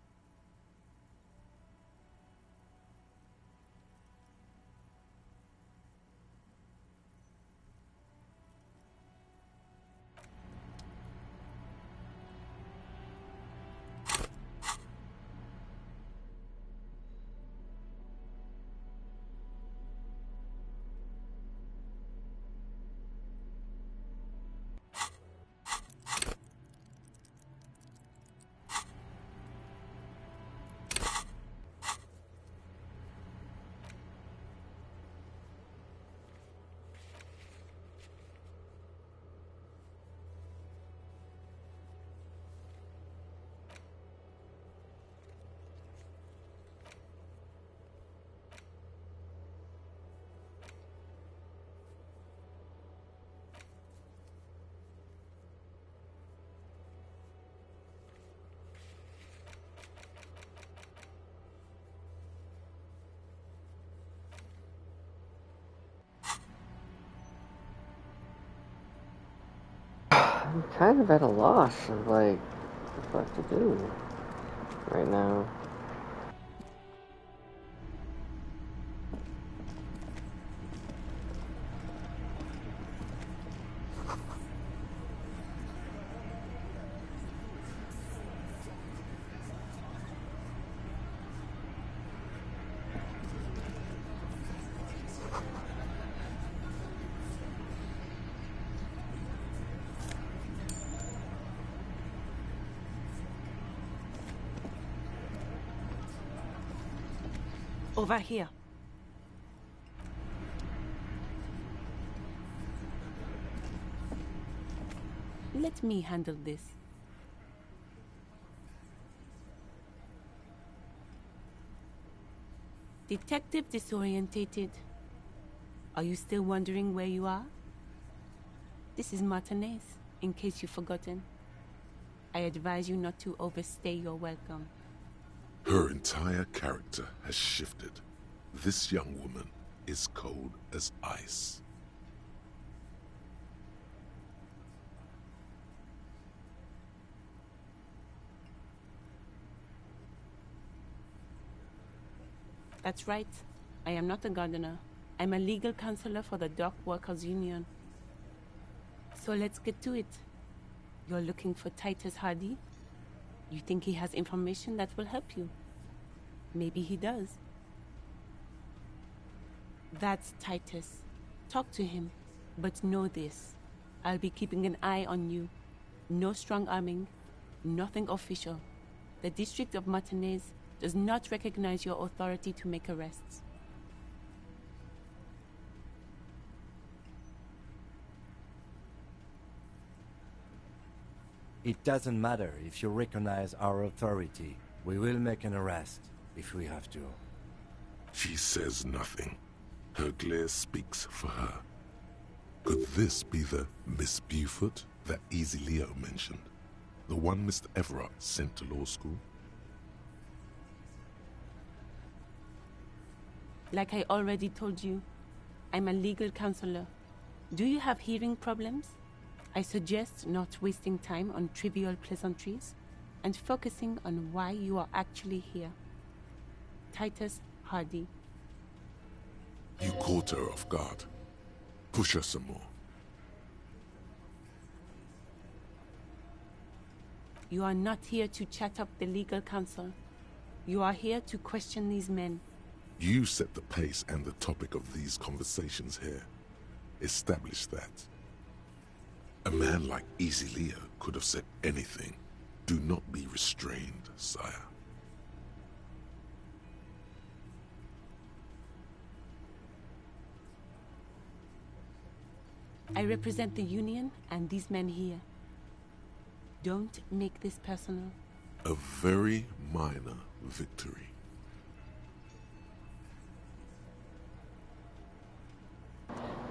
I'm kind of at a loss of, like, what the fuck to do right now. Over here. Let me handle this. Detective disorientated. Are you still wondering where you are? This is Martinez, in case you've forgotten. I advise you not to overstay your welcome. Her entire character has shifted. This young woman is cold as ice. That's right. I am not a gardener. I'm a legal counselor for the Dock Workers Union. So let's get to it. You're looking for Titus Hardy? You think he has information that will help you? Maybe he does. That's Titus. Talk to him. But know this. I'll be keeping an eye on you. No strong arming. Nothing official. The District of Martinez does not recognize your authority to make arrests. It doesn't matter if you recognize our authority. We will make an arrest, if we have to. She says nothing. Her glare speaks for her. Could this be the Miss Buford that Easy Leo mentioned? The one Mr. Everett sent to law school? Like I already told you, I'm a legal counselor. Do you have hearing problems? I suggest not wasting time on trivial pleasantries and focusing on why you are actually here. Titus Hardy. You caught her off guard. Push her some more. You are not here to chat up the legal counsel. You are here to question these men. You set the pace and the topic of these conversations here. Establish that. A man like Easy Leo could have said anything. Do not be restrained, sire. I represent the Union and these men here. Don't make this personal. A very minor victory.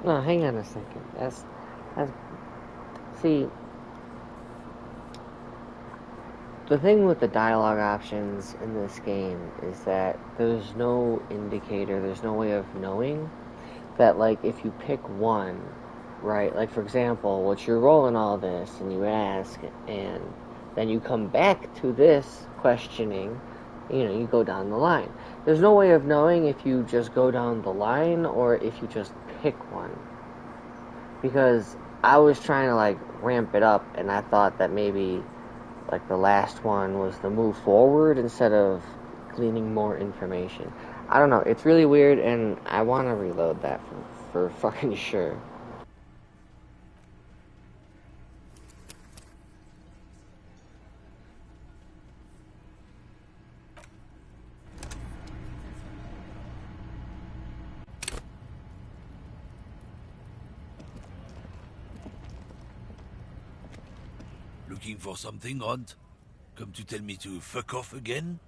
No, hang on a second. See, the thing with the dialogue options in this game is that there's no indicator, there's no way of knowing that, like, if you pick one, right, like, for example, what you're rolling all this, and you ask, and then you come back to this questioning, you know, you go down the line. There's no way of knowing if you just go down the line, or if you just pick one. Because I was trying to, like, ramp it up, and I thought that maybe, like, the last one was the move forward instead of gleaning more information. I don't know, it's really weird, and I want to reload that for fucking sure. Looking for something, Hunt? Come to tell me to fuck off again?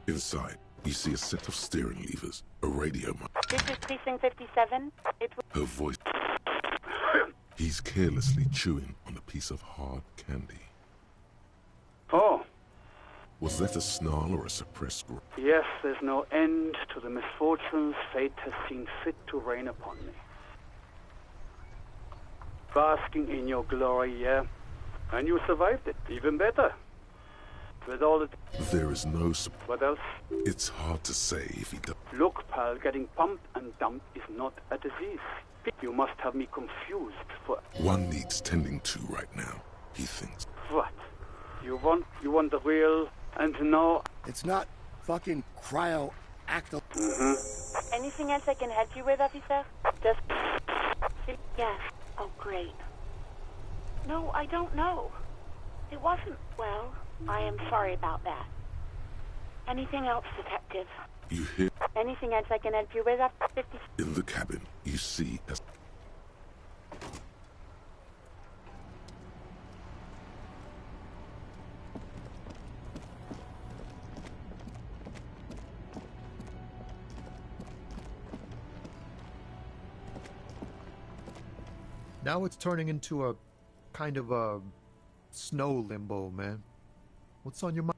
Inside, you see a set of steering levers, a radio mic. This is Precinct 57. Her voice. He's carelessly chewing on a piece of hard candy. Oh. Was that a snarl or a suppressed groan? Yes, there's no end to the misfortunes fate has seen fit to rain upon me. Basking in your glory, yeah. And you survived it. Even better. With all the... There is no... What else? It's hard to say if he does. Look, pal, getting pumped and dumped is not a disease. You must have me confused for... One needs tending to right now, he thinks. What? You want the real... And no... It's not fucking cryo-actal... Anything else I can help you with, officer? Just... Yes. Oh, great. No, I don't know. It wasn't... Well, I am sorry about that. Anything else, Detective? You hear Anything else I can help you with after 50... in the cabin, you see a Now it's turning into a kind of a snow limbo, man. What's on your mind?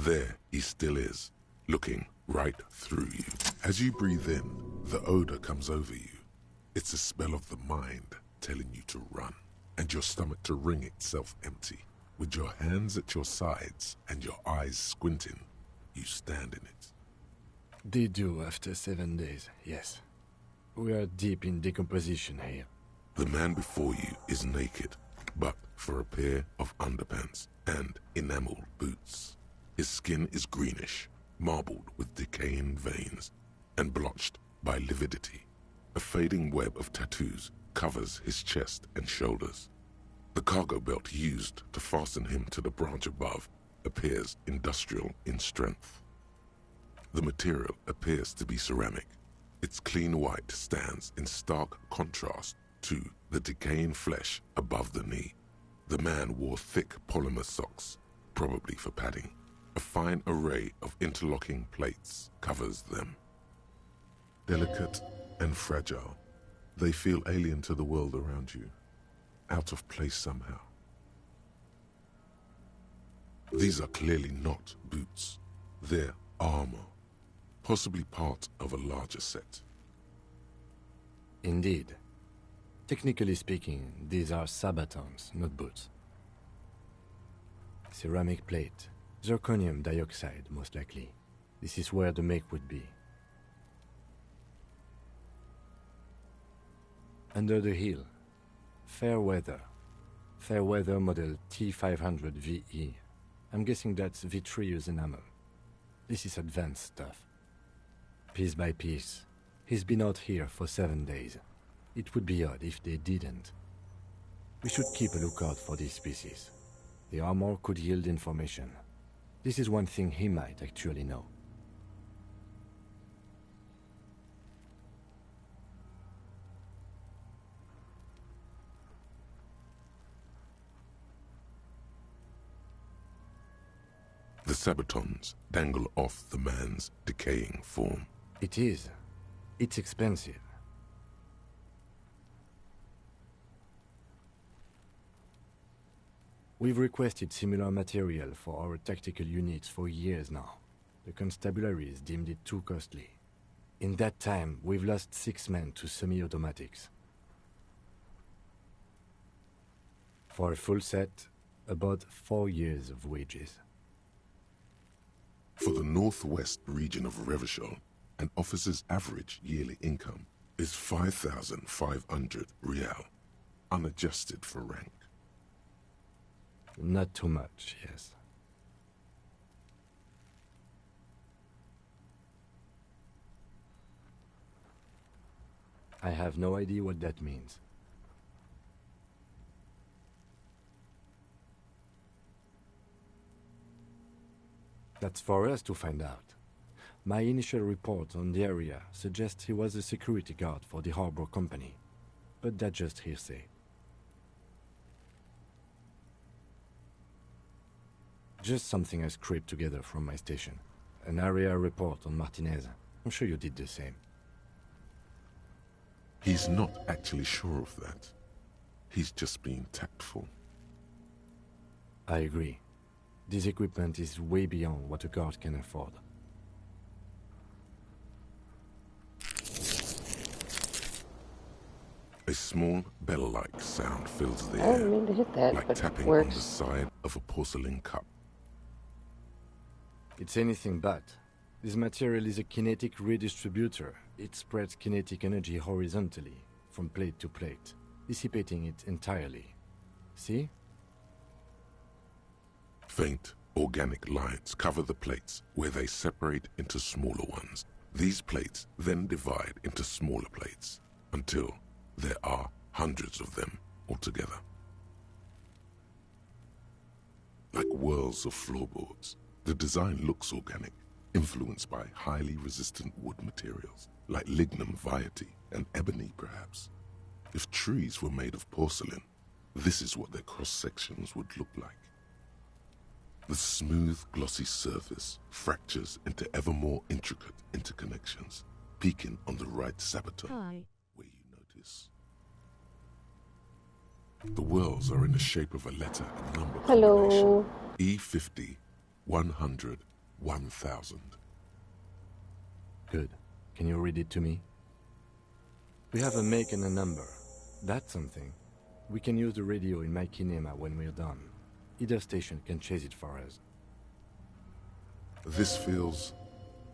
There he still is, looking right through you. As you breathe in, the odor comes over you. It's a smell of the mind telling you to run, and your stomach to wring itself empty. With your hands at your sides and your eyes squinting, you stand in it. They do after 7 days, yes. We are deep in decomposition here. The man before you is naked, but for a pair of underpants and enameled boots. His skin is greenish, marbled with decaying veins, and blotched by lividity. A fading web of tattoos covers his chest and shoulders. The cargo belt used to fasten him to the branch above appears industrial in strength. The material appears to be ceramic. Its clean white stands in stark contrast to the decaying flesh above the knee. The man wore thick polymer socks, probably for padding. A fine array of interlocking plates covers them. Delicate and fragile, they feel alien to the world around you, out of place somehow. These are clearly not boots. They're armor, possibly part of a larger set. Indeed. Technically speaking, these are sabatons, not boots. Ceramic plate. Zirconium dioxide, most likely. This is where the make would be. Under the heel. Fair weather. Fair weather model T500 VE. I'm guessing that's vitreous enamel. This is advanced stuff. Piece by piece. He's been out here for 7 days. It would be odd if they didn't. We should keep a lookout for these species. The armor could yield information. This is one thing he might actually know. The sabatons dangle off the man's decaying form. It is. It's expensive. We've requested similar material for our tactical units for years now. The constabularies deemed it too costly. In that time, we've lost 6 men to semi-automatics. For a full set, about 4 years of wages. For the northwest region of Revachol, an officer's average yearly income is 5,500 rial, unadjusted for rank. Not too much, yes. I have no idea what that means. That's for us to find out. My initial report on the area suggests he was a security guard for the harbor company, but that's just hearsay. Just something I scraped together from my station. An area report on Martinez. I'm sure you did the same. He's not actually sure of that. He's just being tactful. I agree. This equipment is way beyond what a guard can afford. A small bell-like sound fills the I didn't air, mean to hit that, like but tapping it on works. the side of a porcelain cup. It's anything but. This material is a kinetic redistributor. It spreads kinetic energy horizontally, from plate to plate, dissipating it entirely. See? Faint, organic lines cover the plates where they separate into smaller ones. These plates then divide into smaller plates until there are hundreds of them altogether. Like whirls of floorboards, the design looks organic, influenced by highly resistant wood materials, like lignum vitae and ebony perhaps. If trees were made of porcelain, this is what their cross-sections would look like. The smooth, glossy surface fractures into ever more intricate interconnections, peaking on the right saboteur, where you notice. The whirls are in the shape of a letter and number combination. E50, 100, 1000. Good. Can you read it to me? We have a make and a number. That's something. We can use the radio in my kinema when we're done. Either station can chase it for us. This feels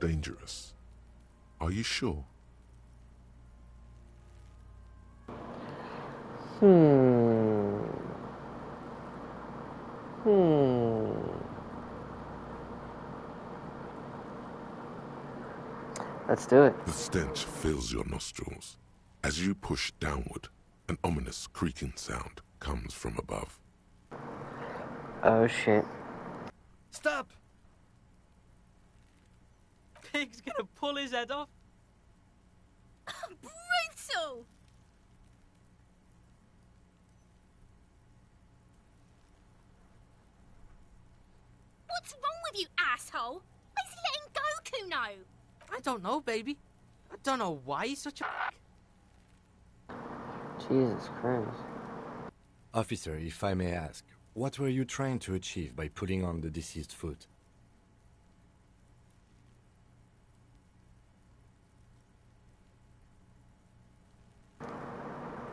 dangerous. Are you sure? Let's do it. The stench fills your nostrils. As you push downward, an ominous creaking sound comes from above. Oh shit. Stop! Pig's gonna pull his head off. Brutal! What's wrong with you, asshole? Why is he letting go, Kuno? I don't know, baby. I don't know why he's such a Jesus Christ. Officer, if I may ask, what were you trying to achieve by putting on the deceased foot?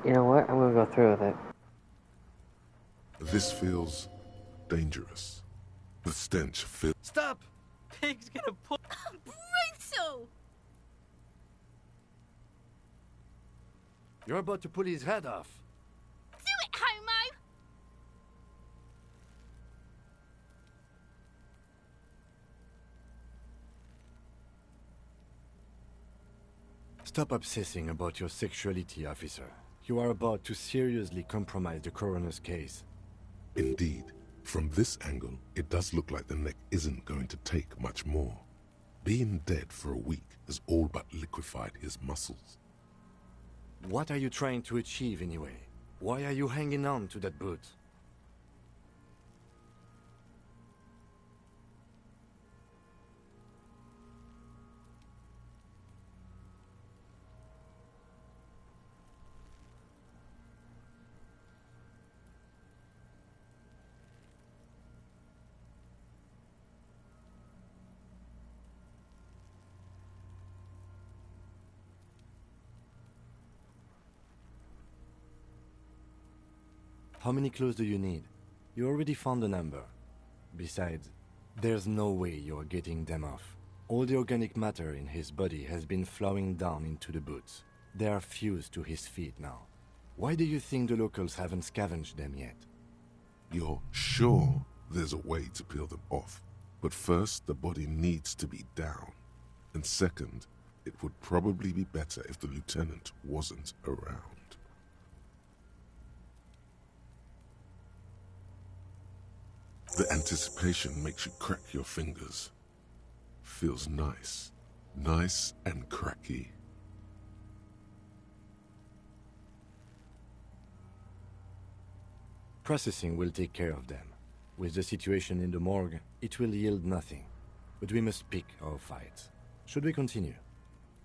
You know what? I'm gonna go through with it. This feels dangerous. The stench fills... Stop! Pig's gonna pull... Brutal! You're about to pull his head off. Do it, homo! Stop obsessing about your sexuality, officer. You are about to seriously compromise the coroner's case. Indeed. From this angle, it does look like the neck isn't going to take much more. Being dead for a week has all but liquefied his muscles. What are you trying to achieve anyway? Why are you hanging on to that boot? How many clues do you need? You already found the number. Besides, there's no way you're getting them off. All the organic matter in his body has been flowing down into the boots. They are fused to his feet now. Why do you think the locals haven't scavenged them yet? You're sure there's a way to peel them off, but first the body needs to be down. And second, it would probably be better if the lieutenant wasn't around. The anticipation makes you crack your fingers. Feels nice. Nice and cracky. Processing will take care of them. With the situation in the morgue, it will yield nothing. But we must pick our fights. Should we continue?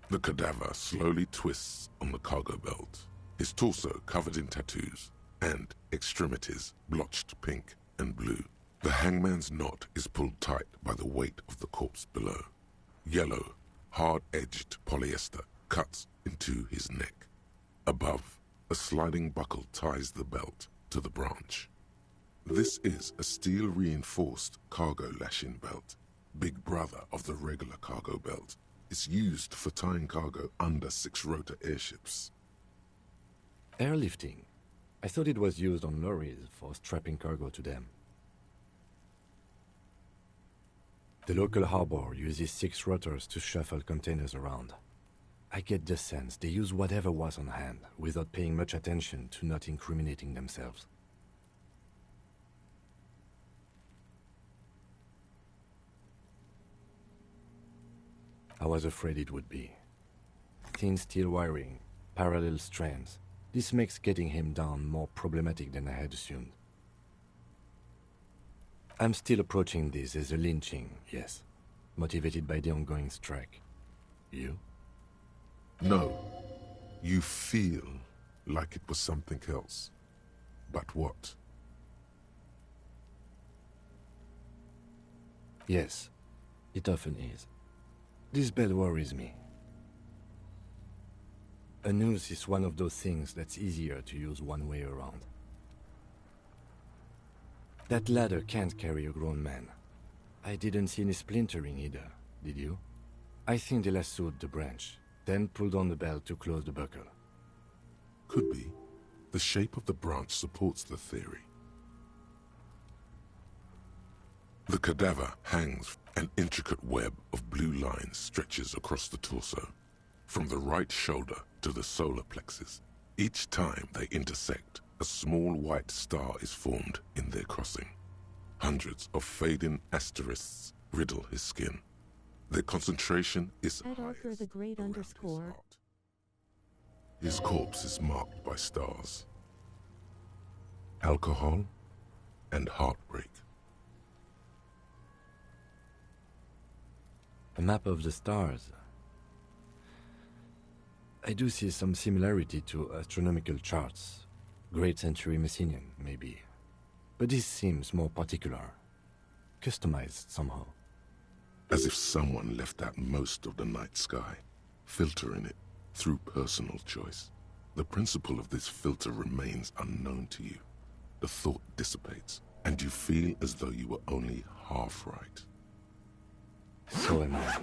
The cadaver slowly twists on the cargo belt, his torso covered in tattoos, and extremities blotched pink and blue. The hangman's knot is pulled tight by the weight of the corpse below. Yellow, hard-edged polyester cuts into his neck. Above, a sliding buckle ties the belt to the branch. This is a steel-reinforced cargo lashing belt, big brother of the regular cargo belt. It's used for tying cargo under 6-rotor airships. Airlifting? I thought it was used on lorries for strapping cargo to them. The local harbor uses 6 rotors to shuffle containers around. I get the sense they use whatever was on hand, without paying much attention to not incriminating themselves. I was afraid it would be. Thin steel wiring, parallel strands. This makes getting him down more problematic than I had assumed. I'm still approaching this as a lynching, yes. Motivated by the ongoing strike. You? No. You feel like it was something else. But what? Yes, it often is. This bell worries me. A noose is one of those things that's easier to use one way around. That ladder can't carry a grown man. I didn't see any splintering either, did you? I think they lassoed the branch, then pulled on the bell to close the buckle. Could be. The shape of the branch supports the theory. The cadaver hangs. An intricate web of blue lines stretches across the torso, from the right shoulder to the solar plexus. Each time they intersect, a small white star is formed in their crossing. Hundreds of fading asterisks riddle his skin. Their concentration is At Arthur the Great _ His corpse is marked by stars. Alcohol and heartbreak. A map of the stars. I do see some similarity to astronomical charts. Great Century Messinian, maybe. But this seems more particular. Customized somehow. As if someone left out most of the night sky, filtering it through personal choice. The principle of this filter remains unknown to you. The thought dissipates, and you feel as though you were only half right. So am I.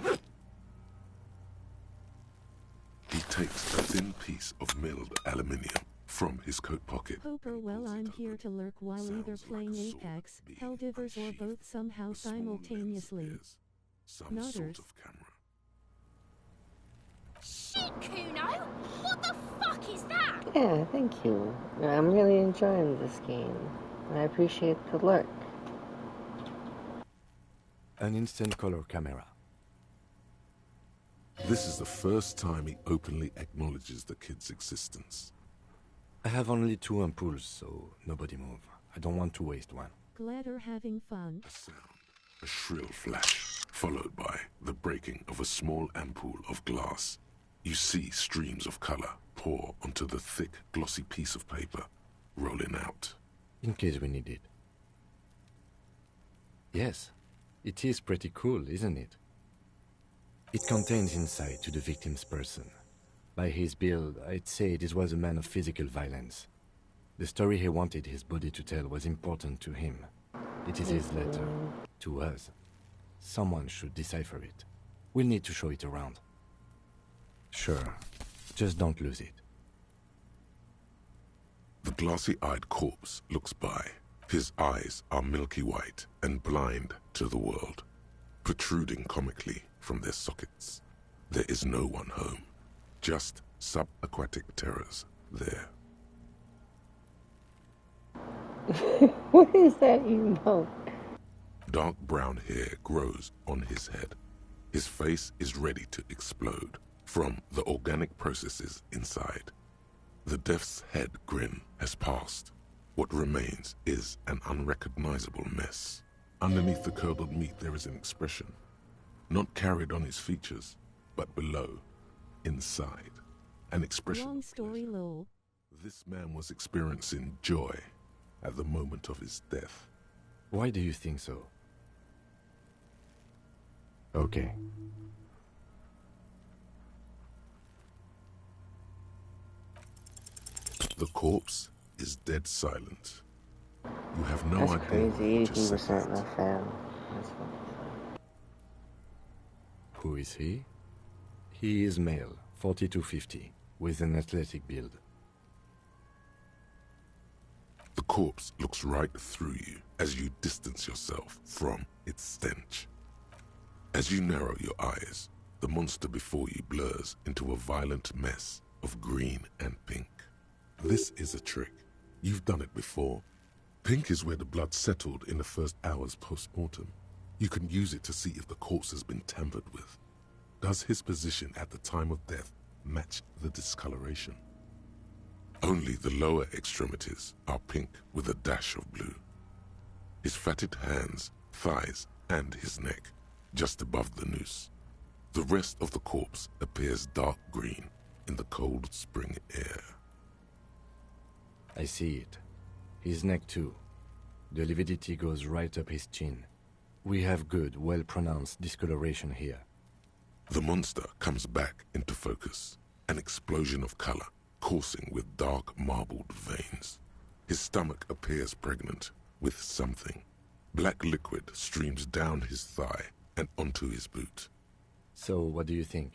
He takes a thin piece of milled aluminium from his coat pocket. Poker, well, I'm here to lurk while either playing Apex, Helldivers, or both somehow simultaneously. Nodders. Shit, Kuno! What the fuck is that? Yeah, thank you. I'm really enjoying this game. I appreciate the lurk. An instant color camera. This is the first time he openly acknowledges the kid's existence. I have only 2 ampoules, so nobody move. I don't want to waste one. Glad you're having fun. A sound, a shrill flash, followed by the breaking of a small ampoule of glass. You see streams of color pour onto the thick, glossy piece of paper, rolling out. In case we need it. Yes, it is pretty cool, isn't it? It contains insight to the victim's person. By his build, I'd say this was a man of physical violence. The story he wanted his body to tell was important to him. It is his letter. To us. Someone should decipher it. We'll need to show it around. Sure. Just don't lose it. The glassy-eyed corpse looks by. His eyes are milky white and blind to the world, protruding comically from their sockets. There is no one home, just subaquatic terrors there. What is that emote? Dark brown hair grows on his head. His face is ready to explode from the organic processes inside. The death's head grin has passed. What remains is an unrecognizable mess. Underneath the curdled meat there is an expression, not carried on his features, but below, inside. An expression. Long story, lol. This man was experiencing joy at the moment of his death. Why do you think so? Okay. The corpse is dead silent. You have no That's idea. crazy. what just 18% not fan. That's funny. Who is he? He is male, 40 to 50, with an athletic build. The corpse looks right through you as you distance yourself from its stench. As you narrow your eyes, the monster before you blurs into a violent mess of green and pink. This is a trick. You've done it before. Pink is where the blood settled in the first hours post-mortem. You can use it to see if the corpse has been tampered with. Does his position at the time of death match the discoloration? Only the lower extremities are pink with a dash of blue. His fatted hands, thighs, and his neck, just above the noose. The rest of the corpse appears dark green in the cold spring air. I see it. His neck too. The lividity goes right up his chin. We have good, well-pronounced discoloration here. The monster comes back into focus, an explosion of color, coursing with dark marbled veins. His stomach appears pregnant with something. Black liquid streams down his thigh and onto his boot. So, what do you think?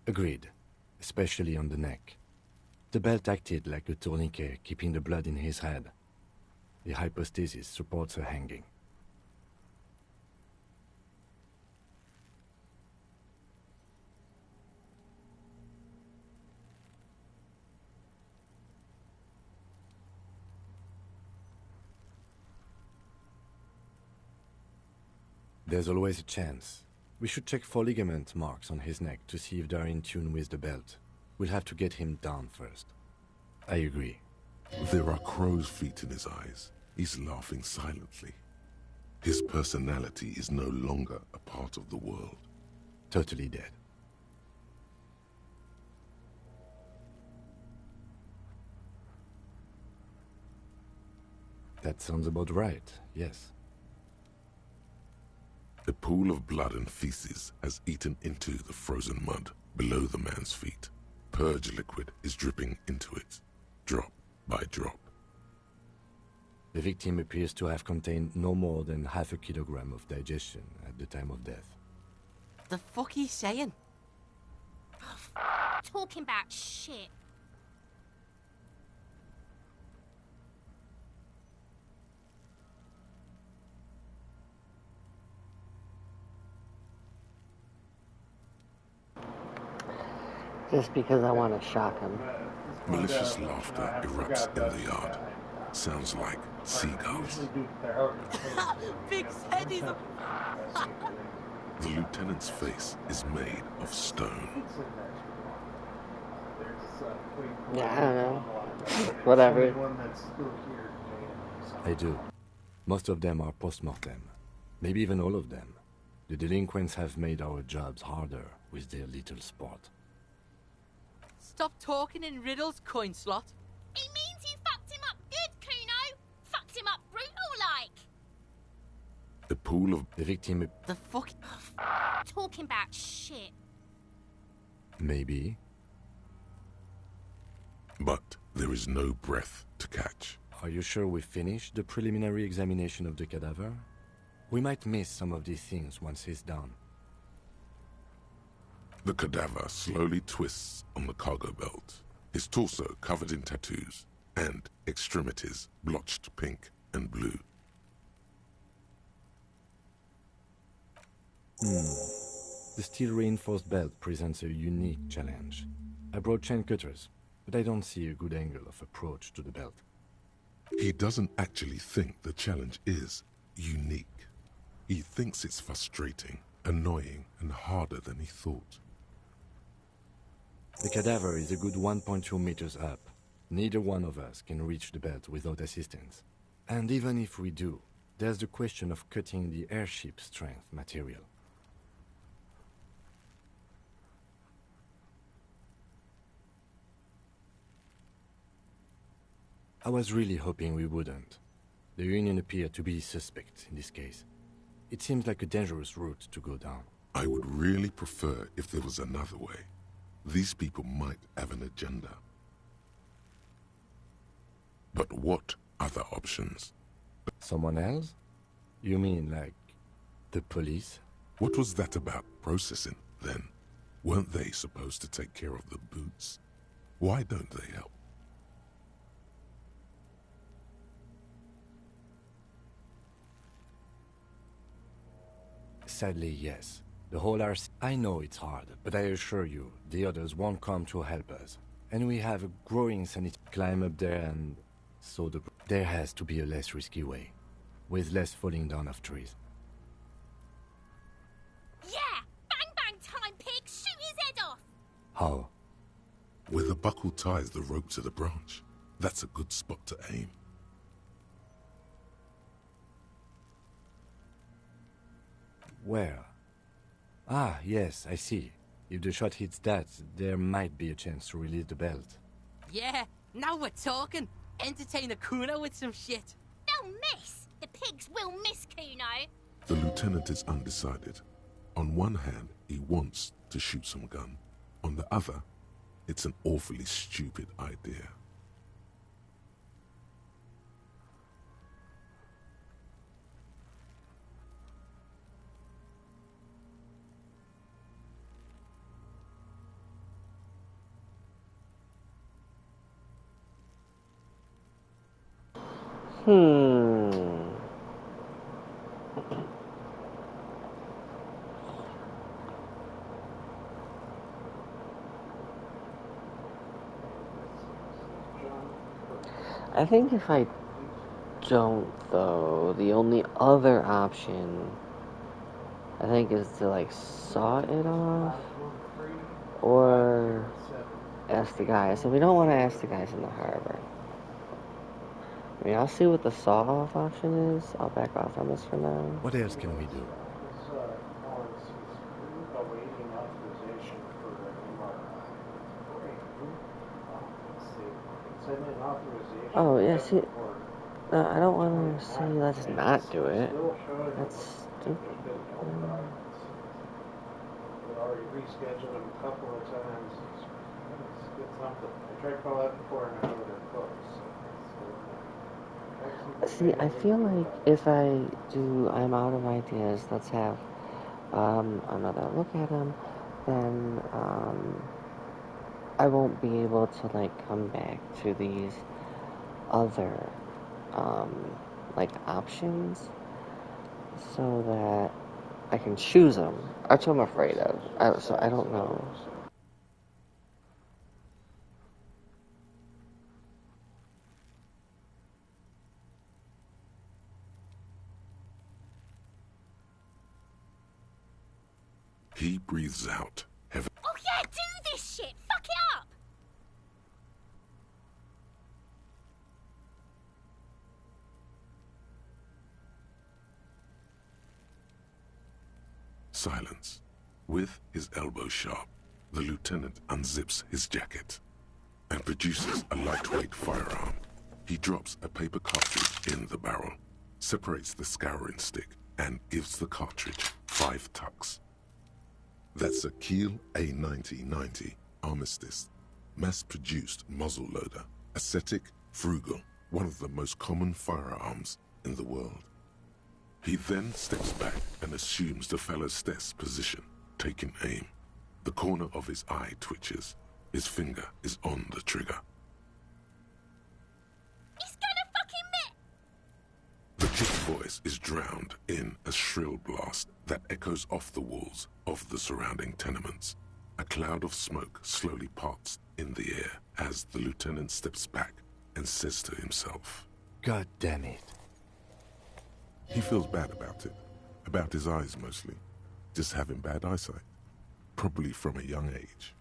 Agreed, especially on the neck. The belt acted like a tourniquet, keeping the blood in his head. The hypostasis supports a hanging. There's always a chance. We should check for ligament marks on his neck to see if they're in tune with the belt. We'll have to get him down first. I agree. There are crow's feet in his eyes. He's laughing silently. His personality is no longer a part of the world. Totally dead. That sounds about right, yes. A pool of blood and feces has eaten into the frozen mud below the man's feet. Purge liquid is dripping into it, drop by drop. The victim appears to have contained no more than half a kilogram of digestion at the time of death. The fuck are you saying? Talking about shit. Just because I want to shock him. Malicious laughter erupts in the yard. Sounds like seagulls. Big's head is a... The lieutenant's face is made of stone. Yeah, I don't know. Whatever. I do. Most of them are post-mortem. Maybe even all of them. The delinquents have made our jobs harder with their little sport. Stop talking in riddles, coin slot. It means you fucked him up good, Kuno. Fucked him up brutal-like. A pool of... The victim... The fuck... Talking about shit. Maybe. But there is no breath to catch. Are you sure we finished the preliminary examination of the cadaver? We might miss some of these things once he's done. The cadaver slowly twists on the cargo belt, his torso covered in tattoos, and extremities blotched pink and blue. The steel-reinforced belt presents a unique challenge. I brought chain cutters, but I don't see a good angle of approach to the belt. He doesn't actually think the challenge is unique. He thinks it's frustrating, annoying, and harder than he thought. The cadaver is a good 1.2 meters up. Neither one of us can reach the belt without assistance. And even if we do, there's the question of cutting the airship strength material. I was really hoping we wouldn't. The Union appeared to be suspect in this case. It seems like a dangerous route to go down. I would really prefer if there was another way. These people might have an agenda. But what other options? Someone else? You mean like the police? What was that about processing, then? Weren't they supposed to take care of the boots? Why don't they help? Sadly, yes. The whole RC... I know it's hard, but I assure you, the others won't come to help us. And we have a growing sanity. Climb up there and... So there has to be a less risky way. With less falling down of trees. Yeah! Bang bang time, pig! Shoot his head off! How? Where the buckle ties the rope to the branch. That's a good spot to aim. Where? Ah, yes, I see. If the shot hits that, there might be a chance to release the belt. Yeah, now we're talking. Entertain a Kuno with some shit. They'll miss! The pigs will miss Kuno! The lieutenant is undecided. On one hand, he wants to shoot some gun. On the other, it's an awfully stupid idea. I think if I don't, though, the only other option, I think, is to, like, saw it off, or ask the guys. So we don't want to ask the guys in the harbor. I mean, I'll see what the saw-off option is. I'll back off on this for now. What else can we do? Oh, yeah, see, no, I don't want to say let's not do it. That's stupid. Already rescheduled them a couple of times. Let's get something. I tried to call out before and I know they're close. See, I feel like if I do I'm out of ideas, let's have another look at them, then I won't be able to, like, come back to these other like options so that I can choose them. That's what I'm afraid of. So I don't know. He breathes out. Oh yeah, do this shit! Fuck it up! Silence. With his elbow sharp, the lieutenant unzips his jacket and produces a lightweight firearm. He drops a paper cartridge in the barrel, separates the scouring stick, and gives the cartridge 5 tucks. That's a Kiel A9090 Armistice, mass-produced muzzleloader, ascetic, frugal, one of the most common firearms in the world. He then steps back and assumes the Phallus position, taking aim. The corner of his eye twitches. His finger is on the trigger. He's gonna fucking miss! The kick voice is drowned in a shrill blast that echoes off the walls of the surrounding tenements. A cloud of smoke slowly parts in the air as the lieutenant steps back and says to himself, God damn it. He feels bad about his eyes mostly, just having bad eyesight, probably from a young age.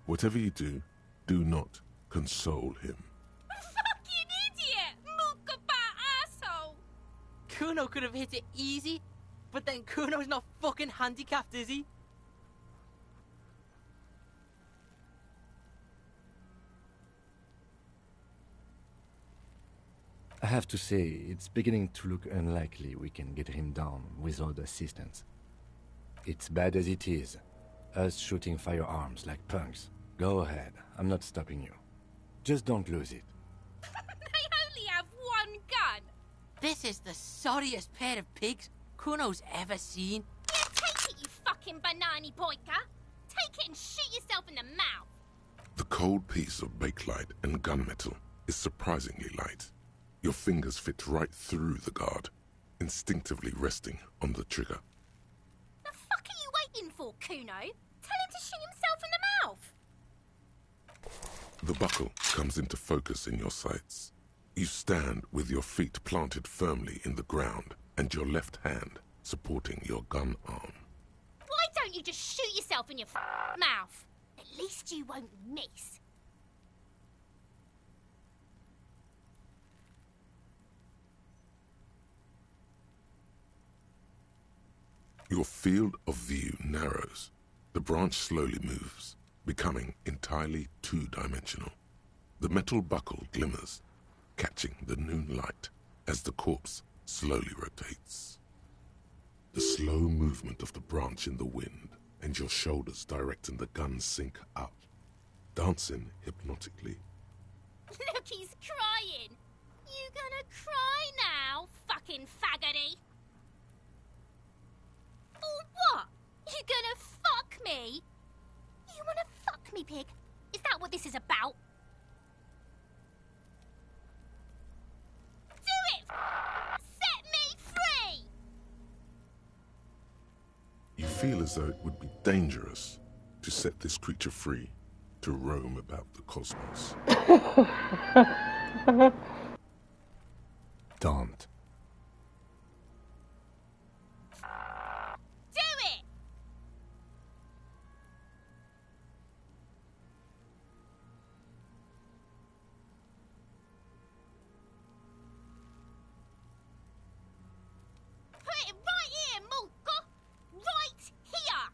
Whatever you do, do not console him. Fucking idiot! Mookaba asshole! Kuno could have hit it easy, but then Kuno's not fucking handicapped, is he? I have to say, it's beginning to look unlikely we can get him down without assistance. It's bad as it is. Us shooting firearms like punks. Go ahead, I'm not stopping you. Just don't lose it. They only have one gun. This is the sorriest pair of pigs Kuno's ever seen. Yeah, take it, you fucking banani boyka. Take it and shoot yourself in the mouth. The cold piece of bakelite and gunmetal is surprisingly light. Your fingers fit right through the guard, instinctively resting on the trigger. The fuck are you waiting for, Kuno? Tell him to shoot himself in the mouth. The buckle comes into focus in your sights. You stand with your feet planted firmly in the ground and your left hand supporting your gun arm. Why don't you just shoot yourself in your mouth? At least you won't miss. Your field of view narrows. The branch slowly moves, becoming entirely two-dimensional. The metal buckle glimmers, catching the noon light as the corpse slowly rotates. The slow movement of the branch in the wind and your shoulders directing the gun sink up, dancing hypnotically. Look, he's crying. You gonna cry now, fucking faggoty? Or what? You gonna fuck me? You wanna fuck me, pig? Is that what this is about? Do it! Set me free! You feel as though it would be dangerous to set this creature free to roam about the cosmos. Don't. Do it! Put it right here, Mulko! Right here!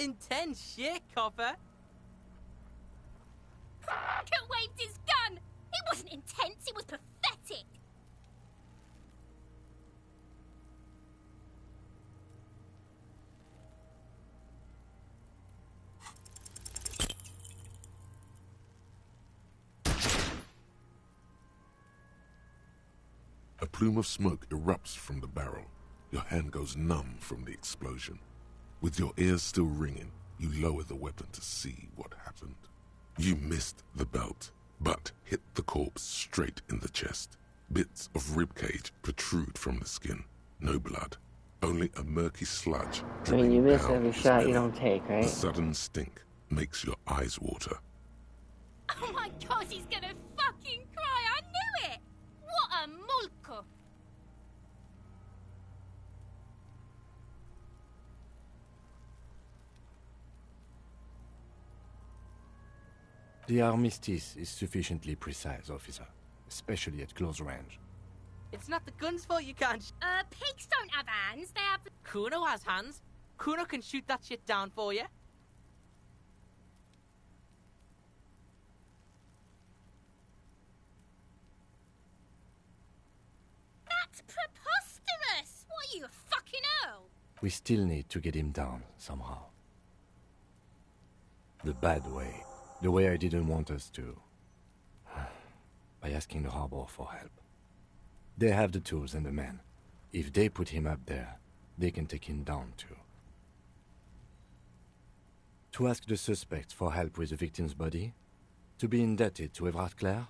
Intense shit, Copper. Kurt waved his gun! It wasn't intense, it was pathetic! A plume of smoke erupts from the barrel. Your hand goes numb from the explosion. With your ears still ringing, you lower the weapon to see what happened. You missed the belt, but hit the corpse straight in the chest. Bits of ribcage protrude from the skin. No blood. Only a murky sludge I dripping mean, you miss down every his shot belly. you don't take, The right? sudden stink makes your eyes water. Oh my god, he's gonna fucking cry! I knew it! What a mulko! The armistice is sufficiently precise, officer, especially at close range. It's not the gun's fault you can't. Pigs don't have hands, they have... Kuno has hands. Kuno can shoot that shit down for you. That's preposterous! What are you, a fucking earl? We still need to get him down, somehow. The bad way. The way I didn't want us to. By asking the Harbor for help. They have the tools and the men. If they put him up there, they can take him down too. To ask the suspects for help with the victim's body? To be indebted to Everard Clare?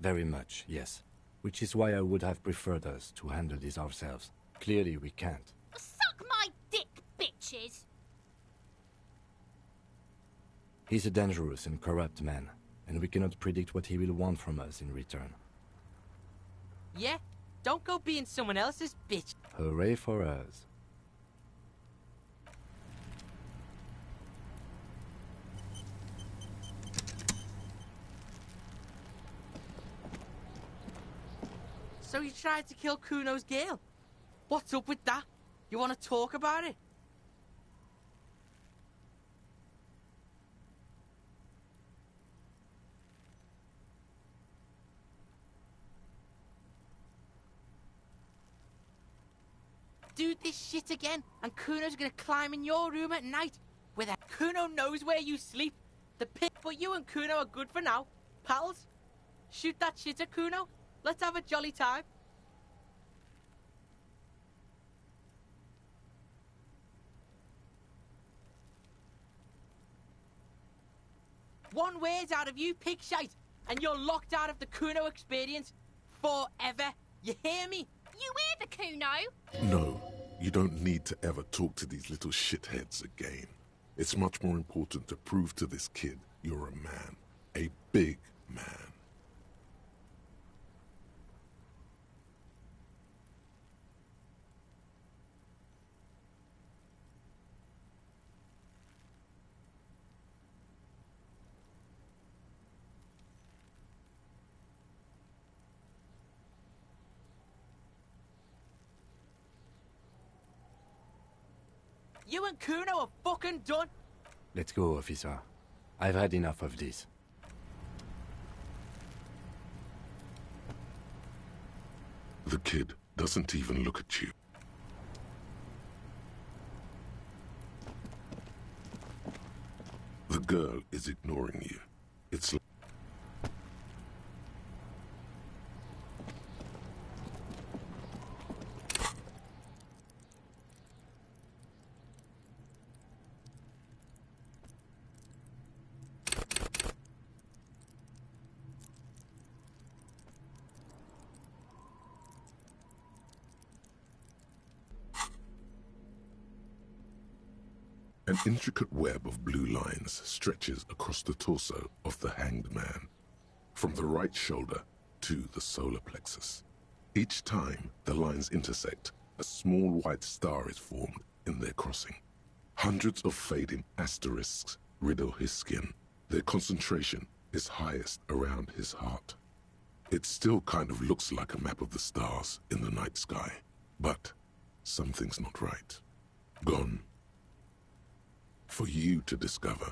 Very much, yes. Which is why I would have preferred us to handle this ourselves. Clearly we can't. Suck my dick, bitches! He's a dangerous and corrupt man, and we cannot predict what he will want from us in return. Yeah? Don't go being someone else's bitch. Hooray for us. So you tried to kill Kuno's girl? What's up with that? You want to talk about it? do this shit again, and Kuno's gonna climb in your room at night. Kuno knows where you sleep. But you and Kuno are good for now. Pals, shoot that shit at Kuno. Let's have a jolly time. One word out of you, pig shite, and you're locked out of the Kuno experience forever. You hear me? You hear the Kuno? No, you don't need to ever talk to these little shitheads again. It's much more important to prove to this kid you're a man. A big man. You and Kuno are fucking done. Let's go, officer. I've had enough of this. The kid doesn't even look at you. The girl is ignoring you. It's like an intricate web of blue lines stretches across the torso of the hanged man, from the right shoulder to the solar plexus. Each time the lines intersect, a small white star is formed in their crossing. Hundreds of fading asterisks riddle his skin. Their concentration is highest around his heart. It still kind of looks like a map of the stars in the night sky, but something's not right. Gone. For you to discover.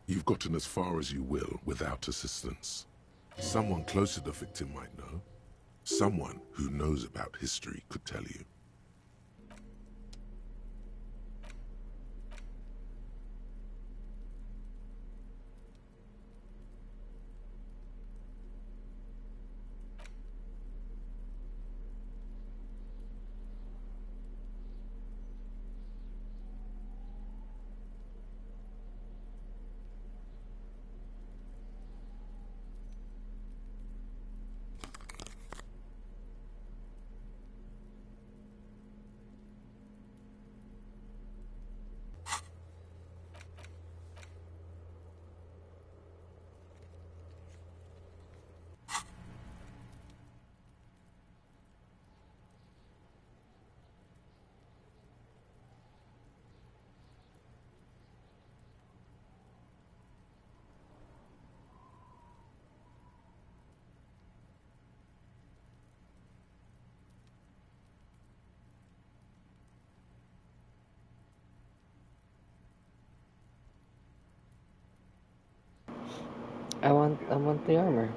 You've gotten as far as you will without assistance. Someone close to the victim might know. Someone who knows about history could tell you. I want the armor.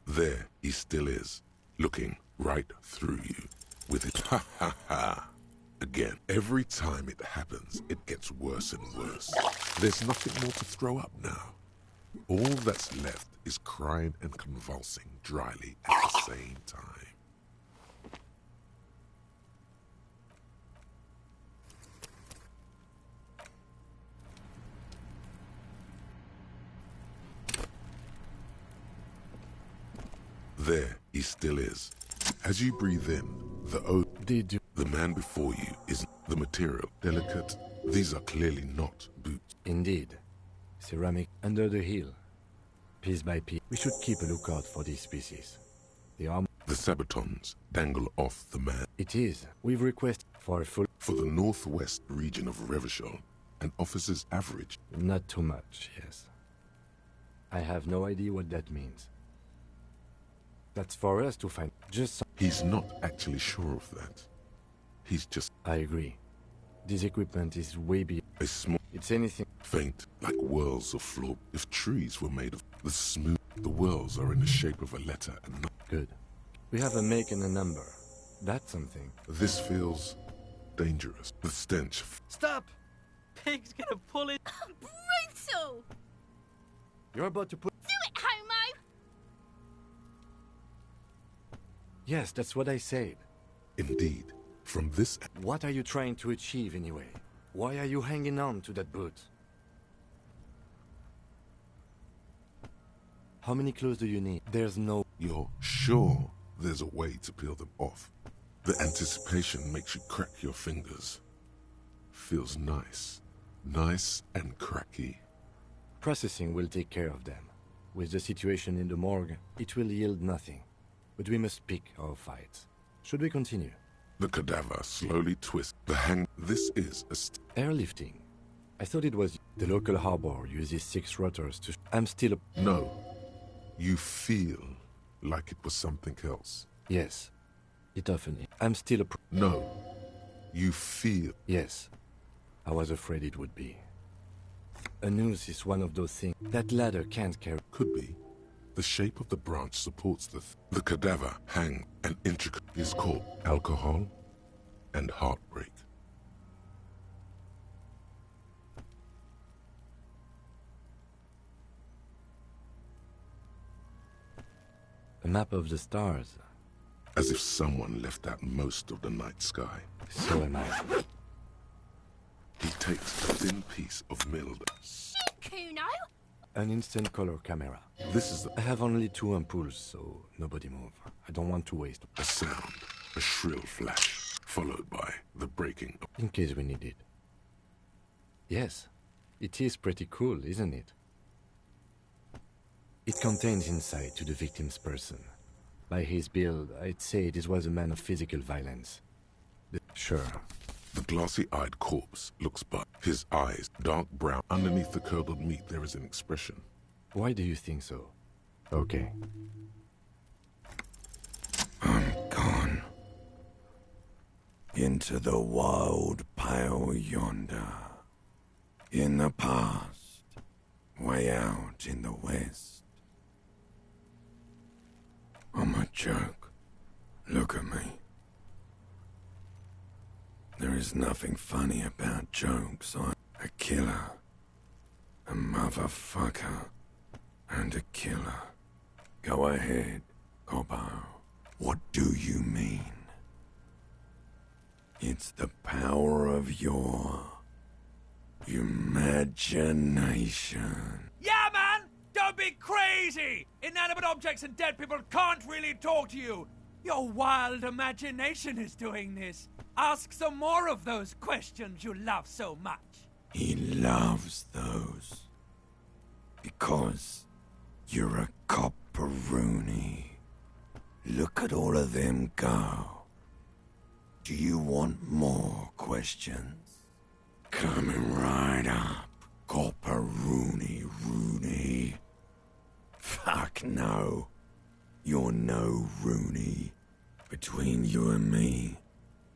There he still is, looking right through you, with it. Ha ha ha. Again, every time it happens, it gets worse and worse. There's nothing more to throw up now. All that's left is crying and convulsing dryly at the same time. There he still is. As you breathe in, the man before you is the material, delicate. These are clearly not boots. Indeed. Ceramic under the heel. Piece by piece. We should keep a lookout for these species. The sabatons dangle off the man. It is. We've requested for a full... For the northwest region of Revachol, An officer's average. Not too much, yes. I have no idea what that means. That's for us to find. Just. He's not actually sure of that. He's just. I agree. This equipment is way beyond. A small. It's anything. Faint, like whirls of floor. If trees were made of the smooth, the whirls are in the shape of a letter and not. Good. We have a make and a number. That's something. This feels dangerous. The stench. Stop! Pig's gonna pull it. Brutal! You're about to put. Do it, homo! Yes, that's what I said. Indeed. From this. What are you trying to achieve anyway? Why are you hanging on to that boot? How many clothes do you need? There's no. You're sure there's a way to peel them off. The anticipation makes you crack your fingers. Feels nice. Nice and cracky. Processing will take care of them. With the situation in the morgue, it will yield nothing. But we must pick our fights. Should we continue? The cadaver slowly twists the hang. This is a airlifting. I thought it was the local harbor uses 6 rotors to. I'm still a. No. You feel like it was something else. Yes. It often is. I'm still a. No. You feel. Yes. I was afraid it would be. A noose is one of those things that ladder can't carry. Could be. The shape of the branch supports the cadaver hang and intricate is called alcohol and heartbreak. A map of the stars. As if someone left out most of the night sky. So am I. He takes a thin piece of milled. Shit, Kuno! An instant color camera. This is I have only 2 ampoules, so nobody move. I don't want to waste. A sound, a shrill flash, followed by the breaking. In case we need it. Yes, it is pretty cool, isn't it? It contains insight to the victim's person. By his build, I'd say this was a man of physical violence. Sure. The glossy-eyed corpse looks but his eyes dark brown. Underneath the curdled meat there is an expression. Why do you think so? Okay. I'm gone. Into the wild pale yonder. In the past. Way out in the west. I'm a joke. Look at me. There is nothing funny about jokes. I'm a killer. A motherfucker. And a killer. Go ahead, Cobbo. What do you mean? It's the power of your imagination. Yeah, man! Don't be crazy! Inanimate objects and dead people can't really talk to you. Your wild imagination is doing this. Ask some more of those questions you love so much. He loves those. Because you're a copperoonie. Look at all of them go. Do you want more questions? Coming right up, copperoonie. Fuck no. You're no Rooney. Between you and me,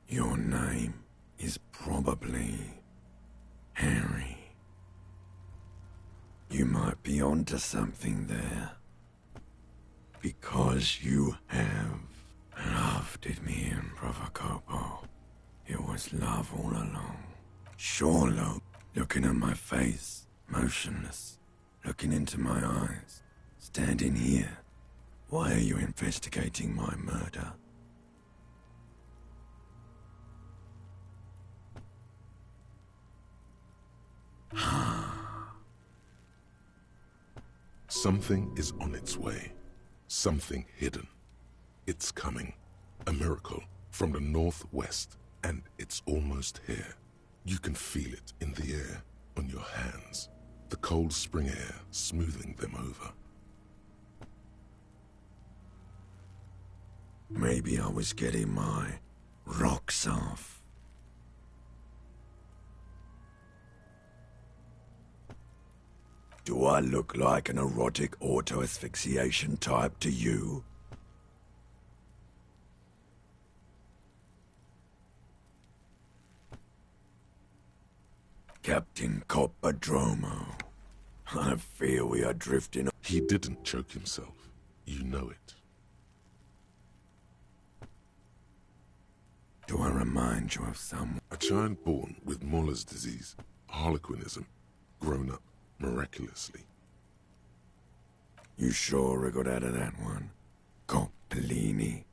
your name is probably Harry. You might be onto something there. Because you have loved it, me and Brother Copo. It was love all along. Sure, looking at my face, motionless, looking into my eyes, standing here. Why are you investigating my murder? Something is on its way. Something hidden. It's coming. A miracle from the northwest, and it's almost here. You can feel it in the air, on your hands. The cold spring air smoothing them over. Maybe I was getting my rocks off. Do I look like an erotic auto-asphyxiation type to you? Captain Coppadromo, I fear we are drifting. He didn't choke himself. You know it. Do I remind you of someone? A child born with Muller's disease, harlequinism, grown up miraculously. You sure I got out of that one? Coppellini.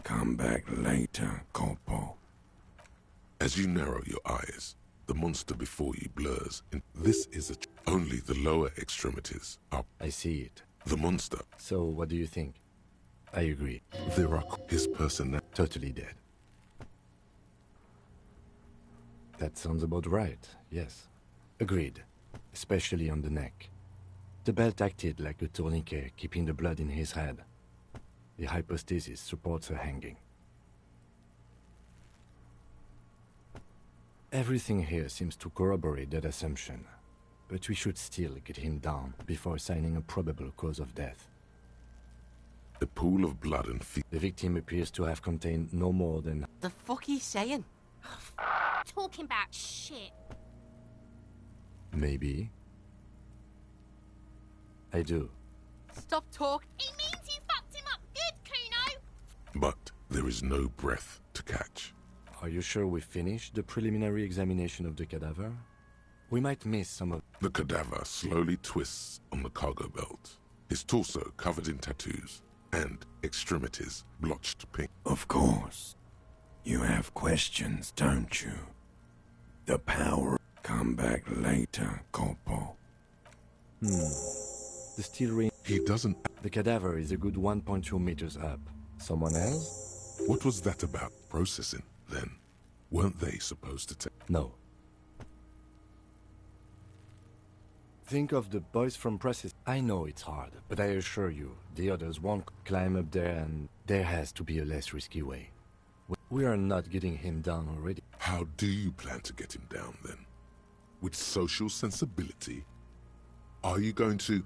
Come back later, Coppo. As you narrow your eyes, the monster before you blurs. This is only the lower extremities are. I see it. The monster. So, what do you think? I agree. There are his personality. Totally dead. That sounds about right, yes. Agreed. Especially on the neck. The belt acted like a tourniquet, keeping the blood in his head. The hypostasis supports a hanging. Everything here seems to corroborate that assumption, but we should still get him down before assigning a probable cause of death. A pool of blood and feet. The victim appears to have contained no more than... The fuck he's saying? Talking about shit. Maybe. I do. Stop talking. He means you fucked him up good, Kuno. But there is no breath to catch. Are you sure we finished the preliminary examination of the cadaver? We might miss some of... The cadaver slowly twists on the cargo belt, his torso covered in tattoos, and extremities blotched pink. Of course. You have questions, don't you? The power... Come back later, Coppo. The steel ring... He doesn't... The cadaver is a good 1.2 meters up. Someone else? What was that about? Processing, then? Weren't they supposed to take... No. Think of the boys from process. I know it's hard, but I assure you, the others won't climb up there, and there has to be a less risky way. We are not getting him down already. How do you plan to get him down, then? With social sensibility? Are you going to...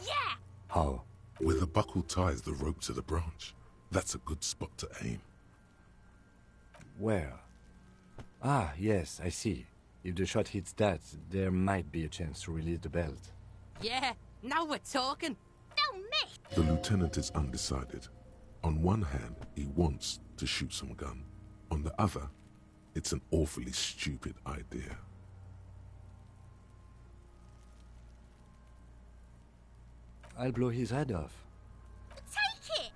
Yeah! How? Where the buckle ties the rope to the branch. That's a good spot to aim. Where? Ah, yes, I see. If the shot hits that, there might be a chance to release the belt. Yeah, now we're talking. They'll miss. The lieutenant is undecided. On one hand, he wants to shoot some gun. On the other, it's an awfully stupid idea. I'll blow his head off. Take it!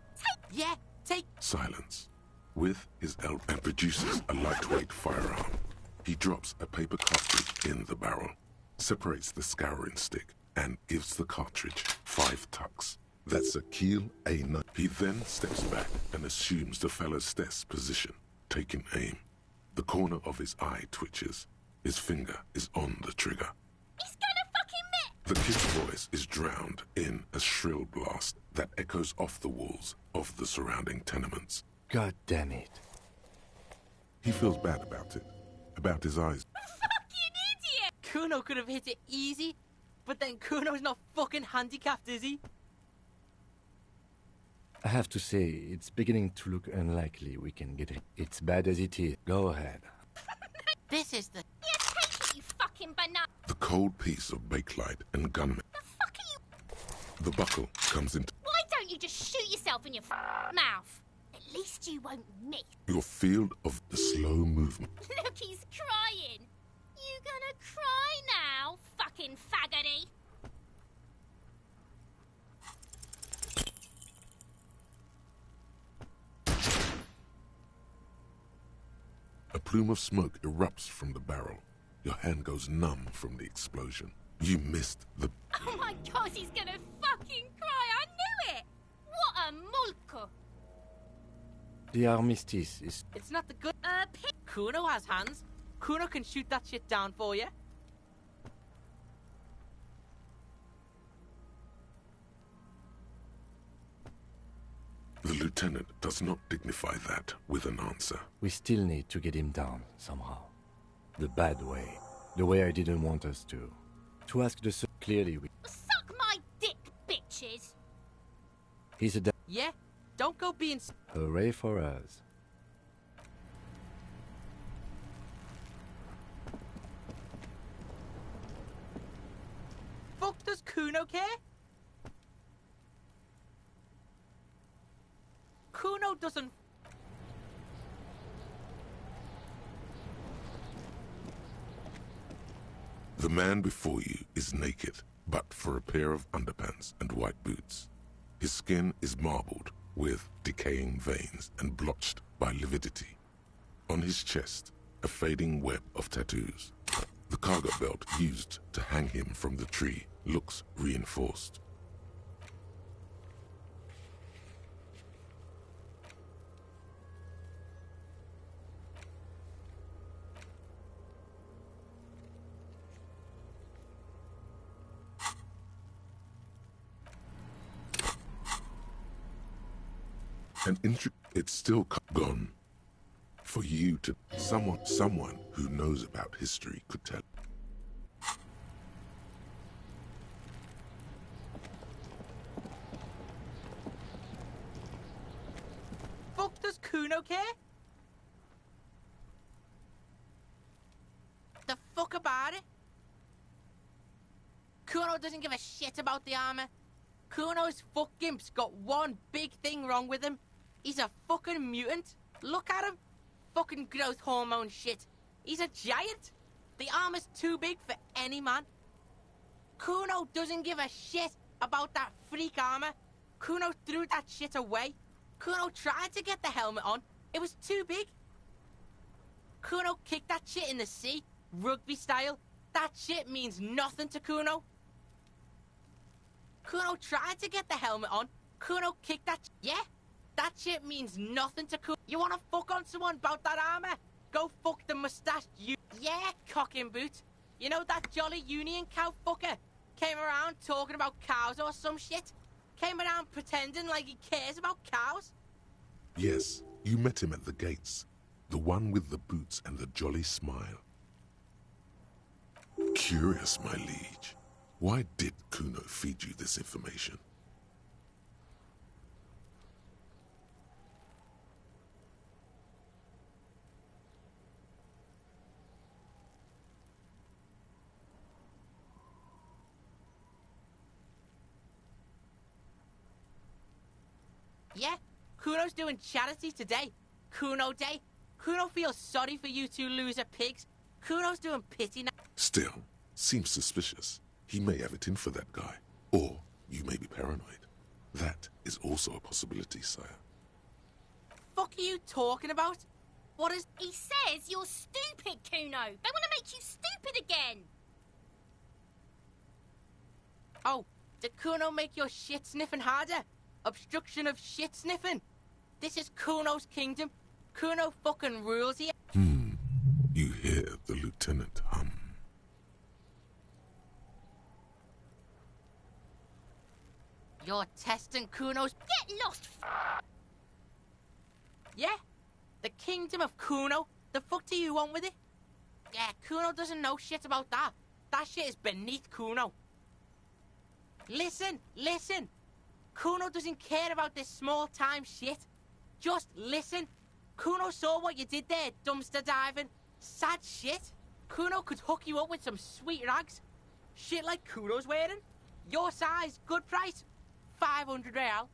Yeah, take... Silence. With his elbow and produces a lightweight firearm. He drops a paper cartridge in the barrel, separates the scouring stick, and gives the cartridge 5 tucks. That's a keel A9. He then steps back and assumes the fellow's desk position, taking aim. The corner of his eye twitches. His finger is on the trigger. He's gonna fucking miss! The kid's voice is drowned in a shrill blast that echoes off the walls of the surrounding tenements. God damn it. He feels bad about it. About his eyes. Fucking idiot! Kuno could have hit it easy, but then Kuno's not fucking handicapped, is he? I have to say, it's beginning to look unlikely we can get it. It's bad as it is. Go ahead. This is the... Yeah, take it, you fucking banana! The cold piece of bakelite and gunmetal. The fuck are you... The buckle comes into... Why don't you just shoot yourself in your mouth? At least you won't miss. your field of the slow movement. Look, he's crying. You gonna cry now, fucking faggoty? A plume of smoke erupts from the barrel. Your hand goes numb from the explosion. You missed the... Oh my god, he's gonna fucking cry. I knew it. What a mulko. The armistice is... It's not the good... Kuno has hands. Kuno can shoot that shit down for you. The lieutenant does not dignify that with an answer. We still need to get him down, somehow. The bad way. The way I didn't want us to. To ask the clearly, Suck my dick, bitches! he's a Yeah? Don't go being... hooray for us. Fuck does Kuno care? Kuno doesn't... The man before you is naked, but for a pair of underpants and white boots. His skin is marbled with decaying veins and blotched by lividity. On his chest, a fading web of tattoos. The cargo belt used to hang him from the tree looks reinforced. It's still gone. For you to... Someone who knows about history could tell. Fuck does Kuno care? The fuck about it? Kuno doesn't give a shit about the armor. Kuno's fuck gimp's got one big thing wrong with him. He's a fucking mutant. Look at him. Fucking growth hormone shit. He's a giant. The armor's too big for any man. Kuno doesn't give a shit about that freak armor. Kuno threw that shit away. Kuno tried to get the helmet on. It was too big. Kuno kicked that shit in the sea, rugby style. That shit means nothing to Kuno. Kuno tried to get the helmet on. Kuno kicked that... Yeah? That shit means nothing to Kuno. You wanna fuck on someone about that armor? Go fuck the mustached you... Yeah, cocking boot. You know that jolly union cow fucker? Came around talking about cows or some shit? Came around pretending like he cares about cows? Yes, you met him at the gates. The one with the boots and the jolly smile. Curious, my liege. Why did Kuno feed you this information? Yeah, Kuno's doing charity today. Kuno Day. Kuno feels sorry for you two loser pigs. Kuno's doing pity now. Still, seems suspicious. He may have it in for that guy. Or you may be paranoid. That is also a possibility, sire. Fuck are you talking about? What is... He says you're stupid, Kuno. They want to make you stupid again. Oh, did Kuno make your shit sniffing harder? Obstruction of shit sniffing. This is Kuno's kingdom. Kuno fucking rules here. You hear the lieutenant hum. You're testing Kuno's... Get lost, Yeah? The kingdom of Kuno? The fuck do you want with it? Yeah, Kuno doesn't know shit about that. That shit is beneath Kuno. Listen, listen. Kuno doesn't care about this small-time shit. Just listen. Kuno saw what you did there, dumpster diving. Sad shit. Kuno could hook you up with some sweet rags. Shit like Kuno's wearing. Your size, good price. 500 real.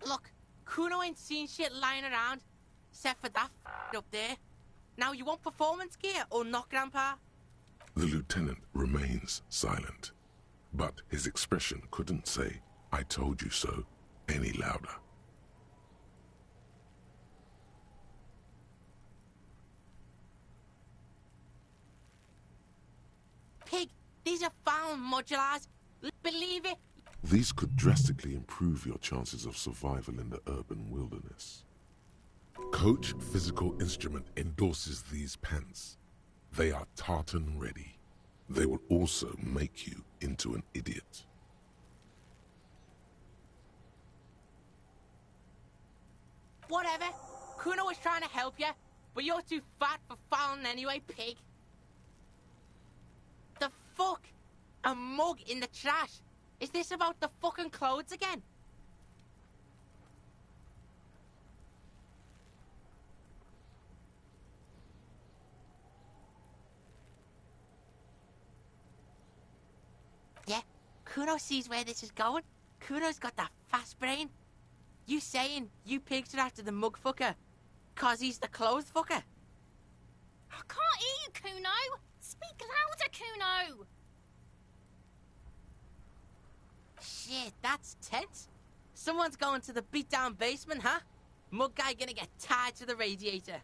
Look, Kuno ain't seen shit lying around, except for that up there. Now you want performance gear or not, Grandpa? The lieutenant remains silent, but his expression couldn't say, "I told you so," any louder. Pig, these are found modulars. Believe it. These could drastically improve your chances of survival in the urban wilderness. Coach Physical Instrument endorses these pants. They are tartan ready. They will also make you into an idiot. Whatever. Kuno was trying to help you. but you're too fat for fouling anyway, pig. The fuck? A mug in the trash? Is this about the fucking clothes again? Yeah, Kuno sees where this is going. Kuno's got that fast brain. You saying you pigs are after the mug fucker 'cause he's the clothes fucker? I can't hear you, Kuno. Speak louder, Kuno. Shit, that's tense. Someone's going to the beat-down basement, huh? Mug guy gonna get tied to the radiator.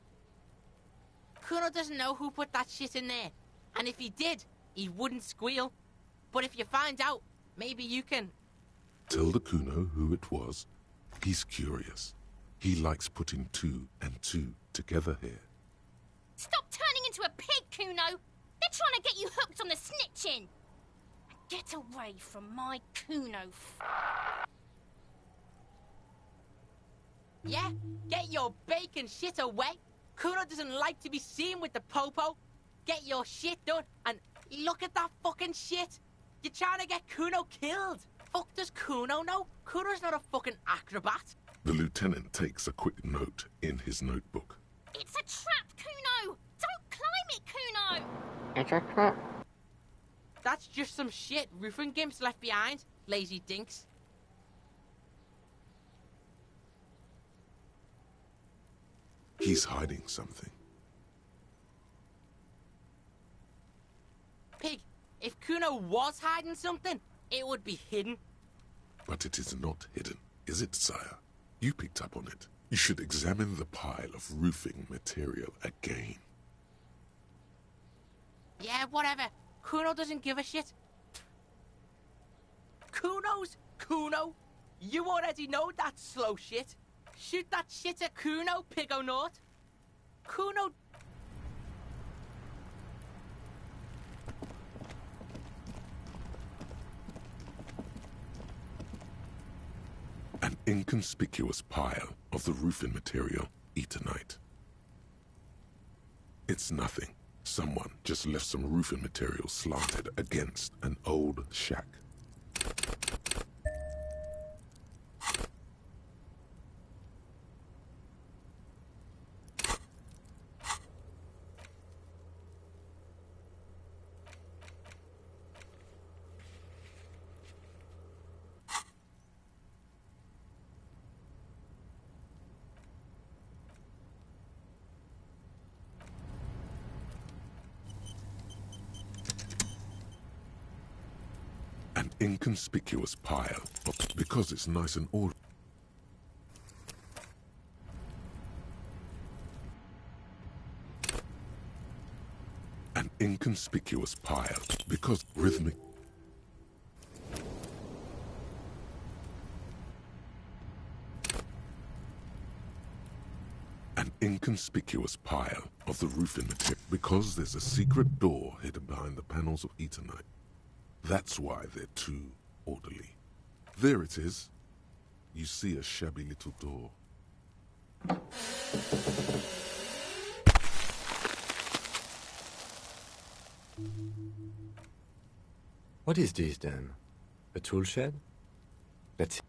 Kuno doesn't know who put that shit in there. And if he did, he wouldn't squeal. But if you find out, maybe you can... Tell the Kuno who it was. He's curious. He likes putting 2 and 2 together here. Stop turning into a pig, Kuno. They're trying to get you hooked on the snitching. Get away from my Kuno. Yeah? Get your bacon shit away. Kuno doesn't like to be seen with the popo. Get your shit done and look at that fucking shit. You're trying to get Kuno killed. Fuck does Kuno know? Kuno's not a fucking acrobat. The lieutenant takes a quick note in his notebook. It's a trap, Kuno. Don't climb it, Kuno. It's a trap. That's just some shit roofing gimps left behind. Lazy dinks. He's hiding something. Pig, if Kuno was hiding something, it would be hidden. But it is not hidden, is it, sire? You picked up on it. You should examine the pile of roofing material again. Yeah, whatever. Kuno doesn't give a shit. Kuno's Kuno? You already know that slow shit. Shoot that shit at Kuno, Pigo Nort. Kuno... An inconspicuous pile of the roofing material, Eternite. It's nothing. Someone just left some roofing material slanted against an old shack. An inconspicuous pile, because it's nice and ordered. An inconspicuous pile, because rhythmic. An inconspicuous pile of the roofing material, because there's a secret door hidden behind the panels of Eternite. That's why they're too orderly. There it is. You see a shabby little door. What is this then? A tool shed? Let's...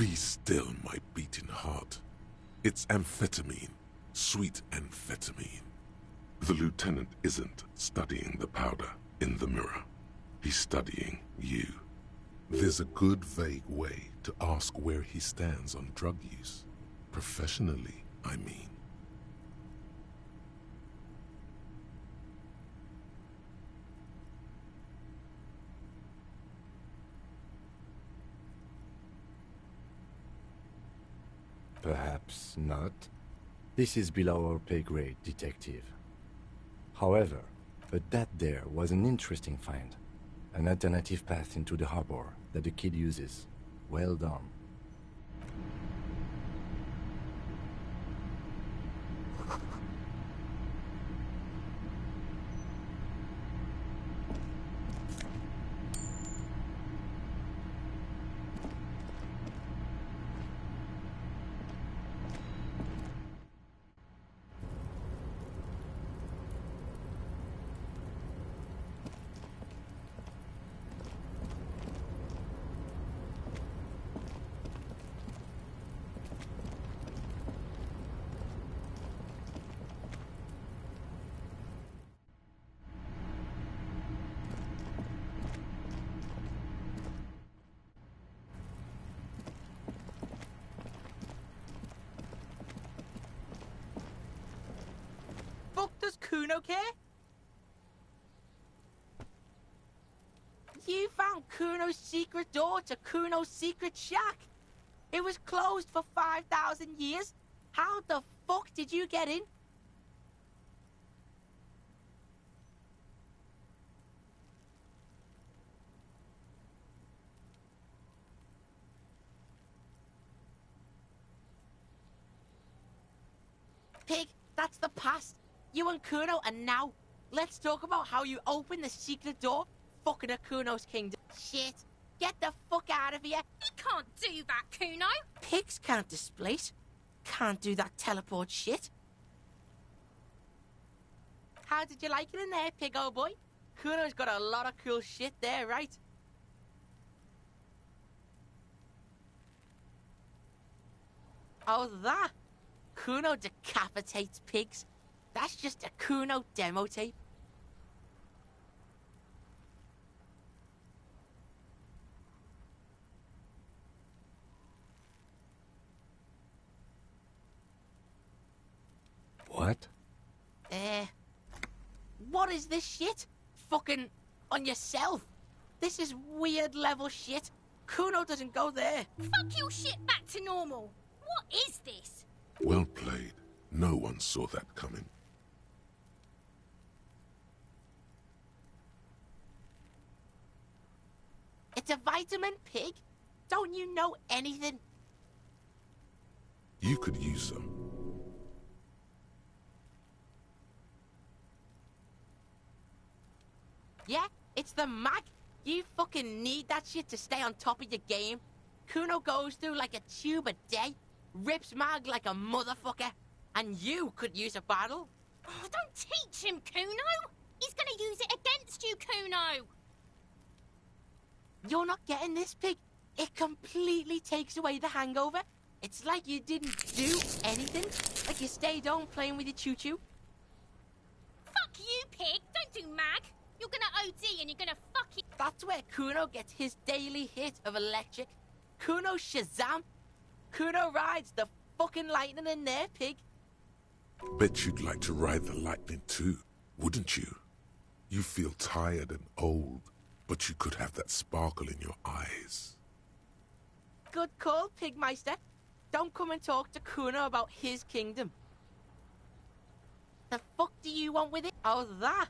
Be still, my beating heart. It's amphetamine. Sweet amphetamine. The lieutenant isn't studying the powder in the mirror. He's studying you. There's a good, vague way to ask where he stands on drug use. Professionally, I mean. Perhaps not. This is below our pay grade, detective. However, that there was an interesting find. An alternative path into the harbor that the kid uses. Well done. Fuck does Kuno care? You found Kuno's secret door to Kuno's secret shack. It was closed for 5,000 years. How the fuck did you get in? Pig, that's the past. You and Kuno are now. Let's talk about how you opened the secret door. Fucking a Kuno's kingdom. Shit. Get the fuck out of here. You can't do that, Kuno. Pigs can't displace. Can't do that teleport shit. How did you like it in there, pig old boy? Kuno's got a lot of cool shit there, right? Oh, that? Kuno decapitates pigs. That's just a Kuno demo tape. What? What is this shit? Fucking on yourself. This is weird level shit. Kuno doesn't go there. Fuck your shit back to normal. What is this? Well played. No one saw that coming. It's a vitamin, pig. Don't you know anything? You could use some. Yeah, it's the mag. You fucking need that shit to stay on top of your game. Kuno goes through like a tube a day, rips mag like a motherfucker, and you could use a bottle. Oh, don't teach him, Kuno. He's gonna use it against you, Kuno. You're not getting this, pig. It completely takes away the hangover. It's like you didn't do anything. Like you stayed home playing with your choo-choo. Fuck you, pig. Don't do mag. You're gonna OD and you're gonna fuck it. That's where Kuno gets his daily hit of electric. Kuno Shazam. Kuno rides the fucking lightning in there, pig. Bet you'd like to ride the lightning too, wouldn't you? You feel tired and old, but you could have that sparkle in your eyes. Good call, Pigmeister. Don't come and talk to Kuno about his kingdom. The fuck do you want with it? Oh, that.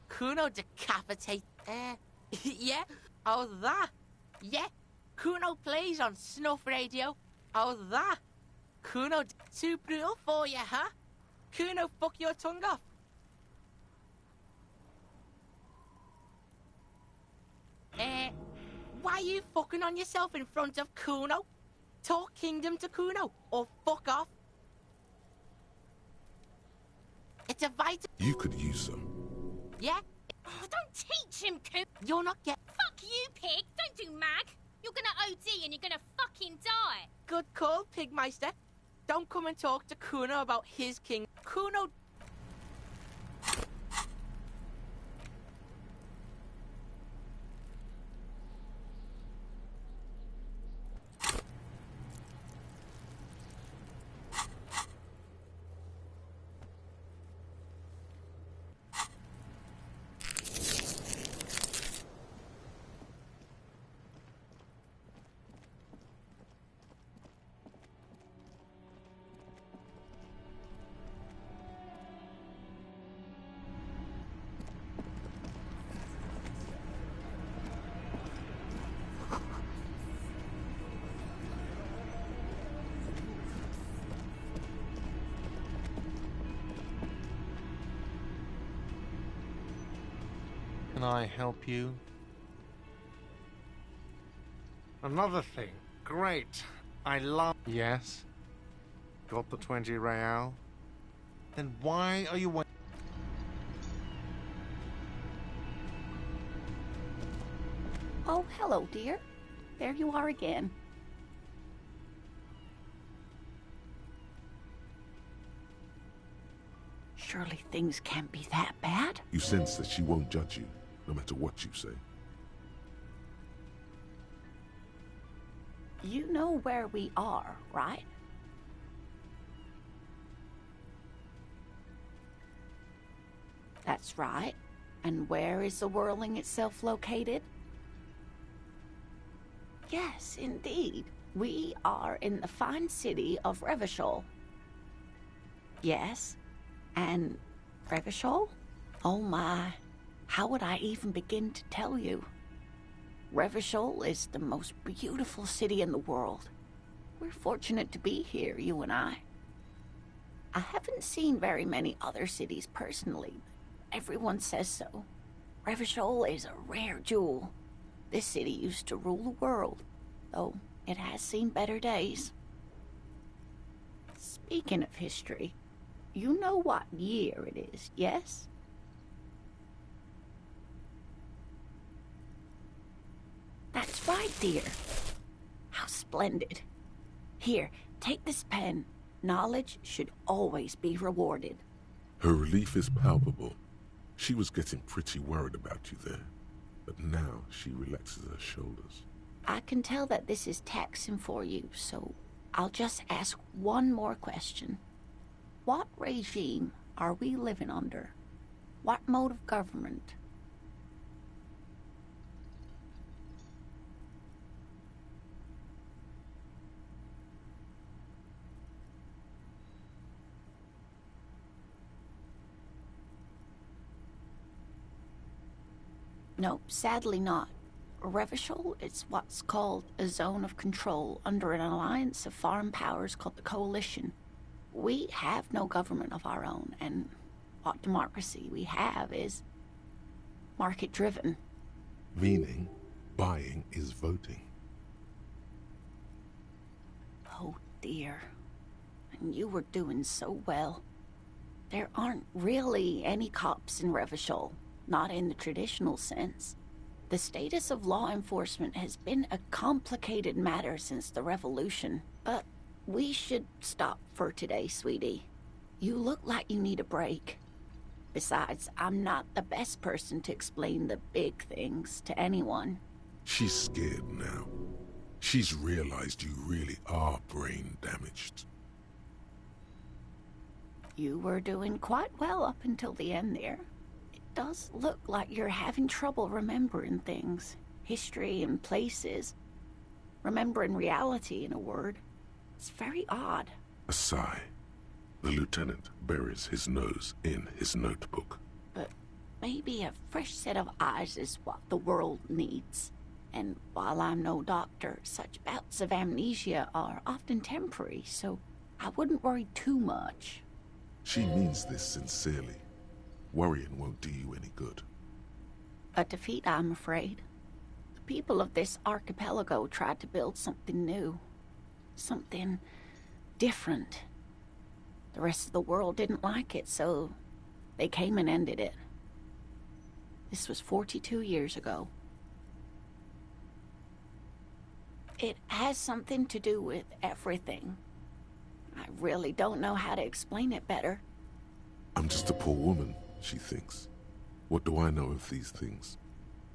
Kuno decapitate. Yeah. Oh, that. Yeah. Kuno plays on snuff radio. Oh, that. Kuno too brutal for you, huh? Kuno fuck your tongue off. Why are you fucking on yourself in front of Kuno? Talk kingdom to Kuno, or fuck off. It's a vitamin. You could use some. Yeah? Oh, don't teach him, Kuno. You're not get. Fuck you, pig. Don't do mag. You're gonna OD and you're gonna fucking die. Good call, Pigmeister. Don't come and talk to Kuno about his king. Kuno... Can I help you? Another thing. Great. I love... Yes? Got the 20 real? Then why are you... Oh, hello, dear. There you are again. Surely things can't be that bad. You sense that she won't judge you, no matter what you say. You know where we are, right? That's right. And where is the whirling itself located? Yes, indeed. We are in the fine city of Revachol. Yes. And Revachol? Oh my, how would I even begin to tell you? Revachol is the most beautiful city in the world. We're fortunate to be here, you and I. I haven't seen very many other cities personally, but everyone says so. Revachol is a rare jewel. This city used to rule the world, though it has seen better days. Speaking of history, you know what year it is, yes? That's right, dear. How splendid. Here, take this pen. Knowledge should always be rewarded. Her relief is palpable. She was getting pretty worried about you there, but now she relaxes her shoulders. I can tell that this is taxing for you, so I'll just ask one more question. What regime are we living under? What mode of government? No, sadly not. Revachol is what's called a zone of control under an alliance of foreign powers called the Coalition. We have no government of our own, and what democracy we have is market-driven. Meaning, buying is voting. Oh dear. And you were doing so well. There aren't really any cops in Revachol, not in the traditional sense. The status of law enforcement has been a complicated matter since the revolution, but we should stop for today, sweetie. You look like you need a break. Besides, I'm not the best person to explain the big things to anyone. She's scared now. She's realized you really are brain damaged. You were doing quite well up until the end there. It does look like you're having trouble remembering things. History and places. Remembering reality, in a word. It's very odd. A sigh. The lieutenant buries his nose in his notebook. But maybe a fresh set of eyes is what the world needs. And while I'm no doctor, such bouts of amnesia are often temporary, so I wouldn't worry too much. She means this sincerely. Worrying won't do you any good. A defeat, I'm afraid. The people of this archipelago tried to build something new. Something different. The rest of the world didn't like it, so they came and ended it. This was 42 years ago. It has something to do with everything. I really don't know how to explain it better. I'm just a poor woman, she thinks. What do I know of these things?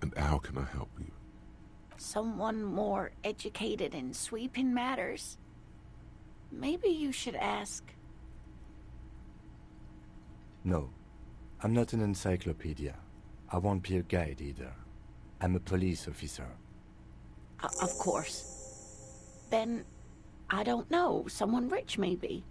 And how can I help you? Someone more educated in sweeping matters. Maybe you should ask. No, I'm not an encyclopedia. I won't be a guide either. I'm a police officer. Of course. Then, I don't know, someone rich maybe.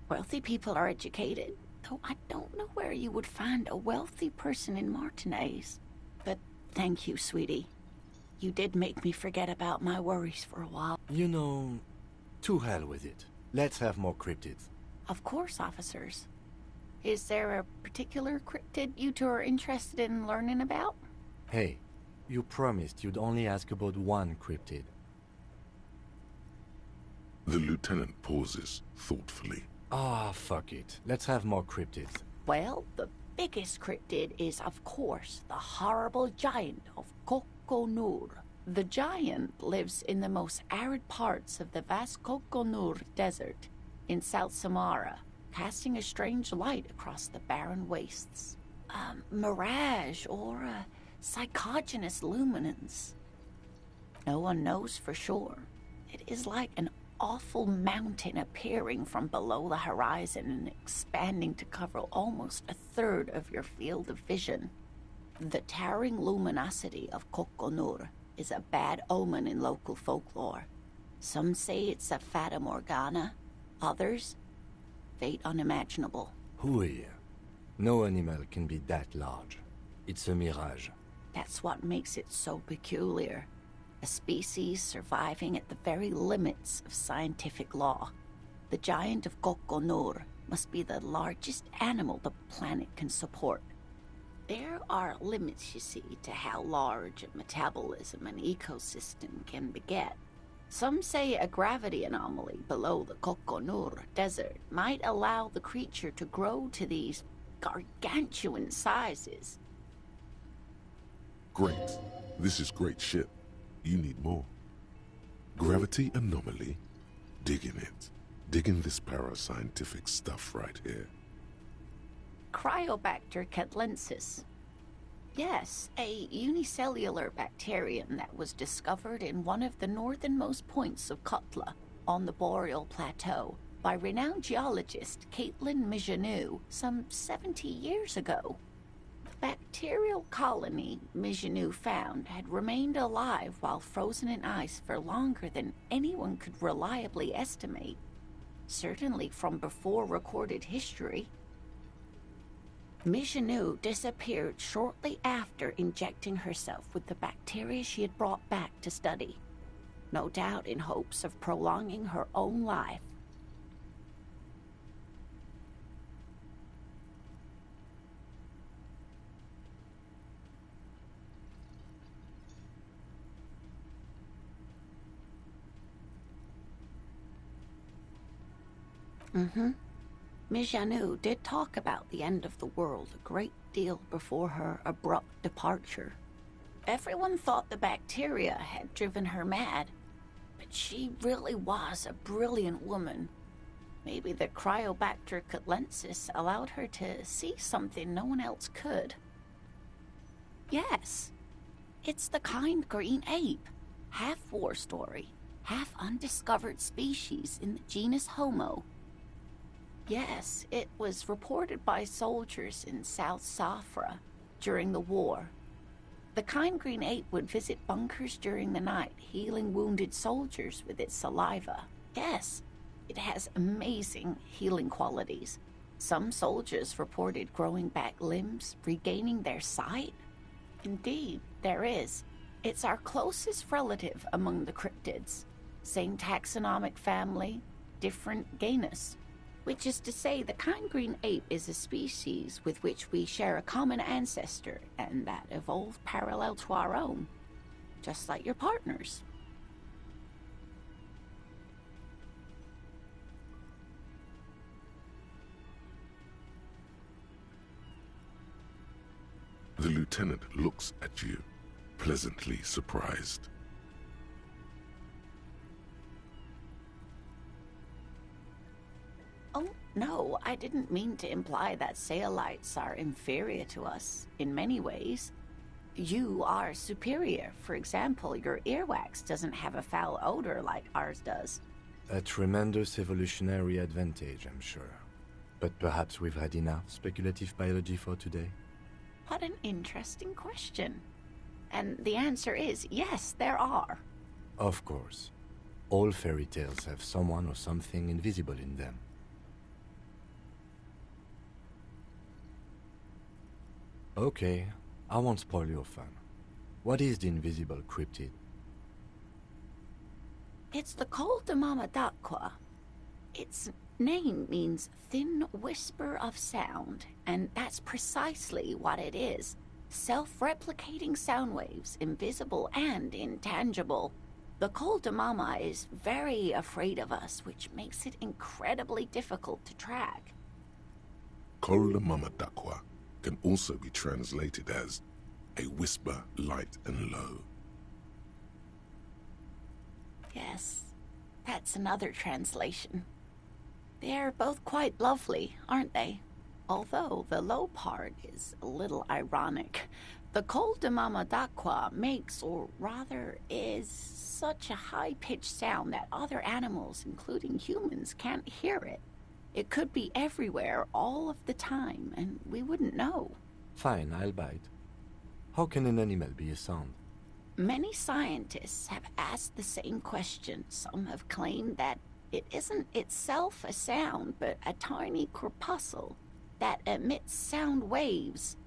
Wealthy people are educated, though I don't know where you would find a wealthy person in Martinez. But thank you, sweetie. You did make me forget about my worries for a while. You know, to hell with it. Let's have more cryptids. Of course, officers. Is there a particular cryptid you two are interested in learning about? Hey, you promised you'd only ask about one cryptid. The lieutenant pauses thoughtfully. Ah, fuck it. Let's have more cryptids. Well, the biggest cryptid is, of course, the horrible giant of Coconur. The giant lives in the most arid parts of the vast Coconur Desert in South Samara, casting a strange light across the barren wastes. A mirage or a psychogenous luminance. No one knows for sure. It is like an awful mountain appearing from below the horizon and expanding to cover almost a third of your field of vision. The towering luminosity of Coconur is a bad omen in local folklore. Some say it's a fata morgana, others, fate unimaginable. Hooey. No animal can be that large. It's a mirage. That's what makes it so peculiar. A species surviving at the very limits of scientific law. The giant of Coconur must be the largest animal the planet can support. There are limits, you see, to how large a metabolism an ecosystem can beget. Some say a gravity anomaly below the Coconur Desert might allow the creature to grow to these gargantuan sizes. Great. This is great shit. You need more. Gravity anomaly? Digging it. Digging this parascientific stuff right here. Cryobacter catlensis. Yes, a unicellular bacterium that was discovered in one of the northernmost points of Kotla on the Boreal Plateau by renowned geologist Caitlin Mijanou some 70 years ago. The bacterial colony Mijanou found had remained alive while frozen in ice for longer than anyone could reliably estimate, certainly from before recorded history. Mijanou disappeared shortly after injecting herself with the bacteria she had brought back to study, no doubt in hopes of prolonging her own life. Mijanou did talk about the end of the world a great deal before her abrupt departure. Everyone thought the bacteria had driven her mad, but she really was a brilliant woman. Maybe the Cryobacter catlensis allowed her to see something no one else could. Yes, it's the kind green ape, half war story, half undiscovered species in the genus Homo. Yes, it was reported by soldiers in South Safra during the war. The kind green ape would visit bunkers during the night, healing wounded soldiers with its saliva. Yes, it has amazing healing qualities. Some soldiers reported growing back limbs, regaining their sight. Indeed, there is. It's our closest relative among the cryptids. Same taxonomic family, different genus. Which is to say, the kind green ape is a species with which we share a common ancestor, and that evolved parallel to our own, just like your partners. The lieutenant looks at you, pleasantly surprised. No, I didn't mean to imply that Saolites are inferior to us in many ways. You are superior. For example, your earwax doesn't have a foul odor like ours does. A tremendous evolutionary advantage, I'm sure. But perhaps we've had enough speculative biology for today? What an interesting question. And the answer is yes, there are. Of course. All fairy tales have someone or something invisible in them. Okay, I won't spoil your fun. What is the invisible cryptid? It's the Col de Mama d'Aqua. Its name means thin whisper of sound, and that's precisely what it is. Self-replicating sound waves, invisible and intangible. The Col de Mama is very afraid of us, which makes it incredibly difficult to track. Col de Mama d'Aqua can also be translated as a whisper light and low. Yes, that's another translation. They're both quite lovely, aren't they? Although the low part is a little ironic. The Col de Mama d'Aqua makes, or rather is, such a high-pitched sound that other animals, including humans, can't hear it. It could be everywhere all of the time, and we wouldn't know. Fine, I'll bite. How can an animal be a sound? Many scientists have asked the same question. Some have claimed that it isn't itself a sound, but a tiny corpuscle that emits sound waves.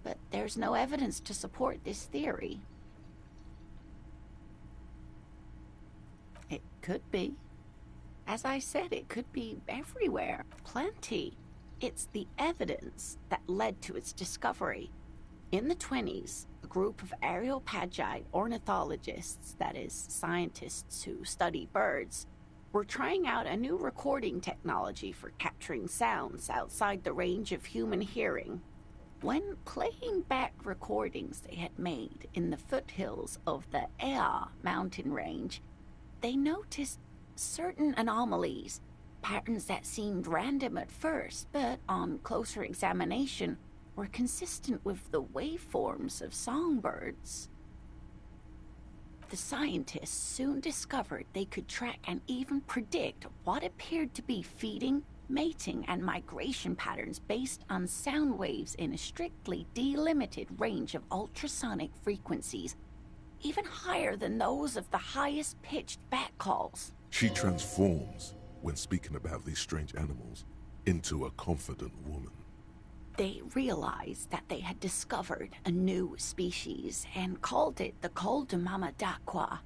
But there's no evidence to support this theory. It could be. As I said, it could be everywhere. Plenty. It's the evidence that led to its discovery. In the 20s, a group of Areopagite ornithologists, that is, scientists who study birds, were trying out a new recording technology for capturing sounds outside the range of human hearing. When playing back recordings they had made in the foothills of the Ea mountain range, they noticed certain anomalies, patterns that seemed random at first, but on closer examination were consistent with the waveforms of songbirds. The scientists soon discovered they could track and even predict what appeared to be feeding, mating, and migration patterns based on sound waves in a strictly delimited range of ultrasonic frequencies, even higher than those of the highest-pitched bat calls. She transforms, when speaking about these strange animals, into a confident woman. They realized that they had discovered a new species and called it the Col de Mama d'Aqua,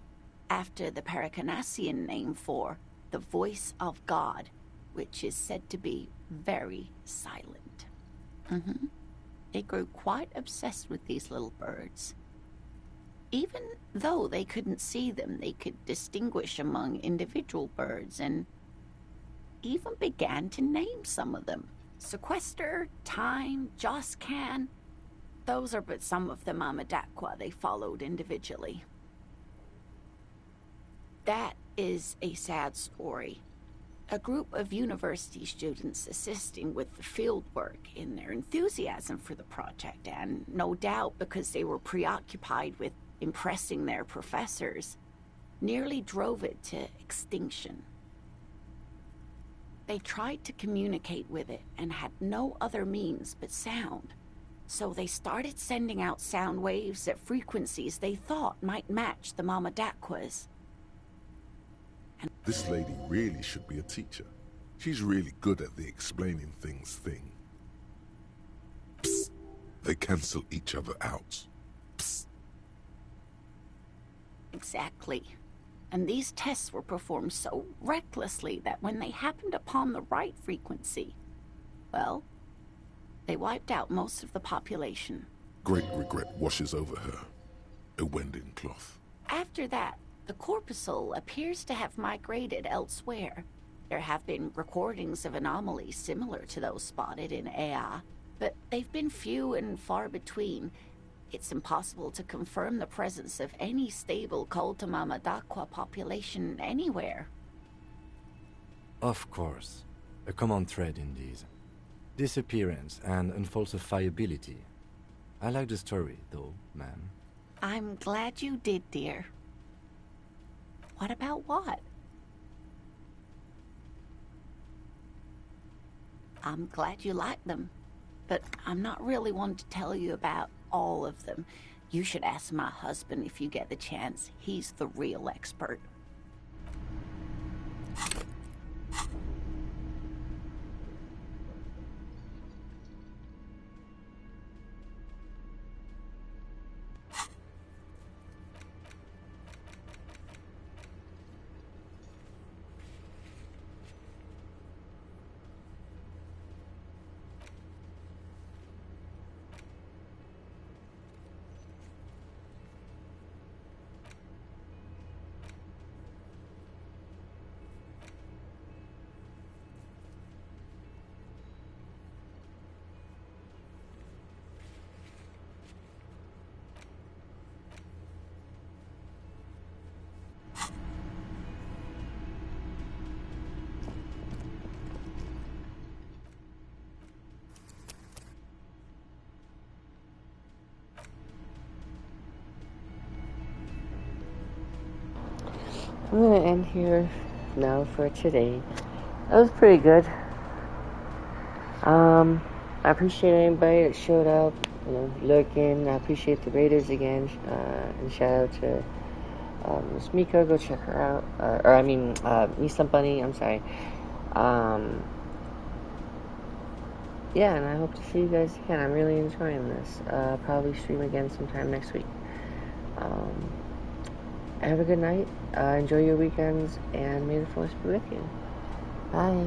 after the Paracanassian name for the voice of God, which is said to be very silent. They grew quite obsessed with these little birds. Even though they couldn't see them, they could distinguish among individual birds and even began to name some of them. Sequester, Time, Joscan. Those are but some of the Mama d'Aqua they followed individually. That is a sad story. A group of university students assisting with the field work in their enthusiasm for the project, and no doubt because they were preoccupied with impressing their professors, nearly drove it to extinction. They tried to communicate with it and had no other means but sound. So they started sending out sound waves at frequencies they thought might match the Mama d'Aqua's. This lady really should be a teacher. She's really good at the explaining things thing. Psst. They cancel each other out. Psst. Exactly. And these tests were performed so recklessly that when they happened upon the right frequency, well, they wiped out most of the population. Great regret washes over her. A winding cloth. After that, the corpuscle appears to have migrated elsewhere. There have been recordings of anomalies similar to those spotted in Ea, but they've been few and far between. It's impossible to confirm the presence of any stable Col de Mama d'Aqua population anywhere. Of course. A common thread in these. Disappearance and unfalsifiability. I like the story, though, ma'am. I'm glad you did, dear. What about what? I'm glad you like them, but I'm not really one to tell you about all of them. You should ask my husband if you get the chance. He's the real expert. I'm gonna end here now for today. That was pretty good. I appreciate anybody that showed up, lurking. I appreciate the Raiders again, and shout out to Miss Mika. Go check her out. Misa Bunny. I'm sorry. Yeah, and I hope to see you guys again. I'm really enjoying this. Probably stream again sometime next week. Have a good night. Enjoy your weekends, and may the force be with you. Bye.